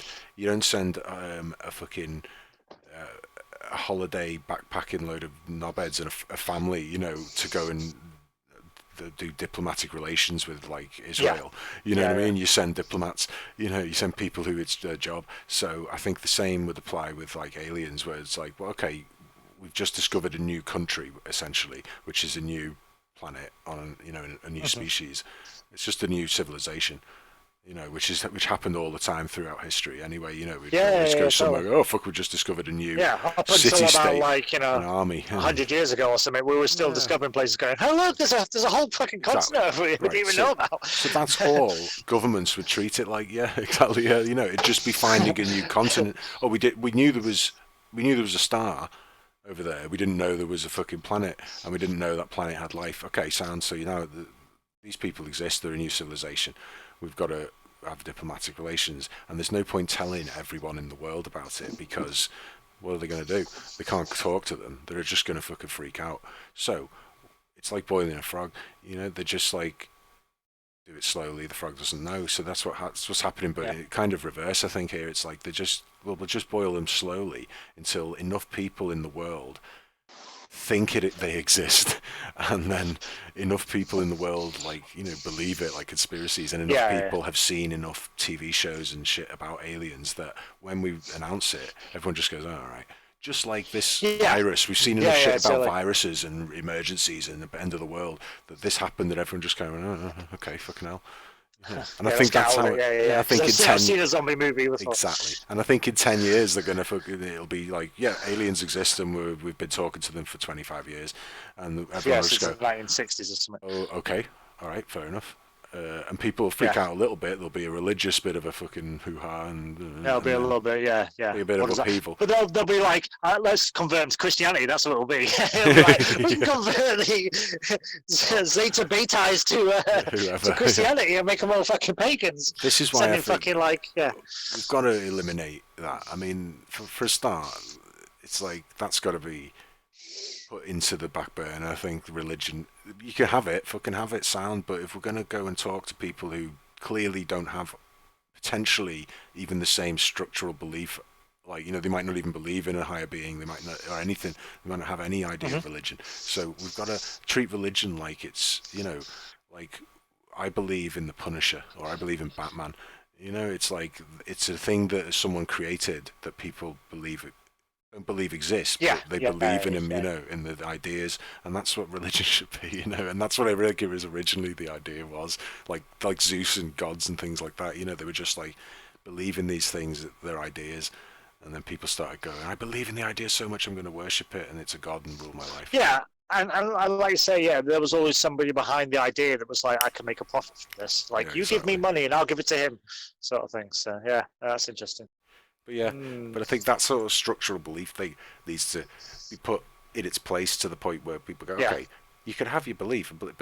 [SPEAKER 3] a fucking a holiday backpacking load of knobheads and a family, to go and do diplomatic relations with like Israel. You know
[SPEAKER 2] Yeah,
[SPEAKER 3] what I
[SPEAKER 2] yeah.
[SPEAKER 3] mean? You send diplomats. You send people who it's their job. So I think the same would apply with like aliens, where it's like, well, okay, we've just discovered a new country essentially, which is a new planet on a new
[SPEAKER 2] Mhm.
[SPEAKER 3] species. It's just a new civilization. Which happened all the time throughout history. Anyway, we'd
[SPEAKER 2] Yeah,
[SPEAKER 3] always
[SPEAKER 2] yeah,
[SPEAKER 3] go
[SPEAKER 2] yeah,
[SPEAKER 3] somewhere.
[SPEAKER 2] totally.
[SPEAKER 3] Oh fuck, we just discovered a new
[SPEAKER 2] Yeah, up until about
[SPEAKER 3] city-state,
[SPEAKER 2] like
[SPEAKER 3] an army.
[SPEAKER 2] 100 years ago or something, we were still
[SPEAKER 3] Yeah,
[SPEAKER 2] discovering places, going, "Oh look, there's a whole fucking
[SPEAKER 3] exactly.
[SPEAKER 2] continent we didn't
[SPEAKER 3] Right.
[SPEAKER 2] even
[SPEAKER 3] So,
[SPEAKER 2] know about."
[SPEAKER 3] so that's all. Governments would treat it like, yeah, exactly. Yeah, it'd just be finding a new continent. Oh, we knew there was a star over there. We didn't know there was a fucking planet, and we didn't know that planet had life. Okay, sounds so these people exist. They're a new civilization. We've got to have diplomatic relations, and there's no point telling everyone in the world about it because what are they going to do? They can't talk to them. They're just going to fucking freak out. So it's like boiling a frog. They're just like do it slowly. The frog doesn't know. So that's what's happening. But
[SPEAKER 2] Yeah.
[SPEAKER 3] it kind of reverse, I think. Here it's like we'll just boil them slowly until enough people in the world think they exist, and then enough people in the world believe it, like conspiracies, and enough
[SPEAKER 2] Yeah, yeah.
[SPEAKER 3] people have seen enough TV shows and shit about aliens that when we announce it, everyone just goes, oh, all right. Just like this
[SPEAKER 2] Yeah.
[SPEAKER 3] virus, we've seen
[SPEAKER 2] Yeah,
[SPEAKER 3] enough
[SPEAKER 2] yeah,
[SPEAKER 3] shit about
[SPEAKER 2] totally.
[SPEAKER 3] viruses and emergencies and the end of the world that this happened, that everyone just going, oh, okay, fucking hell. Yeah. And I
[SPEAKER 2] Yeah,
[SPEAKER 3] think
[SPEAKER 2] let's get
[SPEAKER 3] that's
[SPEAKER 2] out
[SPEAKER 3] how
[SPEAKER 2] of it. Yeah.
[SPEAKER 3] I think in
[SPEAKER 2] I've
[SPEAKER 3] 10
[SPEAKER 2] seen a zombie movie before.
[SPEAKER 3] exactly, and I think in 10 years they're gonna it'll be like, yeah, aliens exist, and we've been talking to them for 25 years, and everyone
[SPEAKER 2] Yeah,
[SPEAKER 3] will
[SPEAKER 2] since
[SPEAKER 3] just
[SPEAKER 2] the
[SPEAKER 3] go,
[SPEAKER 2] 1960s or something.
[SPEAKER 3] oh, okay, all right, fair enough. And people will freak
[SPEAKER 2] Yeah.
[SPEAKER 3] out a little bit. There'll be a religious bit of a fucking hoo-ha,
[SPEAKER 2] There'll be a
[SPEAKER 3] then
[SPEAKER 2] little bit, yeah.
[SPEAKER 3] be a bit
[SPEAKER 2] What
[SPEAKER 3] of
[SPEAKER 2] is that?
[SPEAKER 3] upheaval.
[SPEAKER 2] But they'll be like, let's convert them to Christianity. That's what it'll be. It'll be like, we can
[SPEAKER 3] Yeah.
[SPEAKER 2] convert the Zeta Betais to
[SPEAKER 3] Whoever.
[SPEAKER 2] Christianity and make them all fucking pagans.
[SPEAKER 3] This is why
[SPEAKER 2] Sending
[SPEAKER 3] I think
[SPEAKER 2] fucking like, yeah.
[SPEAKER 3] we've got to eliminate that. I mean, for a start, it's like that's got to be put into the back burner. I think religion, you can have it, fucking have it, sound, but if we're going to go and talk to people who clearly don't have potentially even the same structural belief, like, they might not even believe in a higher being, they might not, or anything, they might not have any idea of religion. So we've got to treat religion like it's, like I believe in the Punisher or I believe in Batman. It's like it's a thing that someone created that people don't believe exists,
[SPEAKER 2] Yeah,
[SPEAKER 3] but they
[SPEAKER 2] yeah,
[SPEAKER 3] believe in him,
[SPEAKER 2] yeah.
[SPEAKER 3] in the ideas, and that's what religion should be, and that's what I reckon was originally the idea was, like Zeus and gods and things like that, they were just like believe in these things, they're ideas, and then people started going, I believe in the idea so much I'm going to worship it, and it's a god and rule my life.
[SPEAKER 2] Yeah, and like you say, yeah, there was always somebody behind the idea that was like, I can make a profit from this. Like,
[SPEAKER 3] Yeah,
[SPEAKER 2] you give me
[SPEAKER 3] exactly.
[SPEAKER 2] money and I'll give it to him, sort of thing. So, yeah, that's interesting.
[SPEAKER 3] But yeah,
[SPEAKER 2] Mm.
[SPEAKER 3] but I think that sort of structural belief thing needs to be put in its place to the point where people go,
[SPEAKER 2] Yeah.
[SPEAKER 3] okay, you can have your belief, but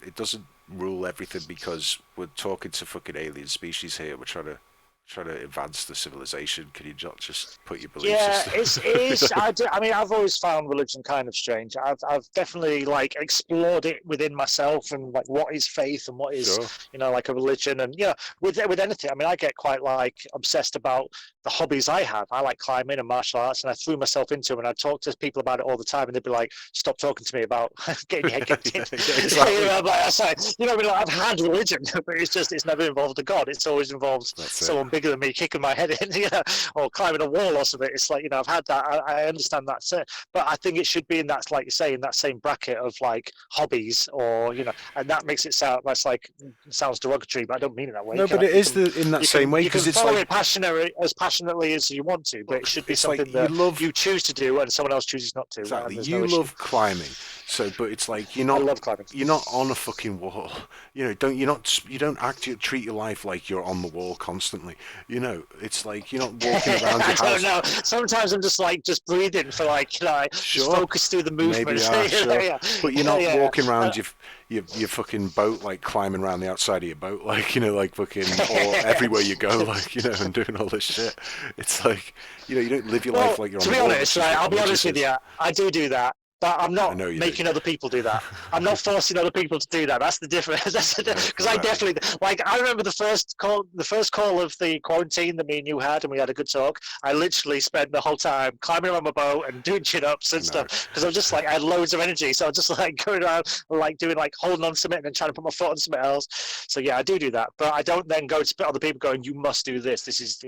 [SPEAKER 3] it doesn't rule everything because we're talking to fucking alien species here. We're trying to advance the civilization. Can you not just put your beliefs?
[SPEAKER 2] Yeah, it is. I mean, I've always found religion kind of strange. I've definitely like explored it within myself and like what is faith and what is
[SPEAKER 3] Sure.
[SPEAKER 2] like a religion, and with anything. I mean, I get quite like obsessed about the hobbies I have. I like climbing and martial arts, and I threw myself into them. And I talk to people about it all the time, and they'd be like, "Stop talking to me about getting your head kicked in."
[SPEAKER 3] Yeah, exactly.
[SPEAKER 2] I'm like, I say, I mean, like, I've had religion, but it's never involved a god. It's always involved
[SPEAKER 3] That's
[SPEAKER 2] someone
[SPEAKER 3] it.
[SPEAKER 2] bigger than me kicking my head in, or climbing a wall or something. It's like, I've had that. I understand that's it, but I think it should be in that, like you say, in that same bracket of like hobbies, or and that makes it sound that's like sounds derogatory, but I don't mean it that way.
[SPEAKER 3] No, but it is in that same way because it's
[SPEAKER 2] follow
[SPEAKER 3] like
[SPEAKER 2] it passionately as you want to, but it should be
[SPEAKER 3] it's like
[SPEAKER 2] something
[SPEAKER 3] you
[SPEAKER 2] that
[SPEAKER 3] love
[SPEAKER 2] you choose to do and someone else chooses not to.
[SPEAKER 3] exactly.
[SPEAKER 2] And there's
[SPEAKER 3] You
[SPEAKER 2] no issue.
[SPEAKER 3] love climbing, so but it's like
[SPEAKER 2] I love climbing.
[SPEAKER 3] you're not on a fucking wall. You don't treat your life like you're on the wall constantly. It's like you're not walking around your
[SPEAKER 2] I
[SPEAKER 3] house.
[SPEAKER 2] don't know. Sometimes I'm just breathing for like just
[SPEAKER 3] Sure.
[SPEAKER 2] focus through the movement.
[SPEAKER 3] Maybe sure.
[SPEAKER 2] Yeah.
[SPEAKER 3] But you're not
[SPEAKER 2] Yeah.
[SPEAKER 3] walking around your fucking boat, like climbing around the outside of your boat, like like fucking or everywhere you go, like and doing all this shit. It's like you don't live your life like you're on
[SPEAKER 2] to
[SPEAKER 3] the
[SPEAKER 2] be
[SPEAKER 3] wall.
[SPEAKER 2] honest,
[SPEAKER 3] which is what
[SPEAKER 2] I'll be honest
[SPEAKER 3] religious
[SPEAKER 2] with
[SPEAKER 3] is.
[SPEAKER 2] you. I do that, But I'm
[SPEAKER 3] I
[SPEAKER 2] not
[SPEAKER 3] know you
[SPEAKER 2] making
[SPEAKER 3] do.
[SPEAKER 2] other people do that. I'm not forcing other people to do that. That's the difference. Because I
[SPEAKER 3] Right.
[SPEAKER 2] definitely like. I remember the first call of the quarantine that me and you had, and we had a good talk. I literally spent the whole time climbing around my boat and doing chin ups and stuff because I was just like I had loads of energy. So I was just like going around like doing like holding on to something and then trying to put my foot on something else. So yeah, I do that, but I don't then go to other people going, "You must do this. This is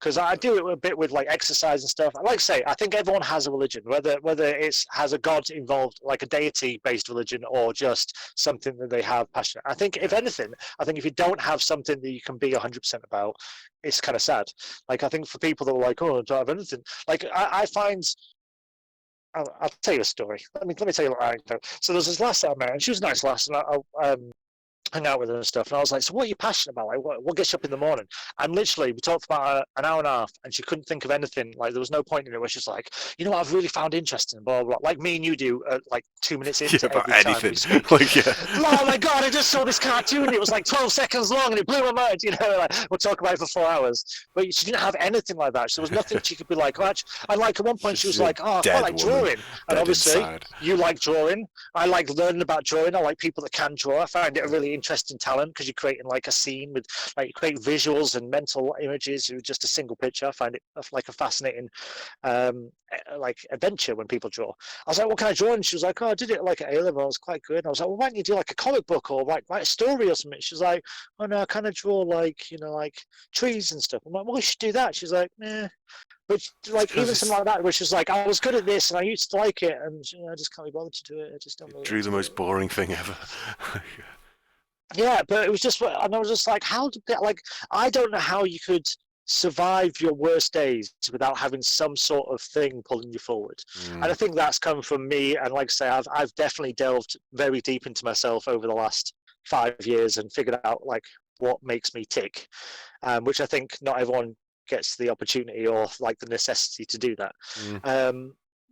[SPEAKER 2] because I do it a bit with like exercise and stuff. Like I say, I think everyone has a religion, whether it's has a god involved, like a deity based religion, or just something that they have passion. I think if anything, I think if you don't have something that you can be 100% about, it's kind of sad. Like I think for people that are like, oh, I don't have anything. Like I find. I'll tell you a story. Let me tell you a anecdote. So there's this lass that I met, and she was a nice lass, and I hang out with her and stuff. And I was like, so what are you passionate about? Like, what gets you up in the morning? And literally, we talked for about an hour and a half, and she couldn't think of anything. Like, there was no point in it where she's like, you know what I've really found interesting, blah, blah, blah. Like me and you do, like 2 minutes into
[SPEAKER 3] about
[SPEAKER 2] every time
[SPEAKER 3] anything.
[SPEAKER 2] we speak.
[SPEAKER 3] Like, yeah.
[SPEAKER 2] Oh my God, I just saw this cartoon. It was like 12 seconds long, and it blew my mind. Like, we'll talk about it for 4 hours. But she didn't have anything like that. So there was nothing she could be like, oh, and like at one point, she was like, oh, I quite like drawing. And obviously, you like drawing. I like learning about drawing. I like people that can draw. I find it a really interesting talent because you're creating like a scene with like you create visuals and mental images with just a single picture. I find it like a fascinating like adventure when people draw. I was like, what can I draw? And she was like, oh, I did it like at A-level. I was quite good. And I was like, well, why don't you do like a comic book or like write a story or something? She was like, oh no, I kind of draw like like trees and stuff. I'm like, well, we should do that. She's like, eh. But like even something like that, which is like I was good at this and I used to like it, and I just can't be bothered to do it. I just don't. Really
[SPEAKER 3] Drew the most boring thing ever.
[SPEAKER 2] Yeah, but it was just, and I was just like, how did that, like, I don't know how you could survive your worst days without having some sort of thing pulling you forward. And I think that's come from me. And like I say, I've definitely delved very deep into myself over the last 5 years and figured out like what makes me tick, which I think not everyone gets the opportunity or like the necessity to do that.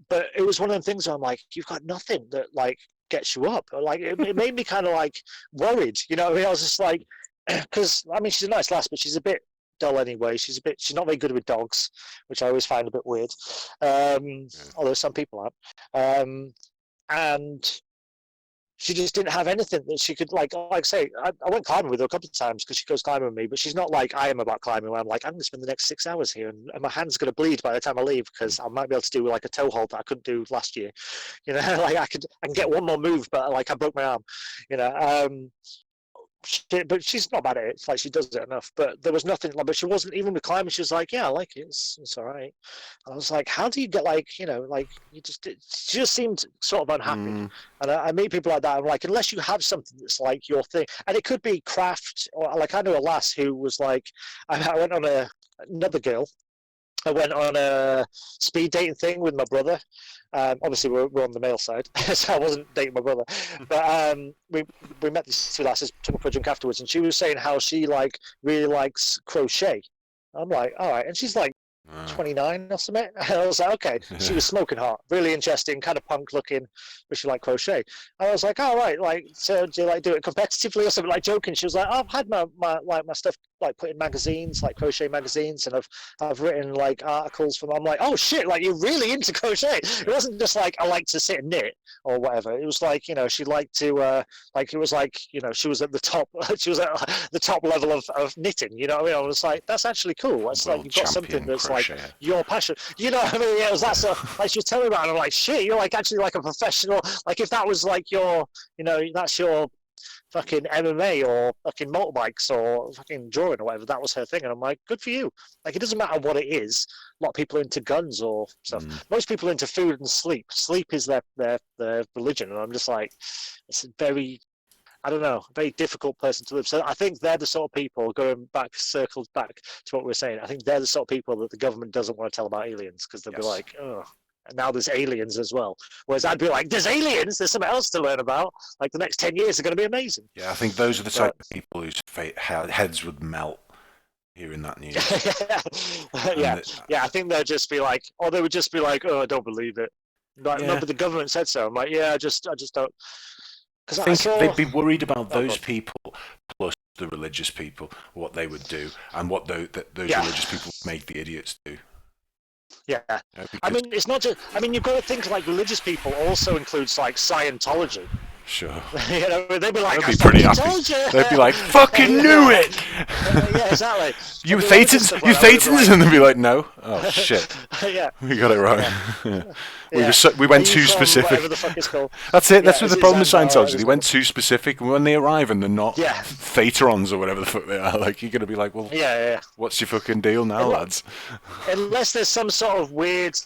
[SPEAKER 2] But it was one of the things where I'm like, you've got nothing that like gets you up. Like it made me kind of like worried, you know what I mean? I was just like, because I mean, she's a nice lass, but she's a bit dull anyway. She's not very good with dogs, which I always find a bit weird. Although some people are. And she just didn't have anything that she could like say. I went climbing with her a couple of times because she goes climbing with me, but she's not like I am about climbing where I'm like, I'm going to spend the next 6 hours here and my hand's going to bleed by the time I leave because I might be able to do like a toe hold that I couldn't do last year. Like I can get one more move, but like I broke my arm. But she's not bad at it. It's like she does it enough. But there was nothing. But she wasn't even with climbing. She was like, "Yeah, I like it. It's all right." I was like, "How do you get like like you just?" She just seemed sort of unhappy. And I meet people like that. I'm like, unless you have something that's like your thing, and it could be craft or like I know a lass who was like, I went on another girl. I went on a speed dating thing with my brother. Obviously, we're on the male side, so I wasn't dating my brother. But we met these two lasses, took her for a drink afterwards, and she was saying how she like really likes crochet. I'm like, all right, and she's like 29 or something. And I was like, okay. She was smoking hot, really interesting, kind of punk looking, but she liked crochet. And I was like, all right, like, so do you like do it competitively or something? Like joking. She was like, oh, I've had my stuff like put in magazines, like crochet magazines, and I've written like articles from. I'm like, oh shit, like you're really into crochet. It wasn't just like I like to sit and knit or whatever. It was like she liked to like it was like she was at the top. She was at the top level of knitting. You know what I mean? I was like, that's actually cool. That's like you've got something that's like your passion. You know what I mean? Yeah, it was that sort of, like she was telling me about it. I'm like, shit, you're like actually like a professional. Like if that was like your, that's your fucking MMA or fucking motorbikes or fucking drawing or whatever. That was her thing, and I'm like, good for you. Like it doesn't matter what it is. A lot of people are into guns or stuff. Most people are into food and sleep. Sleep is their religion, and I'm just like, it's a very, I don't know, a very difficult person to live. So I think they're the sort of people, circled back to what we were saying, I think they're the sort of people that the government doesn't want to tell about aliens because they'll be like, oh, and now there's aliens as well. Whereas I'd be like, there's aliens, there's something else to learn about. Like the next 10 years are going to be amazing.
[SPEAKER 3] Yeah, I think those are the type of people whose heads would melt hearing that news.
[SPEAKER 2] I think they'd just be like, or they would just be like, oh, I don't believe it. Like, no, but the government said so. I'm like, yeah, I just don't.
[SPEAKER 3] I think they'd be worried about those people plus the religious people, what they would do, and what those religious people make the idiots do.
[SPEAKER 2] Yeah,
[SPEAKER 3] Because,
[SPEAKER 2] I mean, it's not just. I mean, you've got to think like religious people also includes like Scientology.
[SPEAKER 3] sure.
[SPEAKER 2] You know, they'd be like,
[SPEAKER 3] They'd
[SPEAKER 2] "I
[SPEAKER 3] be pretty
[SPEAKER 2] fucking
[SPEAKER 3] happy.
[SPEAKER 2] told you."
[SPEAKER 3] They'd be like, "Fucking knew it."
[SPEAKER 2] Yeah, exactly.
[SPEAKER 3] You
[SPEAKER 2] There'd be loads of
[SPEAKER 3] Thetans,
[SPEAKER 2] stuff
[SPEAKER 3] you
[SPEAKER 2] like that where they'd be
[SPEAKER 3] Thetans, and they'd be like, "No, oh shit,
[SPEAKER 2] yeah,
[SPEAKER 3] we got it wrong."
[SPEAKER 2] yeah.
[SPEAKER 3] We
[SPEAKER 2] Yeah.
[SPEAKER 3] we went
[SPEAKER 2] Are you
[SPEAKER 3] too
[SPEAKER 2] from
[SPEAKER 3] specific.
[SPEAKER 2] whatever the fuck it's called?
[SPEAKER 3] That's it.
[SPEAKER 2] Yeah,
[SPEAKER 3] That's what
[SPEAKER 2] is
[SPEAKER 3] the
[SPEAKER 2] it
[SPEAKER 3] problem with
[SPEAKER 2] Xandar,
[SPEAKER 3] Scientology.
[SPEAKER 2] whatever
[SPEAKER 3] They
[SPEAKER 2] it's
[SPEAKER 3] went
[SPEAKER 2] called?
[SPEAKER 3] too specific, and when they arrive and they're not
[SPEAKER 2] Yeah.
[SPEAKER 3] Theterons or whatever the fuck they are, like you're gonna be like, "Well,
[SPEAKER 2] Yeah.
[SPEAKER 3] what's your fucking deal now, lads?"
[SPEAKER 2] Unless there's some sort of weird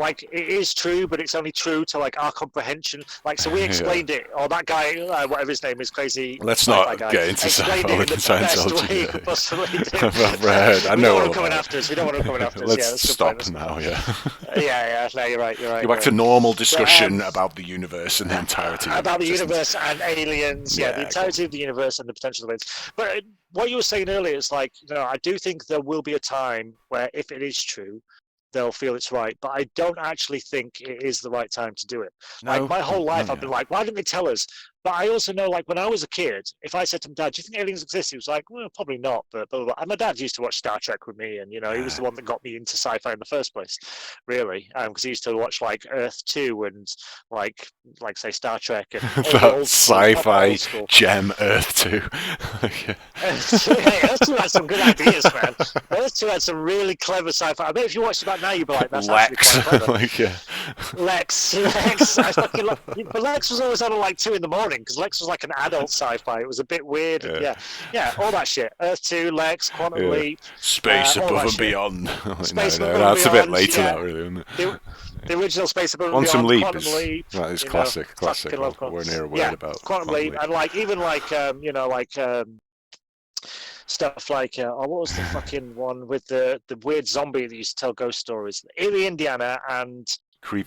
[SPEAKER 2] like it is true, but it's only true to like our comprehension. Like, so we explained it, or that guy, whatever his name is, crazy.
[SPEAKER 3] Let's
[SPEAKER 2] sci-fi
[SPEAKER 3] not
[SPEAKER 2] guy,
[SPEAKER 3] get into
[SPEAKER 2] explained it in the best
[SPEAKER 3] Scientology.
[SPEAKER 2] way you could possibly do.
[SPEAKER 3] I've heard. I
[SPEAKER 2] We
[SPEAKER 3] know
[SPEAKER 2] don't want
[SPEAKER 3] all
[SPEAKER 2] him coming
[SPEAKER 3] about
[SPEAKER 2] after us. We don't want him coming after us.
[SPEAKER 3] Let's
[SPEAKER 2] Yeah, that's a good
[SPEAKER 3] stop
[SPEAKER 2] point.
[SPEAKER 3] now. Yeah.
[SPEAKER 2] Yeah. No, you're right.
[SPEAKER 3] Go back to normal discussion about the universe and the entirety of
[SPEAKER 2] about the
[SPEAKER 3] existence.
[SPEAKER 2] universe and aliens. Yeah,
[SPEAKER 3] Yeah,
[SPEAKER 2] the entirety of the universe and the potential of it. But what you were saying earlier is like, I do think there will be a time where, if it is true, they'll feel it's right. But I don't actually think it is the right time to do it.
[SPEAKER 3] No.
[SPEAKER 2] Like, my whole life,
[SPEAKER 3] No,
[SPEAKER 2] I've been like, why didn't they tell us? But I also know, like, when I was a kid, if I said to my dad, "Do you think aliens exist?" He was like, "Well, probably not." But blah, blah, blah. And my dad used to watch Star Trek with me, and he was the one that got me into sci-fi in the first place, really, because he used to watch like Earth 2 and like say Star Trek and all the
[SPEAKER 3] that
[SPEAKER 2] old school,
[SPEAKER 3] sci-fi
[SPEAKER 2] old school.
[SPEAKER 3] gem Earth 2.
[SPEAKER 2] Hey, Earth 2 had some good ideas, man. Earth 2 had some really clever sci-fi. I bet if you watched it back now, you'd be like, "That's
[SPEAKER 3] Lex.
[SPEAKER 2] actually quite clever."
[SPEAKER 3] Like, yeah.
[SPEAKER 2] Lex. I fucking love. But Lex was always on at like 2 in the morning because Lex was like an adult sci-fi. It was a bit weird. Yeah, all that shit. Earth 2, Lex, Quantum Leap,
[SPEAKER 3] Space
[SPEAKER 2] all
[SPEAKER 3] above
[SPEAKER 2] that
[SPEAKER 3] and
[SPEAKER 2] shit.
[SPEAKER 3] beyond.
[SPEAKER 2] Space Above and
[SPEAKER 3] that's a bit
[SPEAKER 2] Beyond,
[SPEAKER 3] later,
[SPEAKER 2] yeah.
[SPEAKER 3] that really, isn't it?
[SPEAKER 2] The original Space Above and
[SPEAKER 3] Quantum
[SPEAKER 2] Beyond,
[SPEAKER 3] Leap
[SPEAKER 2] Quantum
[SPEAKER 3] is
[SPEAKER 2] Leap.
[SPEAKER 3] that is
[SPEAKER 2] you know,
[SPEAKER 3] classic.
[SPEAKER 2] fucking love
[SPEAKER 3] We're near a word
[SPEAKER 2] yeah,
[SPEAKER 3] about
[SPEAKER 2] Quantum Leap, and like even like stuff like what was the fucking one with the weird zombie that used to tell ghost stories? Eerie Indiana and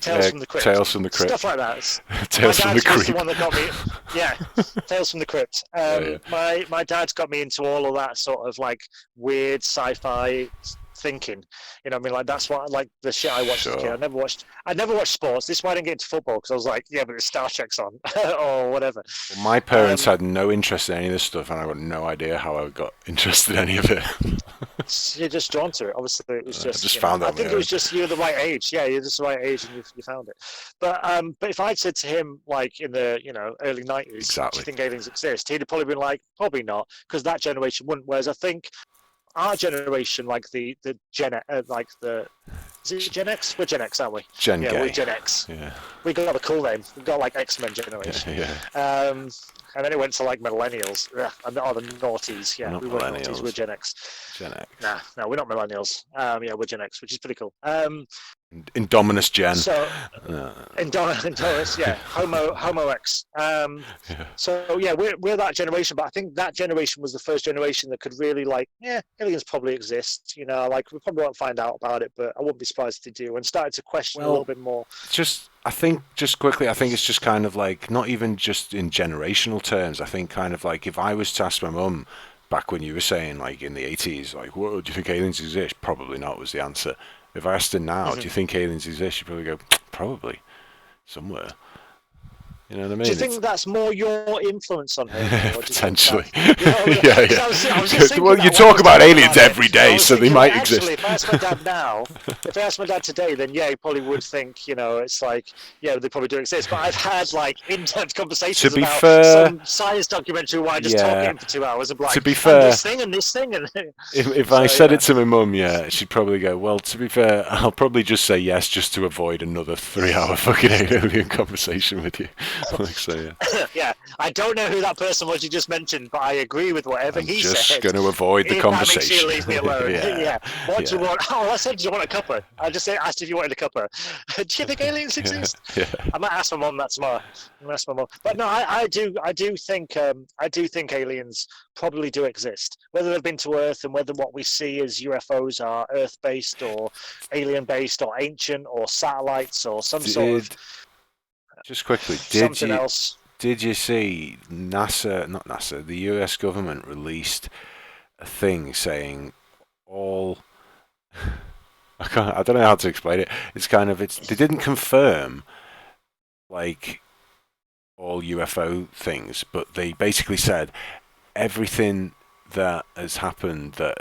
[SPEAKER 2] Tales from the Crypt.
[SPEAKER 3] Tales from the Crypt.
[SPEAKER 2] Stuff like that.
[SPEAKER 3] Tales
[SPEAKER 2] My
[SPEAKER 3] from the
[SPEAKER 2] dad was
[SPEAKER 3] Crypt.
[SPEAKER 2] the one that got me. Yeah, Tales from the Crypt. My dad's got me into all of that sort of like weird sci-fi thinking. You know what I mean? Like that's what like the shit I watched as a kid. I never watched sports. This is why I didn't get into football because I was like, yeah, but it's Star Trek's on or whatever.
[SPEAKER 3] Well, my parents had no interest in any of this stuff, and I got no idea how I got interested in any of it.
[SPEAKER 2] You're just drawn to it. Obviously, it was just.
[SPEAKER 3] I just found it.
[SPEAKER 2] I think it was just you're the right age. Yeah, you're just the right age, and you found it. But if I'd said to him like in the early 90s,
[SPEAKER 3] Exactly.
[SPEAKER 2] "Do you think aliens exist?" He'd have probably been like, "Probably not," because that generation wouldn't. Whereas I think our generation, like the Gen, like the. Is it Gen X? We're Gen X, aren't we?
[SPEAKER 3] Gen
[SPEAKER 2] Yeah,
[SPEAKER 3] gay.
[SPEAKER 2] we're Gen X.
[SPEAKER 3] Yeah.
[SPEAKER 2] We got a cool name. We got like X-Men generation.
[SPEAKER 3] Yeah.
[SPEAKER 2] And then it went to like millennials. Ugh, and the noughties. Yeah,
[SPEAKER 3] Not
[SPEAKER 2] we were
[SPEAKER 3] millennials.
[SPEAKER 2] noughties. We're Gen X.
[SPEAKER 3] Gen X.
[SPEAKER 2] No, we're not millennials. Yeah, we're Gen X, which is pretty cool.
[SPEAKER 3] Indominus Gen.
[SPEAKER 2] So, Indominus, yeah, Homo X. So yeah, we're that generation, but I think that generation was the first generation that could really like, aliens probably exist. Like we probably won't find out about it, but I wouldn't be surprised if they do, and started to question a little bit more.
[SPEAKER 3] I think it's just kind of like, not even just in generational terms. I think kind of like if I was to ask my mum back when you were saying like in the 80s, like, what do you think aliens exist? Probably not was the answer. If I asked her now, do you think aliens exist? She'd probably go, probably, somewhere. You know what I mean?
[SPEAKER 2] Do you think that's more your influence on her?
[SPEAKER 3] Potentially.
[SPEAKER 2] Yeah.
[SPEAKER 3] Well, you talk about aliens every day, so they might exist.
[SPEAKER 2] If I ask my dad now, if I ask my dad today, then yeah, he probably would think, it's like, yeah, they probably do exist. But I've had like in-depth conversations about some science documentary where I just talk in for 2 hours and be like,
[SPEAKER 3] to be fair,
[SPEAKER 2] this thing and this thing. And
[SPEAKER 3] if I said it to my mum, she'd probably go, well, to be fair, I'll probably just say yes just to avoid another 3-hour fucking alien conversation with you.
[SPEAKER 2] Yeah, I don't know who that person was you just mentioned, but I agree with whatever he said.
[SPEAKER 3] Just going to avoid the conversation.
[SPEAKER 2] That makes you leave me alone.
[SPEAKER 3] Yeah.
[SPEAKER 2] What do you want? Oh, I said, do you want a cuppa? I just asked if you wanted a cuppa. Do you think aliens exist?
[SPEAKER 3] Yeah.
[SPEAKER 2] I might ask my mum that tomorrow. But no, I do think aliens probably do exist. Whether they've been to Earth and whether what we see as UFOs are Earth-based or alien-based or ancient or satellites or some sort of.
[SPEAKER 3] Just quickly, did you see the US government released a thing saying all I don't know how to explain it. They didn't confirm like all UFO things, but they basically said everything that has happened that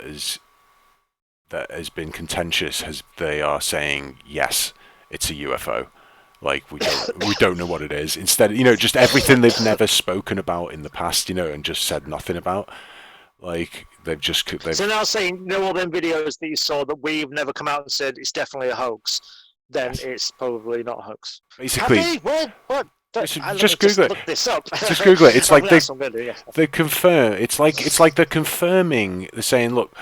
[SPEAKER 3] that has been contentious they are saying yes, it's a UFO. Like we don't know what it is. Instead, just everything they've never spoken about in the past, and just said nothing about. Like they've
[SPEAKER 2] So now saying all them videos that you saw that we've never come out and said it's definitely a hoax, then it's probably not a hoax.
[SPEAKER 3] Basically,
[SPEAKER 2] what?
[SPEAKER 3] Just Google it.
[SPEAKER 2] Look this up.
[SPEAKER 3] Just Google it. It's like
[SPEAKER 2] they
[SPEAKER 3] confirm. It's like they're confirming. They're saying, look,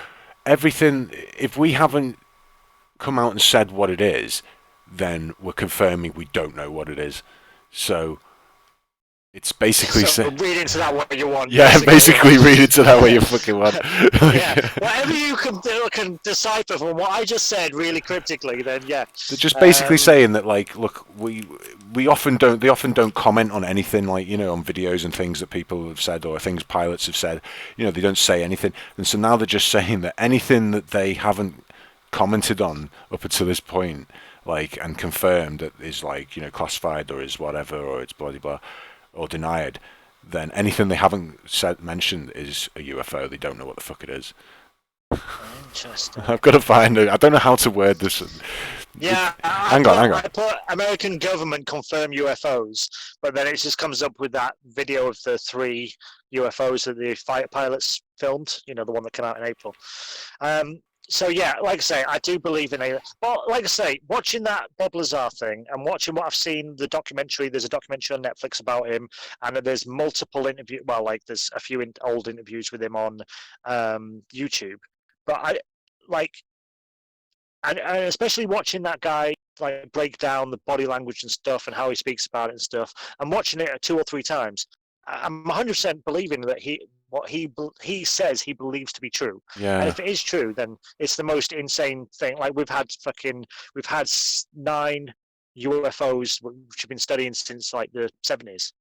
[SPEAKER 3] everything. If we haven't come out and said what it is, then we're confirming we don't know what it is. So it's basically
[SPEAKER 2] read into that what you want.
[SPEAKER 3] Yeah, basically read into that what you fucking want.
[SPEAKER 2] Yeah, whatever you can decipher from what I just said really cryptically, then yeah.
[SPEAKER 3] They're just basically saying that, like, look, they often don't comment on anything, like, on videos and things that people have said or things pilots have said. They don't say anything, and so now they're just saying that anything that they haven't commented on up until this point, like, and confirmed that is, like, classified or is whatever, or it's blah blah blah, or denied, then anything they haven't mentioned is a UFO. They don't know what the fuck it is.
[SPEAKER 2] Interesting.
[SPEAKER 3] I've got to find it. I don't know how to word this.
[SPEAKER 2] Yeah,
[SPEAKER 3] hang on.
[SPEAKER 2] I put American government confirm UFOs, but then it just comes up with that video of the 3 UFOs that the fighter pilots filmed. The one that came out in April. So yeah, like I say, I do believe in aliens. But like I say, watching that Bob Lazar thing and watching what I've seen, the documentary, there's a documentary on Netflix about him, and there's multiple interviews. Well, like there's a few old interviews with him on YouTube. But and especially watching that guy like break down the body language and stuff and how he speaks about it and stuff, and watching it 2 or 3 times, I'm 100% believing that what he says he believes to be true.
[SPEAKER 3] Yeah.
[SPEAKER 2] And if it is true, then it's the most insane thing. Like we've had 9 UFOs which have been studying since like the 70s.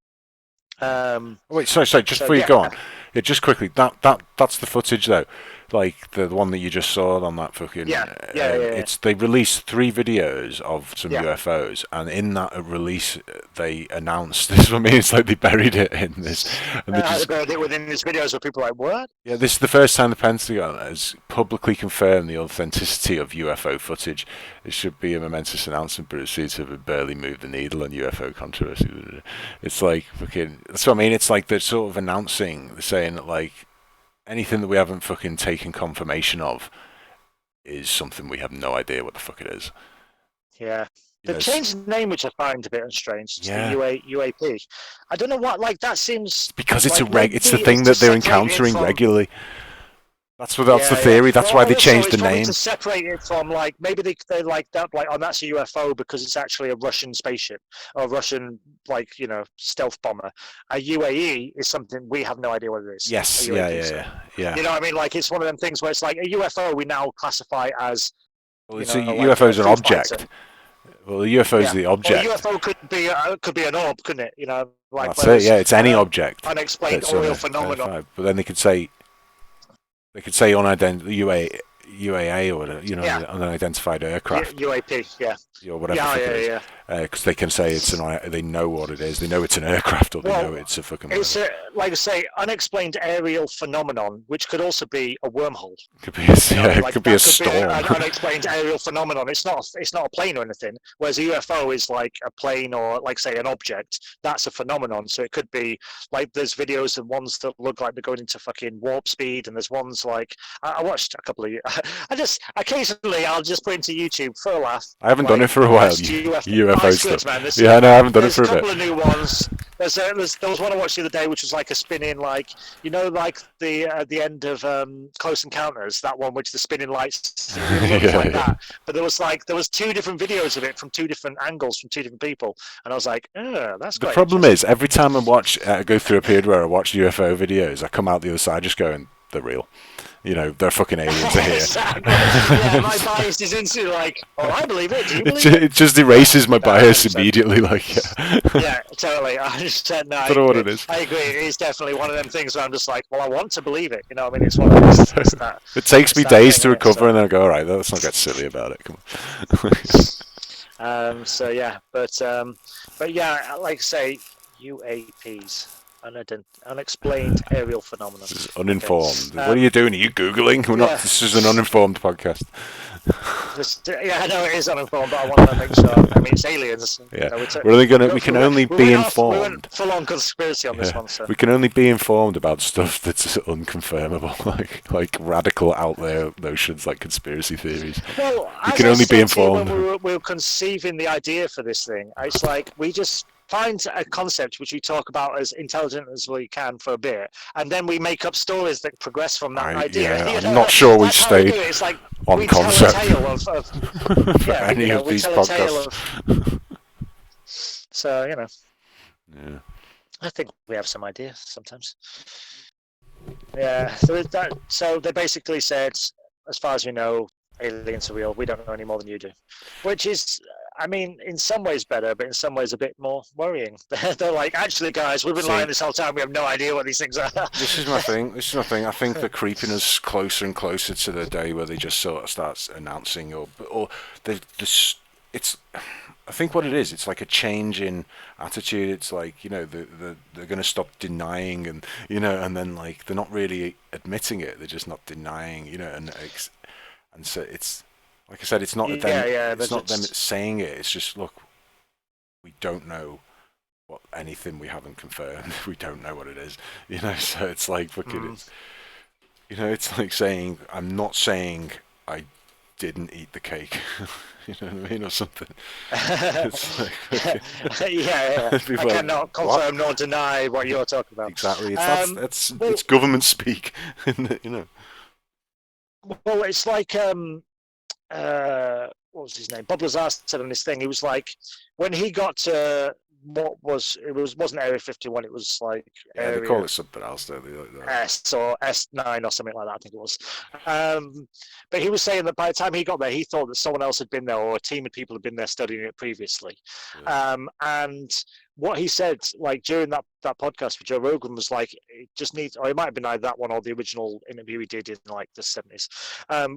[SPEAKER 3] Wait, sorry. Just before you go on, just quickly. That's the footage though, like the one that you just saw on that fucking. It's they released 3 videos of some UFOs, and in that release they announced this. I mean, it's like they buried it in this. And
[SPEAKER 2] they buried it within these videos where people are like, what?
[SPEAKER 3] Yeah, this is the first time the Pentagon has publicly confirmed the authenticity of UFO footage. It should be a momentous announcement, but it seems to have barely moved the needle on UFO controversy. It's like fucking. That's what I mean. It's like they're sort of announcing, they're saying that like anything that we haven't fucking taken confirmation of is something we have no idea what the fuck it is.
[SPEAKER 2] Yeah. They've changed the name, which I find a bit strange. It's the UAP. I don't know what, like, that seems...
[SPEAKER 3] Because it's it's the thing that they're encountering regularly. That's the theory. That's why they changed the name.
[SPEAKER 2] To separate it from, like, maybe they like that, like, oh, that's a UFO because it's actually a Russian spaceship or a Russian, like, stealth bomber. A UAE is something we have no idea what it is.
[SPEAKER 3] Yes, yeah.
[SPEAKER 2] You know what I mean? Like, it's one of them things where it's like a UFO we now classify as.
[SPEAKER 3] Well, it's UFO is an object.
[SPEAKER 2] Fighter.
[SPEAKER 3] Well, the UFO is the object.
[SPEAKER 2] Well, UFO could be an orb, couldn't it? Like
[SPEAKER 3] that's it. Yeah, it's any object.
[SPEAKER 2] Unexplained oil phenomenon.
[SPEAKER 3] But then they could say unidentified UAA or whatever, unidentified aircraft.
[SPEAKER 2] UAP,
[SPEAKER 3] or whatever. Because they can say they know what it is. They know it's an aircraft, or they know it's a fucking.
[SPEAKER 2] It's like I say, unexplained aerial phenomenon, which could also be a wormhole.
[SPEAKER 3] Could be it could be a storm.
[SPEAKER 2] An unexplained aerial phenomenon. It's not a plane or anything. Whereas a UFO is like a plane or like say an object. That's a phenomenon. So it could be like there's videos of ones that look like they're going into fucking warp speed, and there's ones like I watched a couple of. Occasionally I'll just put into YouTube for a laugh.
[SPEAKER 3] I haven't done it for a while. UFO stuff.
[SPEAKER 2] Man.
[SPEAKER 3] I know I haven't done it for a bit.
[SPEAKER 2] There's a couple of new ones. There was one I watched the other day, which was like a spinning, like like the end of Close Encounters, that one which the spinning lights like that. But there was 2 different videos of it from 2 different angles from 2 different people, and I was like, that's
[SPEAKER 3] the problem is every time I go through a period where I watch UFO videos, I come out the other side just going, they're real. They're fucking aliens are here.
[SPEAKER 2] Exactly. Yeah, my bias is instantly like, I believe it. Do you believe it?
[SPEAKER 3] It just erases my bias immediately.
[SPEAKER 2] Yeah, totally. I understand. No, I
[SPEAKER 3] don't know what it is.
[SPEAKER 2] I agree. It is definitely one of them things where I'm just like, well, I want to believe it. I mean, it's one of those things that.
[SPEAKER 3] It takes me days to recover, and then I go, all right, let's not get silly about it. Come on.
[SPEAKER 2] So yeah, but yeah, like I say, UAPs. unexplained aerial phenomenon.
[SPEAKER 3] This is uninformed.
[SPEAKER 2] Okay.
[SPEAKER 3] What are you doing? Are you Googling? We're not. This is an uninformed podcast.
[SPEAKER 2] I know it is uninformed, but I want to make sure. I mean, it's aliens.
[SPEAKER 3] Yeah, we're only gonna. We can only be informed.
[SPEAKER 2] We went full-on conspiracy on this one, so.
[SPEAKER 3] We can only be informed about stuff that's unconfirmable, like radical out there notions, like conspiracy theories.
[SPEAKER 2] Well,
[SPEAKER 3] we can only be informed.
[SPEAKER 2] When we were conceiving the idea for this thing, it's like we just find a concept which we talk about as intelligent as we can for a bit, and then we make up stories that progress from that idea.
[SPEAKER 3] Yeah, I'm not sure we stayed
[SPEAKER 2] it's like
[SPEAKER 3] on concept
[SPEAKER 2] for
[SPEAKER 3] any of these podcasts.
[SPEAKER 2] So,
[SPEAKER 3] Yeah.
[SPEAKER 2] I think we have some ideas sometimes. Yeah, so they basically said, as far as we know, aliens are real. We don't know any more than you do, which is, I mean, in some ways better, but in some ways a bit more worrying. They're like, actually, guys, we've been lying this whole time. We have no idea what these things are.
[SPEAKER 3] This is my thing. I think they're creeping us closer and closer to the day where they just sort of start announcing, or it's. I think what it is, it's like a change in attitude. It's like, they're going to stop denying, and and then like they're not really admitting it. They're just not denying, and so it's. Like I said, it's not them. It's not them saying it. It's just, look, we don't know what anything we haven't confirmed. We don't know what it is. So it's like fucking. It's like saying, I'm not saying I didn't eat the cake. You know what I mean, or something. It's like,
[SPEAKER 2] I cannot confirm nor deny what you're talking about.
[SPEAKER 3] Exactly. It's government speak.
[SPEAKER 2] Well, it's like what was his name? Bob Lazar said on this thing. He was like, when he got to wasn't Area 51. It was like
[SPEAKER 3] they call it something else, don't they?
[SPEAKER 2] S or S9 or something like that. I think it was. But he was saying that by the time he got there, he thought that someone else had been there, or a team of people had been there studying it previously. Yeah. And what he said, like during that podcast with Joe Rogan, was like, it just needs, or it might have been either that one or the original interview he did in like the 70s,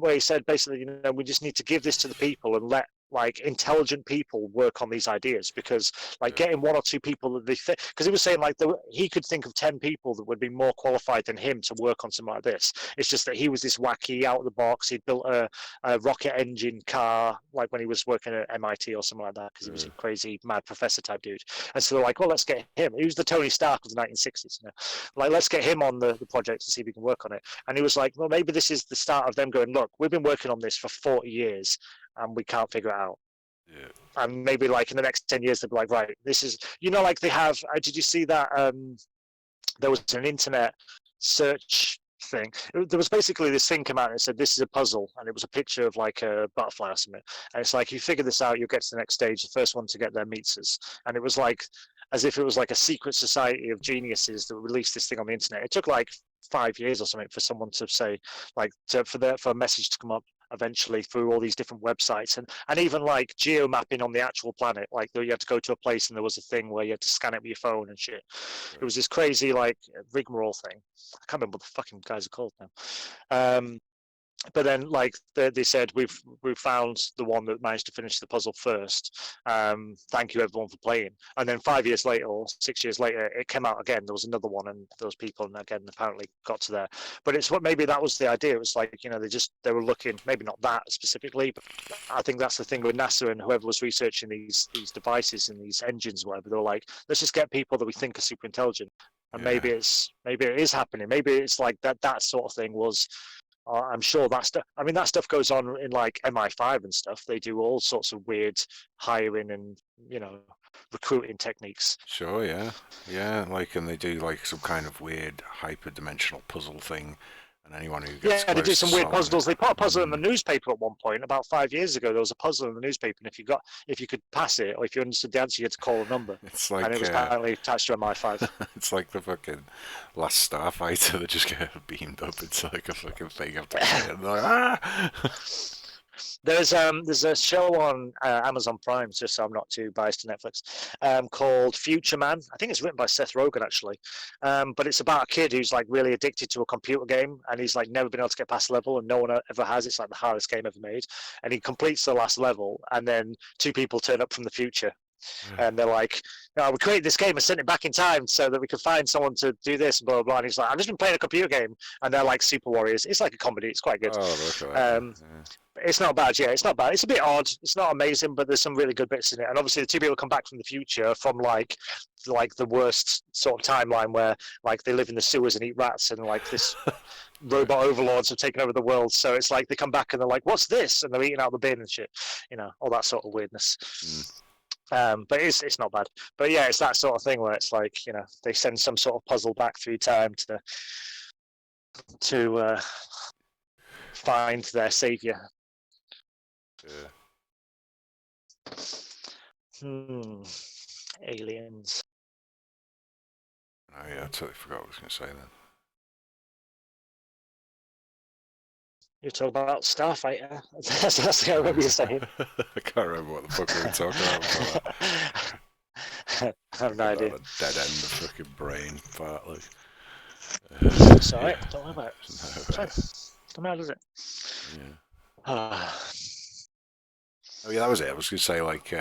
[SPEAKER 2] where he said basically, we just need to give this to the people and let like intelligent people work on these ideas, because like getting one or two people that because he was saying like he could think of 10 people that would be more qualified than him to work on something like this. It's just that he was this wacky out of the box. He'd built a rocket engine car like when he was working at MIT or something like that, because he was a crazy mad professor type dude. And so they're like, well, let's get him. He was the Tony Stark of the 1960s. Like, let's get him on the project and see if we can work on it. And he was like, well, maybe this is the start of them going, look, we've been working on this for 40 years and we can't figure it out. Yeah. And maybe like in the next 10 years they'll be like, right, this is, like they have, did you see that there was an internet search thing? There was basically this thing come out and it said, this is a puzzle, and it was a picture of like a butterfly or something, and it's like, you figure this out, you'll get to the next stage, the first one to get there meets us. And it was like as if it was like a secret society of geniuses that released this thing on the internet. It took like 5 years or something for someone to say, like, for a message to come up eventually through all these different websites, and even like geo mapping on the actual planet. Like, you had to go to a place and there was a thing where you had to scan it with your phone and shit. It was this crazy like rigmarole thing. I can't remember what the fucking guys are called now. But then, like they said, we've found the one that managed to finish the puzzle first. Thank you everyone for playing. And then 5 years later, or 6 years later, it came out again. There was another one, and those people, and again, apparently got to there. But it's what, maybe that was the idea. It was like, they were looking, maybe not that specifically, but I think that's the thing with NASA and whoever was researching these devices and these engines, whatever. They were like, let's just get people that we think are super intelligent. And maybe it is happening. Maybe it's like that sort of thing was. I'm sure that stuff. I mean, that stuff goes on in like MI5 and stuff. They do all sorts of weird hiring and recruiting techniques.
[SPEAKER 3] Sure, yeah. Like, and they do like some kind of weird hyperdimensional puzzle thing. And anyone who gets
[SPEAKER 2] they do some weird puzzles. They put a puzzle in the newspaper at one point about 5 years ago. There was a puzzle in the newspaper, and if you could pass it, or if you understood the answer, you had to call a number.
[SPEAKER 3] It's like,
[SPEAKER 2] and it was apparently attached to MI5.
[SPEAKER 3] It's like the fucking last Starfighter that just get beamed up. It's like a fucking thing after and like, ah!
[SPEAKER 2] There's a show on Amazon Prime, just so I'm not too biased to Netflix, called Future Man. I think it's written by Seth Rogen, actually. But it's about a kid who's like really addicted to a computer game, and he's like never been able to get past a level, and no one ever has. It's like the hardest game ever made. And he completes the last level, and then two people turn up from the future. And they're like, "No, we created this game and sent it back in time so that we could find someone to do this and blah blah blah." And he's like, "I've just been playing a computer game," and they're like super warriors. It's like a comedy. It's quite good.
[SPEAKER 3] Oh, look at that.
[SPEAKER 2] It's not bad, yeah. It's not bad. It's a bit odd. It's not amazing, but there's some really good bits in it. And obviously, the two people come back from the future from like the worst sort of timeline where like they live in the sewers and eat rats, and like this robot overlords have taken over the world. So it's like they come back and they're like, "What's this?" And they're eating out the bin and shit. You know, all that sort of weirdness. But it's not bad. But yeah, it's that sort of thing where it's like, you know, they send some sort of puzzle back through time to find their savior. Aliens.
[SPEAKER 3] Oh yeah, I totally forgot what I was going to say then.
[SPEAKER 2] You're talking about Starfighter. That's what I remember you saying.
[SPEAKER 3] I can't remember what the fuck we were talking about.
[SPEAKER 2] I have no idea.
[SPEAKER 3] Dead end of fucking brain fart. Like.
[SPEAKER 2] It's alright. Don't worry about it.
[SPEAKER 3] No,
[SPEAKER 2] Don't matter, does it?
[SPEAKER 3] yeah. Oh yeah, that was it. I was going to say, like,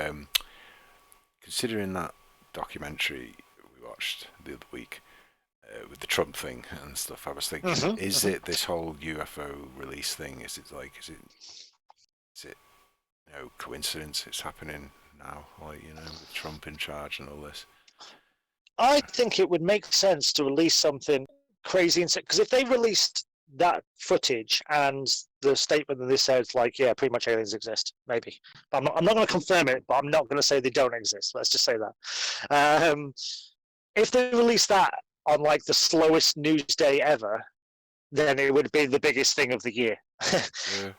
[SPEAKER 3] considering that documentary we watched the other week with the Trump thing and stuff, I was thinking, is it this whole UFO release thing? Is it you know, coincidence? It's happening now, like, you know, with Trump in charge and all this.
[SPEAKER 2] I think it would make sense to release something crazy, because if they released that footage and the statement that they said, like, yeah, pretty much aliens exist, maybe. I'm not going to confirm it, but I'm not going to say they don't exist. Let's just say that. If they release that on like the slowest news day ever, then it would be the biggest thing of the year.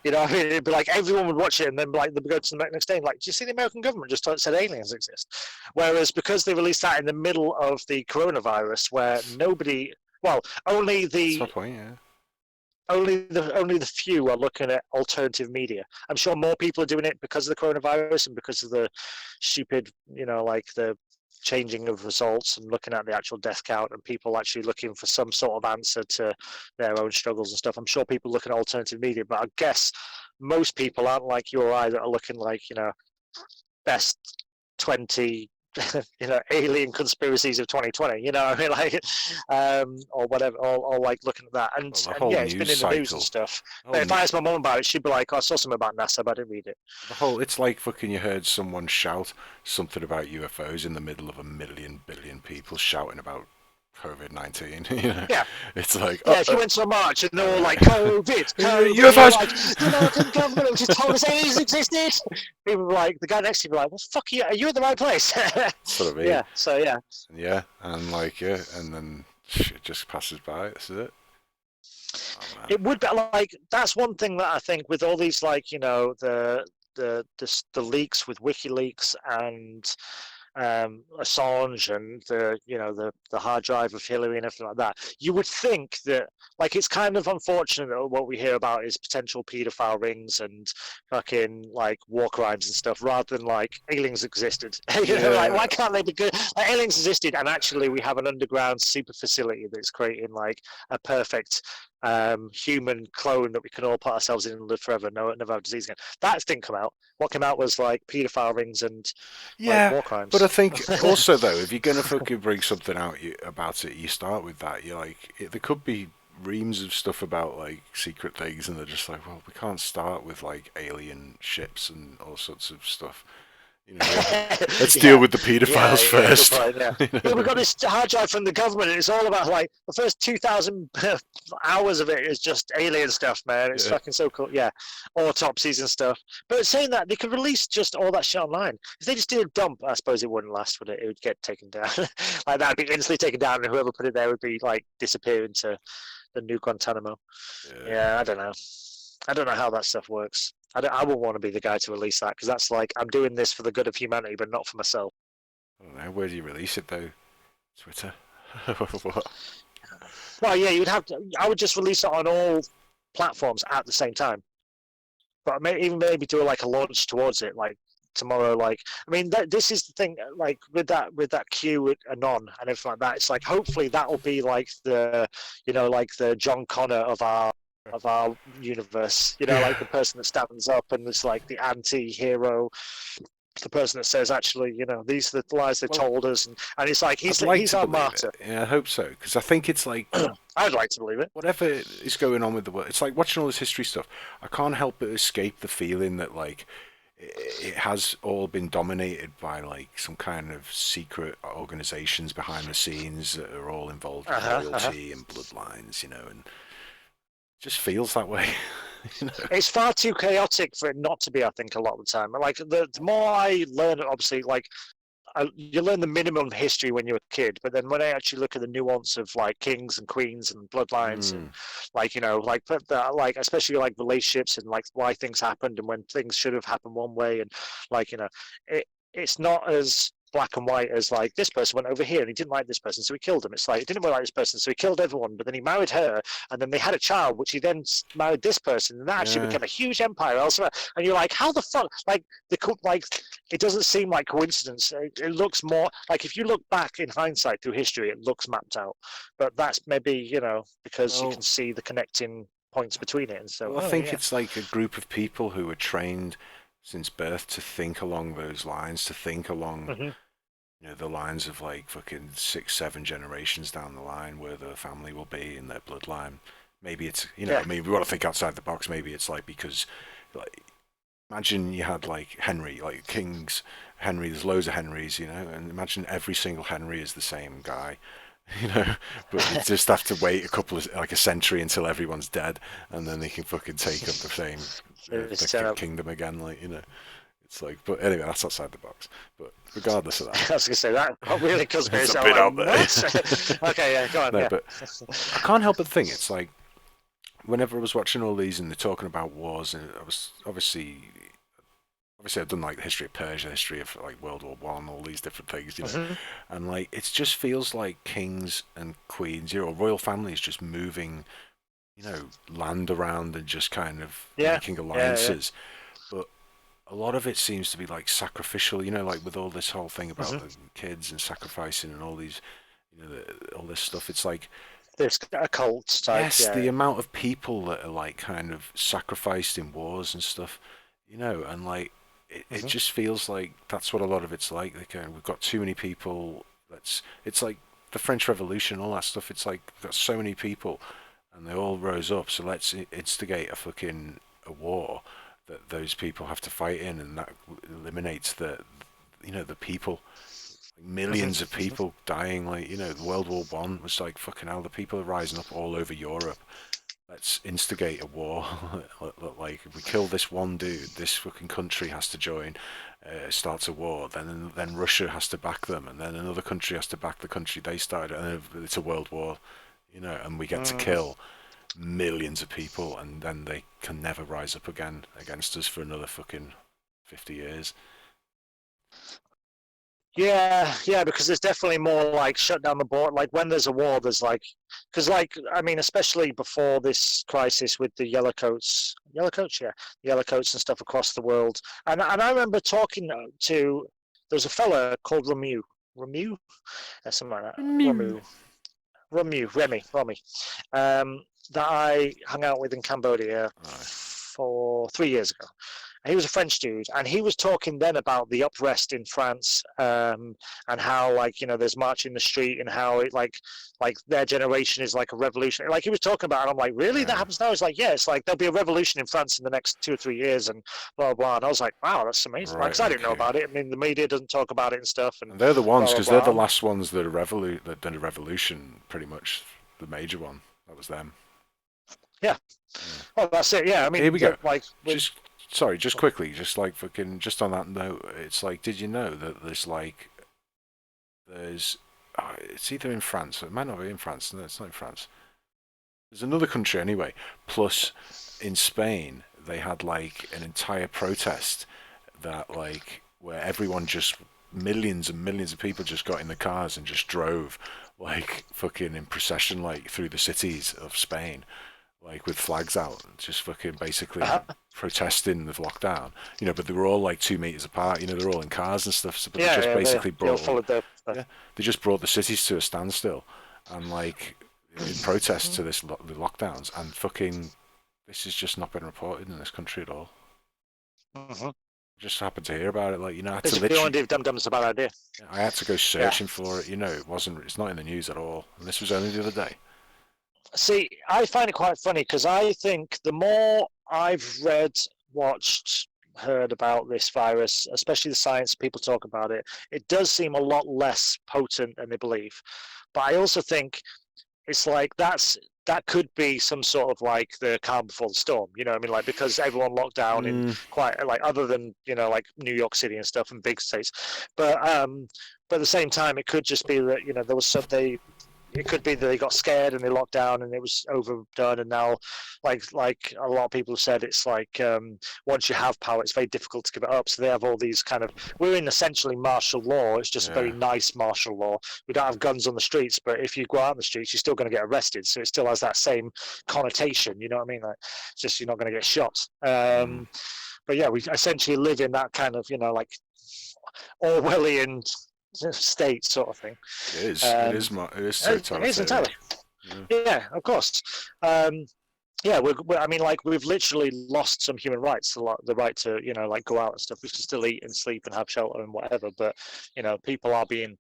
[SPEAKER 2] You know, I mean, it'd be like everyone would watch it, and then like they'd go to the next day and like, do you see the American government just said aliens exist? Whereas because they released that in the middle of the coronavirus, where nobody, well, only the
[SPEAKER 3] That's my point, yeah.
[SPEAKER 2] only the few are looking at alternative media. I'm sure more people are doing it because of the coronavirus and because of the stupid, you know, like the changing of results and looking at the actual death count and people actually looking for some sort of answer to their own struggles and stuff. I'm sure people looking at alternative media, but I guess most people aren't like you or I that are looking like, you know, best 20 you know, alien conspiracies of 2020, you know, I mean, like, or whatever, or like looking at that, and,
[SPEAKER 3] Well,
[SPEAKER 2] yeah, it's been in the news and stuff. But if I asked my mum about it, she'd be like, oh, "I saw something about NASA, but I didn't read it."
[SPEAKER 3] It's like fucking you heard someone shout something about UFOs in the middle of 1 billion people shouting about COVID-19. You know?
[SPEAKER 2] Yeah,
[SPEAKER 3] it's like,
[SPEAKER 2] yeah. If you went to a march and they were like, "COVID,
[SPEAKER 3] UFOs,"
[SPEAKER 2] like, the American government just told us aliens existed. People were like, the guy next to you were like, "What the fuck are you in the right place?"
[SPEAKER 3] That's what I mean.
[SPEAKER 2] Yeah. So yeah.
[SPEAKER 3] Yeah, and like and then shit just passes by. That's it. Oh,
[SPEAKER 2] it would be like, that's one thing that I think with all these, like, you know, the leaks with WikiLeaks and Assange and the, you know, the hard drive of Hillary and everything like that, you would think that, like, it's kind of unfortunate that what we hear about is potential paedophile rings and fucking like war crimes and stuff, rather than like aliens existed. You know, like, why can't they be good? Like, aliens existed, and actually we have an underground super facility that's creating like a perfect human clone that we can all put ourselves in and live forever, never have disease again. That didn't come out. What came out was like paedophile rings and like, war crimes.
[SPEAKER 3] But I think also though, if you're gonna fucking bring something out about it, you start with that. You're like, there could be reams of stuff about like secret things, and they're just like, well, we can't start with like alien ships and all sorts of stuff. You know, let's deal with the paedophiles first.
[SPEAKER 2] Yeah, we've got this hard drive from the government, and it's all about like the first 2,000 hours of it is just alien stuff, man. It's fucking so cool. Yeah, autopsies and stuff. But saying that, they could release just all that shit online. If they just did a dump, I suppose it wouldn't last, would it? It would get taken down. Like, that'd be instantly taken down, and whoever put it there would be like disappear into the new Guantanamo. Yeah, I don't know. I don't know how that stuff works. I wouldn't want to be the guy to release that, because that's like, I'm doing this for the good of humanity, but not for myself.
[SPEAKER 3] I don't know. Where do you release it though? Twitter? What?
[SPEAKER 2] Well, yeah, you'd have to. I would just release it on all platforms at the same time. But maybe do like a launch towards it, like tomorrow. Like, I mean, this is the thing. Like with that Q anon and everything like that. It's like, hopefully that will be like the, you know, like the John Connor of our universe, you know, like the person that stands up and is like the anti-hero, the person that says, actually, these are the lies they told us, and it's like he's our martyr.
[SPEAKER 3] Yeah, I hope so, because I think it's like
[SPEAKER 2] I'd like to believe it.
[SPEAKER 3] whatever is going on with the world, it's like watching all this history stuff. I can't help but escape the feeling that like it has all been dominated by like some kind of secret organizations behind the scenes that are all involved in royalty and bloodlines, and it just feels that way.
[SPEAKER 2] It's far too chaotic for it not to be, I think, a lot of the time. Like the more I learn, obviously, like you learn the minimum of history when you're a kid, but then when I actually look at the nuance of like kings and queens and bloodlines and like like especially like relationships and like why things happened and when things should have happened one way, and like it's not as black and white as like this person went over here and he didn't like this person so he killed him. It's like he didn't like this person so he killed everyone, but then he married her and then they had a child which he then married this person and that actually became a huge empire elsewhere. And you're like, how the fuck, like it doesn't seem like coincidence. It looks more like, if you look back in hindsight through history, it looks mapped out, but that's maybe because you can see the connecting points between it. And so
[SPEAKER 3] I think it's like a group of people who were trained since birth to think along those lines, to think along the lines of like fucking 6-7 generations down the line where the family will be in their bloodline. Maybe it's I mean, we want to think outside the box. Maybe it's like, because like imagine you had like Henry, like kings Henry, there's loads of Henrys, and imagine every single Henry is the same guy. But you just have to wait a century until everyone's dead, and then they can fucking take up the same kingdom again, It's like, but anyway, that's outside the box. But regardless of that,
[SPEAKER 2] I was gonna say that really because
[SPEAKER 3] it's a bit out there.
[SPEAKER 2] Okay, yeah, go on.
[SPEAKER 3] No, but I can't help but think it's like, whenever I was watching all these and they're talking about wars, and I was obviously I've done like the history of Persia, history of like World War One, all these different things, and like it just feels like kings and queens, royal families just moving, land around and just kind of making alliances. But a lot of it seems to be like sacrificial, like with all this whole thing about the kids and sacrificing and all these, all this stuff. It's like
[SPEAKER 2] there's a cult type.
[SPEAKER 3] Yes, the amount of people that are like kind of sacrificed in wars and stuff, and like it just feels like that's what a lot of it's like. We've got too many people. It's like the French Revolution, all that stuff. It's like we've got so many people, and they all rose up. So let's instigate a war that those people have to fight in, and that eliminates the people. Like millions of people dying. Like World War One was like, fucking hell, the people are rising up all over Europe. Let's instigate a war. Like, if we kill this one dude, this fucking country has to join, starts a war. Then Russia has to back them, and then another country has to back the country they started, and it's a world war, and we get to kill millions of people, and then they can never rise up again against us for another fucking 50 years.
[SPEAKER 2] Yeah, because there's definitely more like shut down the board. Like when there's a war, there's like, because like I mean, especially before this crisis with the yellowcoats, yellowcoats and stuff across the world. And I remember talking to there's a fella called Remy, something like that. Remy, that I hung out with in Cambodia for 3 years ago. He was a French dude, and he was talking then about the unrest in France, and how there's march in the street, and how it like their generation is like a revolution. Like he was talking about, and I'm like, really? That happens now? He's like, yeah, it's like there'll be a revolution in France in the next 2 or 3 years, and blah blah. And I was like, wow, that's amazing. Because I didn't know about it. I mean, the media doesn't talk about it and stuff. And
[SPEAKER 3] they're the ones, because they're the last ones that done a revolution. Pretty much the major one. That was them.
[SPEAKER 2] Yeah. Well, that's it. Yeah. I mean,
[SPEAKER 3] here we go. Like. Just quickly, just on that note, it's like, did you know that there's it's either in France, it might not be in France, no, it's not in France. There's another country anyway, plus in Spain, they had like an entire protest that where everyone just, millions and millions of people just got in the cars and just drove like fucking in procession through the cities of Spain. With flags out, just fucking basically protesting the lockdown, but they were all 2 meters apart, they're all in cars and stuff. So, but they just brought the cities to a standstill, and in protest to the lockdowns, and fucking this has just not been reported in this country at all. just happened to hear about it. Like, I had to
[SPEAKER 2] Because if you want
[SPEAKER 3] literally,
[SPEAKER 2] to do Dum Dum's a bad idea.
[SPEAKER 3] I had to go
[SPEAKER 2] Yeah.
[SPEAKER 3] searching for it. It's not in the news at all. And this was only the other day.
[SPEAKER 2] See, I find it quite funny because I think the more I've read, watched, heard about this virus, especially the science people talk about it, it does seem a lot less potent than they believe. But I also think it's like that could be some sort of like the calm before the storm. You know what I mean? Like, because everyone locked down in quite like, other than like New York City and stuff and big states, but at the same time, it could just be that there was something. It could be that they got scared and they locked down and it was overdone, and now, like a lot of people have said, it's like once you have power, it's very difficult to give it up. So they have all these kind of. We're in essentially martial law. It's just a very nice martial law. We don't have guns on the streets, but if you go out on the streets, you're still going to get arrested. So it still has that same connotation. You know what I mean? Like, it's just you're not going to get shot. But yeah, we essentially live in that kind of like Orwellian state sort of thing.
[SPEAKER 3] It is. It is totalitarian.
[SPEAKER 2] It is entirely. Yeah, of course. Yeah, I mean, like, we've literally lost some human rights, the right to like go out and stuff. We can still eat and sleep and have shelter and whatever, but people are being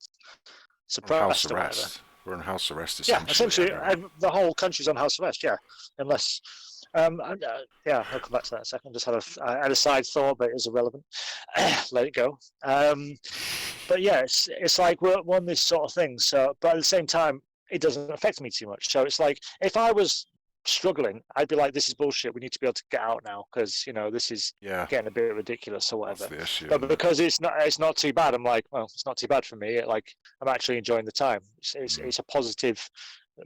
[SPEAKER 2] suppressed or whatever.
[SPEAKER 3] We're on house arrest
[SPEAKER 2] Yeah,
[SPEAKER 3] essentially.
[SPEAKER 2] essentially, the whole country's on house arrest. Yeah, unless. Yeah, I'll come back to that in a second. Just had a side thought, but it was irrelevant. Let it go. But yeah, it's like we're on this sort of thing. So, but at the same time, it doesn't affect me too much. So it's like if I was struggling, I'd be like, "This is bullshit. We need to be able to get out now because this is getting a bit ridiculous or whatever."
[SPEAKER 3] That's the issue,
[SPEAKER 2] but because it's not too bad, I'm like, well, it's not too bad for me. I'm actually enjoying the time. It's a positive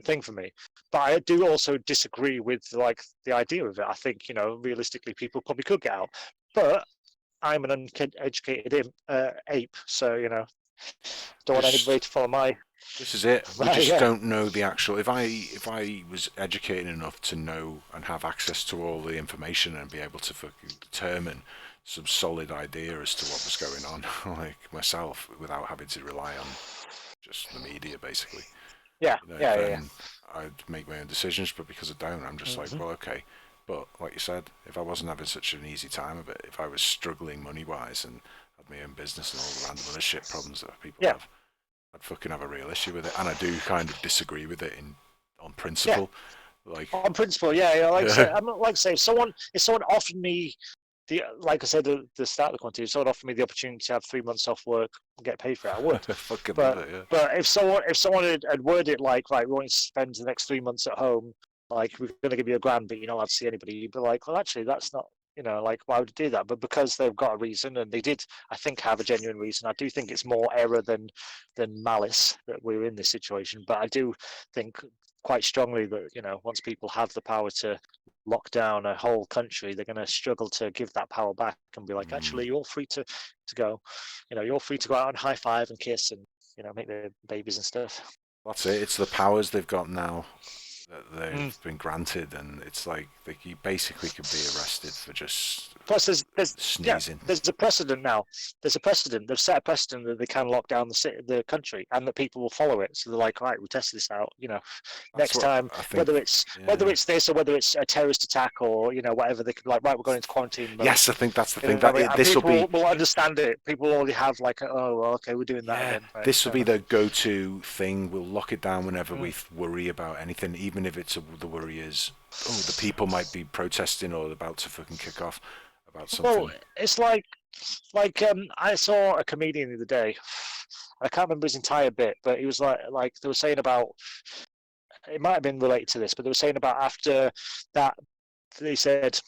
[SPEAKER 2] thing for me. But I do also disagree with the idea of it. I think realistically people probably could get out, but I'm an uneducated ape, so don't want anybody to follow my.
[SPEAKER 3] This is it. We just don't know the actual. If I was educated enough to know and have access to all the information and be able to fucking determine some solid idea as to what was going on, like myself, without having to rely on just the media, basically.
[SPEAKER 2] Yeah,
[SPEAKER 3] I'd make my own decisions, but because I don't, I'm just like, well, okay. But like you said, if I wasn't having such an easy time of it, if I was struggling money-wise and had my own business and all the random other shit problems that people have, I'd fucking have a real issue with it. And I do kind of disagree with it on principle. Like
[SPEAKER 2] on principle, like I say, if someone offered me like I said at the start of the quantity, if someone offered me the opportunity to have 3 months off work and get paid for it, I would. But if someone had worded it like, right, we want you to spend the next 3 months at home, like we're going to give you $1,000, but you're not allowed to see anybody, you'd be like, well, actually, that's not, like, why would you do that? But because they've got a reason, and they did, I think, have a genuine reason. I do think it's more error than malice that we're in this situation. But I do think quite strongly that once people have the power to lock down a whole country, they're going to struggle to give that power back and be like, actually, you're free to go. You're free to go out and high five and kiss and make their babies and stuff.
[SPEAKER 3] That's it. It's the powers they've got now that they've been granted, and it's like you basically could be arrested for just
[SPEAKER 2] plus there's
[SPEAKER 3] sneezing.
[SPEAKER 2] There's a precedent now. There's a precedent. They've set a precedent that they can lock down the country, and that people will follow it. So they're like, right, we'll test this out. Next time, whether it's this or whether it's a terrorist attack or whatever, they could be like, right, we're going into quarantine mode.
[SPEAKER 3] Yes, I think that's the thing.
[SPEAKER 2] People will understand it. People already have like, oh, well, okay, we're doing that again. Right,
[SPEAKER 3] this will be the go-to thing. We'll lock it down whenever we worry about anything, even if the worry is, oh, the people might be protesting or about to fucking kick off about something.
[SPEAKER 2] Well, it's like I saw a comedian the other day. I can't remember his entire bit, but he was like they were saying about, it might have been related to this, but they were saying about after that, they said,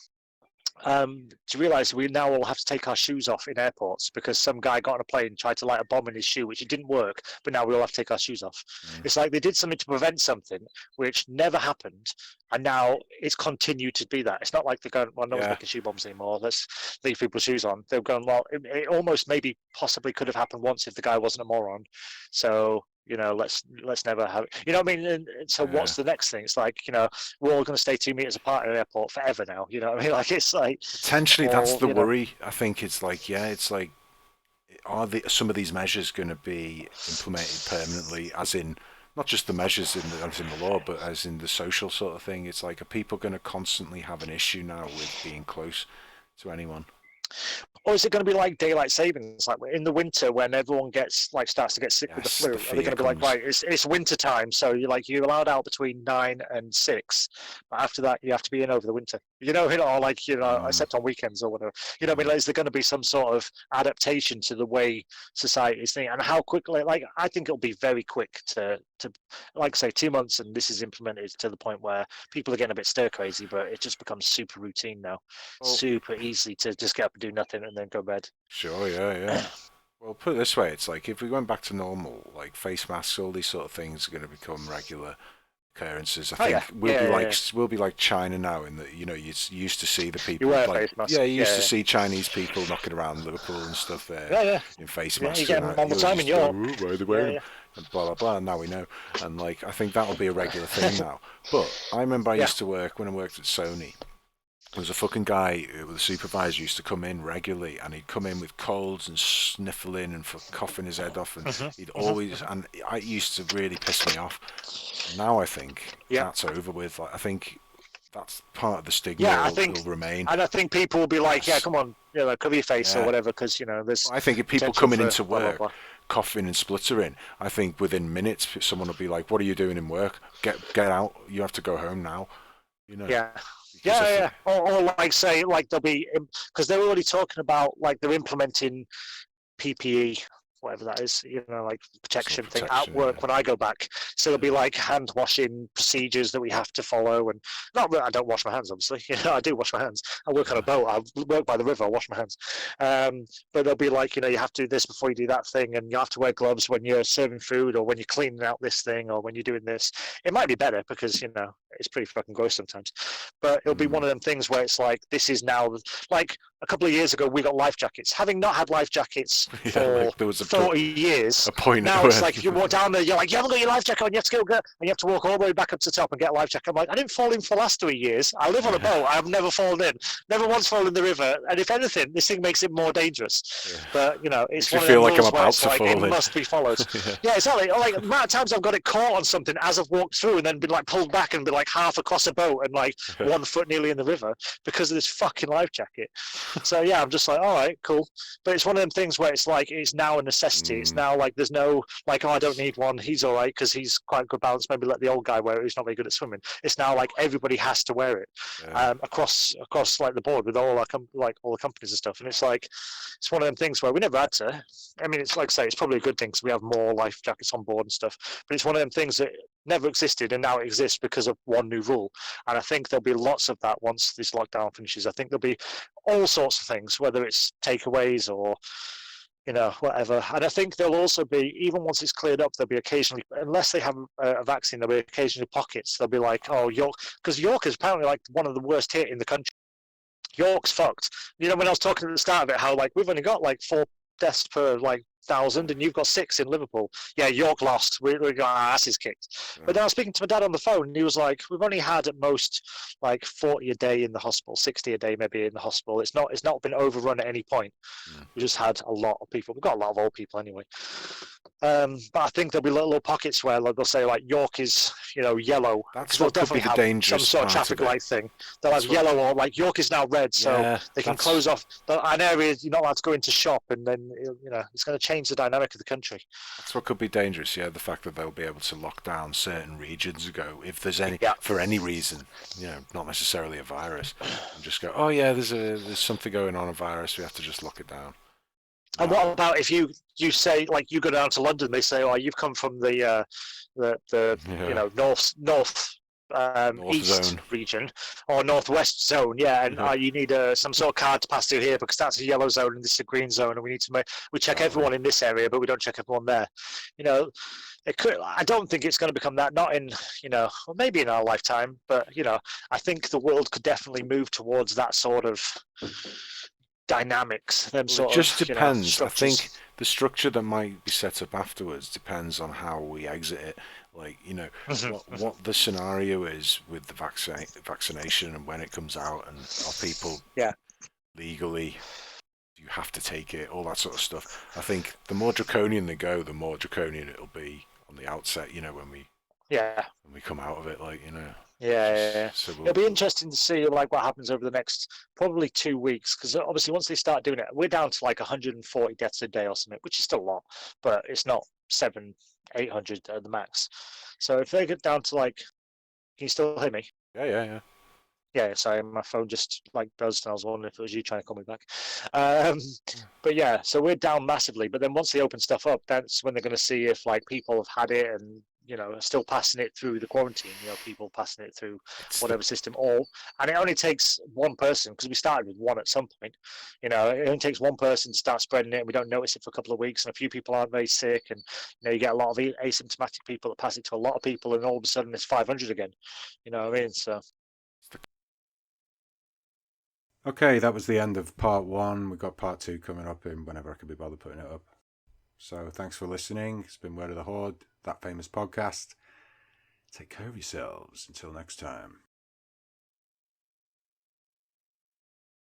[SPEAKER 2] do you realise we now all have to take our shoes off in airports because some guy got on a plane and tried to light a bomb in his shoe, which it didn't work, but now we all have to take our shoes off. It's like they did something to prevent something which never happened, and now it's continued to be that. It's not like they're going, well, no one's making shoe bombs anymore, let's leave people's shoes on. They're going, well, it almost maybe possibly could have happened once if the guy wasn't a moron. So let's never have it. You know what I mean? And so what's the next thing? It's like, we're all going to stay 2 meters apart at an airport forever now. You know what I mean? Like, it's like
[SPEAKER 3] potentially that's the worry. I think it's like, it's like, are some of these measures going to be implemented permanently? As in, not just the measures as in the law, but as in the social sort of thing. It's like, are people going to constantly have an issue now with being close to anyone?
[SPEAKER 2] Or is it going to be like daylight savings, like in the winter when everyone starts to get sick with the
[SPEAKER 3] Yes,
[SPEAKER 2] flu?
[SPEAKER 3] the
[SPEAKER 2] Are they going
[SPEAKER 3] fear
[SPEAKER 2] to be like,
[SPEAKER 3] comes.
[SPEAKER 2] right, it's winter time, so you're allowed out between 9 and 6, but after that you have to be in over the winter. Or like except on weekends or whatever. What I mean? Like, is there going to be some sort of adaptation to the way society is thinking, and how quickly? Like, I think it'll be very quick to like say 2 months, and this is implemented to the point where people are getting a bit stir crazy, but it just becomes super routine now.
[SPEAKER 3] Well,
[SPEAKER 2] Super easy to just get up and do nothing and then go to bed.
[SPEAKER 3] sure, yeah. Well, put it this way, it's like if we went back to normal, like face masks, all these sort of things are going to become regular occurrences. I
[SPEAKER 2] Oh
[SPEAKER 3] think
[SPEAKER 2] yeah, yeah.
[SPEAKER 3] we'll be like China now, in that you used to see the
[SPEAKER 2] You
[SPEAKER 3] people
[SPEAKER 2] wear a
[SPEAKER 3] like
[SPEAKER 2] face mask.
[SPEAKER 3] you used to see Chinese people knocking around Liverpool and stuff there
[SPEAKER 2] Yeah.
[SPEAKER 3] in face
[SPEAKER 2] Yeah, you
[SPEAKER 3] masks,
[SPEAKER 2] get
[SPEAKER 3] and
[SPEAKER 2] them all the
[SPEAKER 3] you're
[SPEAKER 2] time in
[SPEAKER 3] just
[SPEAKER 2] York.
[SPEAKER 3] why are they
[SPEAKER 2] Yeah,
[SPEAKER 3] wearing them? And blah blah blah. And now we know, and like I think that'll be a regular thing now. But I remember I
[SPEAKER 2] yeah.
[SPEAKER 3] used to work when I worked at Sony. There was a fucking guy, the supervisor used to come in regularly, and he'd come in with colds and sniffling and for coughing his head off, and he'd always, and it used to really piss me off. Now I think
[SPEAKER 2] Yeah.
[SPEAKER 3] that's over with. Like, I think that's part of the stigma.
[SPEAKER 2] Yeah, I
[SPEAKER 3] will
[SPEAKER 2] think,
[SPEAKER 3] remain.
[SPEAKER 2] and I think people will be like, yeah,
[SPEAKER 3] Yes.
[SPEAKER 2] come on, cover your face or
[SPEAKER 3] Yeah.
[SPEAKER 2] whatever, because there's
[SPEAKER 3] I think if people
[SPEAKER 2] potential
[SPEAKER 3] coming
[SPEAKER 2] for
[SPEAKER 3] into
[SPEAKER 2] blah, blah,
[SPEAKER 3] work
[SPEAKER 2] blah.
[SPEAKER 3] coughing and spluttering, I think within minutes someone will be like, "What are you doing in work? Get out! You have to go home now."
[SPEAKER 2] Yeah.
[SPEAKER 3] Because I
[SPEAKER 2] Yeah. Or like say, like they'll be, because they're already talking about, like they're implementing PPE, whatever that is, like protection thing at
[SPEAKER 3] protection,
[SPEAKER 2] work
[SPEAKER 3] yeah.
[SPEAKER 2] when I go back. So there'll be like hand washing procedures that we have to follow, and not that I don't wash my hands, obviously. I do wash my hands. I work on a boat. I work by the river. I wash my hands. But they'll be like, you have to do this before you do that thing, and you have to wear gloves when you're serving food or when you're cleaning out this thing or when you're doing this. It might be better because it's pretty fucking gross sometimes. But it'll be one of them things where it's like, this is now, like a couple of years ago we got life jackets. Having not had life jackets for
[SPEAKER 3] like there was
[SPEAKER 2] 40 years,
[SPEAKER 3] a point
[SPEAKER 2] now
[SPEAKER 3] where
[SPEAKER 2] it's like if you walk down there, you're like, you haven't got your life jacket on, you have to go, and you have to walk all the way back up to the top and get a life jacket. I'm like, I didn't fall in for the last 3 years. I live on a boat. I've never fallen in, never once fallen in the river. And if anything, this thing makes it more dangerous.
[SPEAKER 3] Yeah.
[SPEAKER 2] But
[SPEAKER 3] Makes
[SPEAKER 2] it's
[SPEAKER 3] me
[SPEAKER 2] one
[SPEAKER 3] feel
[SPEAKER 2] of
[SPEAKER 3] like
[SPEAKER 2] them
[SPEAKER 3] I'm
[SPEAKER 2] rules where
[SPEAKER 3] about
[SPEAKER 2] it's
[SPEAKER 3] to
[SPEAKER 2] like
[SPEAKER 3] fall
[SPEAKER 2] it
[SPEAKER 3] in.
[SPEAKER 2] must be followed. Yeah, exactly. Like the amount of times I've got it caught on something as I've walked through and then been like pulled back and been like half across a boat and like 1 foot nearly in the river because of this fucking life jacket. So yeah, I'm just like, all right, cool. But it's one of them things where it's like it's now a necessity. It's now like there's no like, oh, I don't need one. He's all right because he's quite good balance. Maybe let the old guy wear it. He's not very good at swimming. It's now like everybody has to wear it across like the board with all our all the companies and stuff. And it's like it's one of them things where we never had to. I mean, it's like I say, it's probably a good thing because we have more life jackets on board and stuff. But it's one of them things that never existed and now it exists because of one new rule. And I think there'll be lots of that once this lockdown finishes. I think there'll be all sorts of things, whether it's takeaways or whatever. And I think there'll also be, even once it's cleared up, there'll be occasionally, unless they have a vaccine, there'll be occasionally pockets. They'll be like, oh, York, because York is apparently like one of the worst hit in the country. York's fucked. When I was talking at the start of it, how like we've only got like 4 deaths per like 1,000, and you've got 6 in Liverpool. Yeah, York lost. We got our asses kicked. But then I was speaking to my dad on the phone, and he was like, "We've only had at most like 40 a day in the hospital, 60 a day maybe in the hospital. It's not been overrun at any point. We just had a lot of people. We've got a lot of old people anyway. But I think there'll be little pockets where they'll say like York is yellow.
[SPEAKER 3] That's
[SPEAKER 2] They'll
[SPEAKER 3] what could be
[SPEAKER 2] definitely
[SPEAKER 3] the
[SPEAKER 2] have
[SPEAKER 3] dangerous
[SPEAKER 2] some sort of
[SPEAKER 3] part
[SPEAKER 2] traffic
[SPEAKER 3] of it.
[SPEAKER 2] light thing. They'll have yellow or like York is now red, so they can close off an area you're not allowed to go into shop, and then it's going to change the dynamic of the country.
[SPEAKER 3] That's what could be dangerous, yeah. The fact that they'll be able to lock down certain regions ago, if there's any, for any reason, not necessarily a virus, and just go, oh yeah, there's something going on, a virus, we have to just lock it down.
[SPEAKER 2] And what about if you say like you go down to London, they say, oh, you've come from the north east
[SPEAKER 3] zone
[SPEAKER 2] region or northwest zone, and you need some sort of card to pass through here because that's a yellow zone and this is a green zone, and we need to we check everyone in this area, but we don't check everyone there. It could. I don't think it's going to become that. Not in well, maybe in our lifetime, but I think the world could definitely move towards that sort of dynamics.
[SPEAKER 3] It just depends. I think the structure that might be set up afterwards depends on how we exit it. Like, what the scenario is with the vaccination and when it comes out, and are people legally, you have to take it, all that sort of stuff. I think the more draconian they go, the more draconian it'll be on the outset, when we
[SPEAKER 2] Yeah.
[SPEAKER 3] when we come out of it, like, you know.
[SPEAKER 2] Yeah.
[SPEAKER 3] So
[SPEAKER 2] It'll be interesting to see like what happens over the next probably 2 weeks, because obviously once they start doing it, we're down to like 140 deaths a day or something, which is still a lot, but it's not 800 at the max. So if they get down to like, can you still hear me?
[SPEAKER 3] yeah.
[SPEAKER 2] Yeah, sorry, my phone just like buzzed, and I was wondering if it was you trying to call me back. Um, but yeah, so we're down massively. But then once they open stuff up, that's when they're going to see if like people have had it and are still passing it through the quarantine. People passing it through
[SPEAKER 3] It's
[SPEAKER 2] whatever system. And it only takes one person, because we started with one at some point. It only takes one person to start spreading it, and we don't notice it for a couple of weeks, and a few people aren't very sick, and you get a lot of asymptomatic people that pass it to a lot of people, and all of a sudden it's 500 again. You know what I mean? So.
[SPEAKER 1] Okay, that was the end of part 1. We've got part 2 coming up in whenever I can be bothered putting it up. So thanks for listening. It's been Word of the Horde, that famous podcast. Take care of yourselves. Until next time.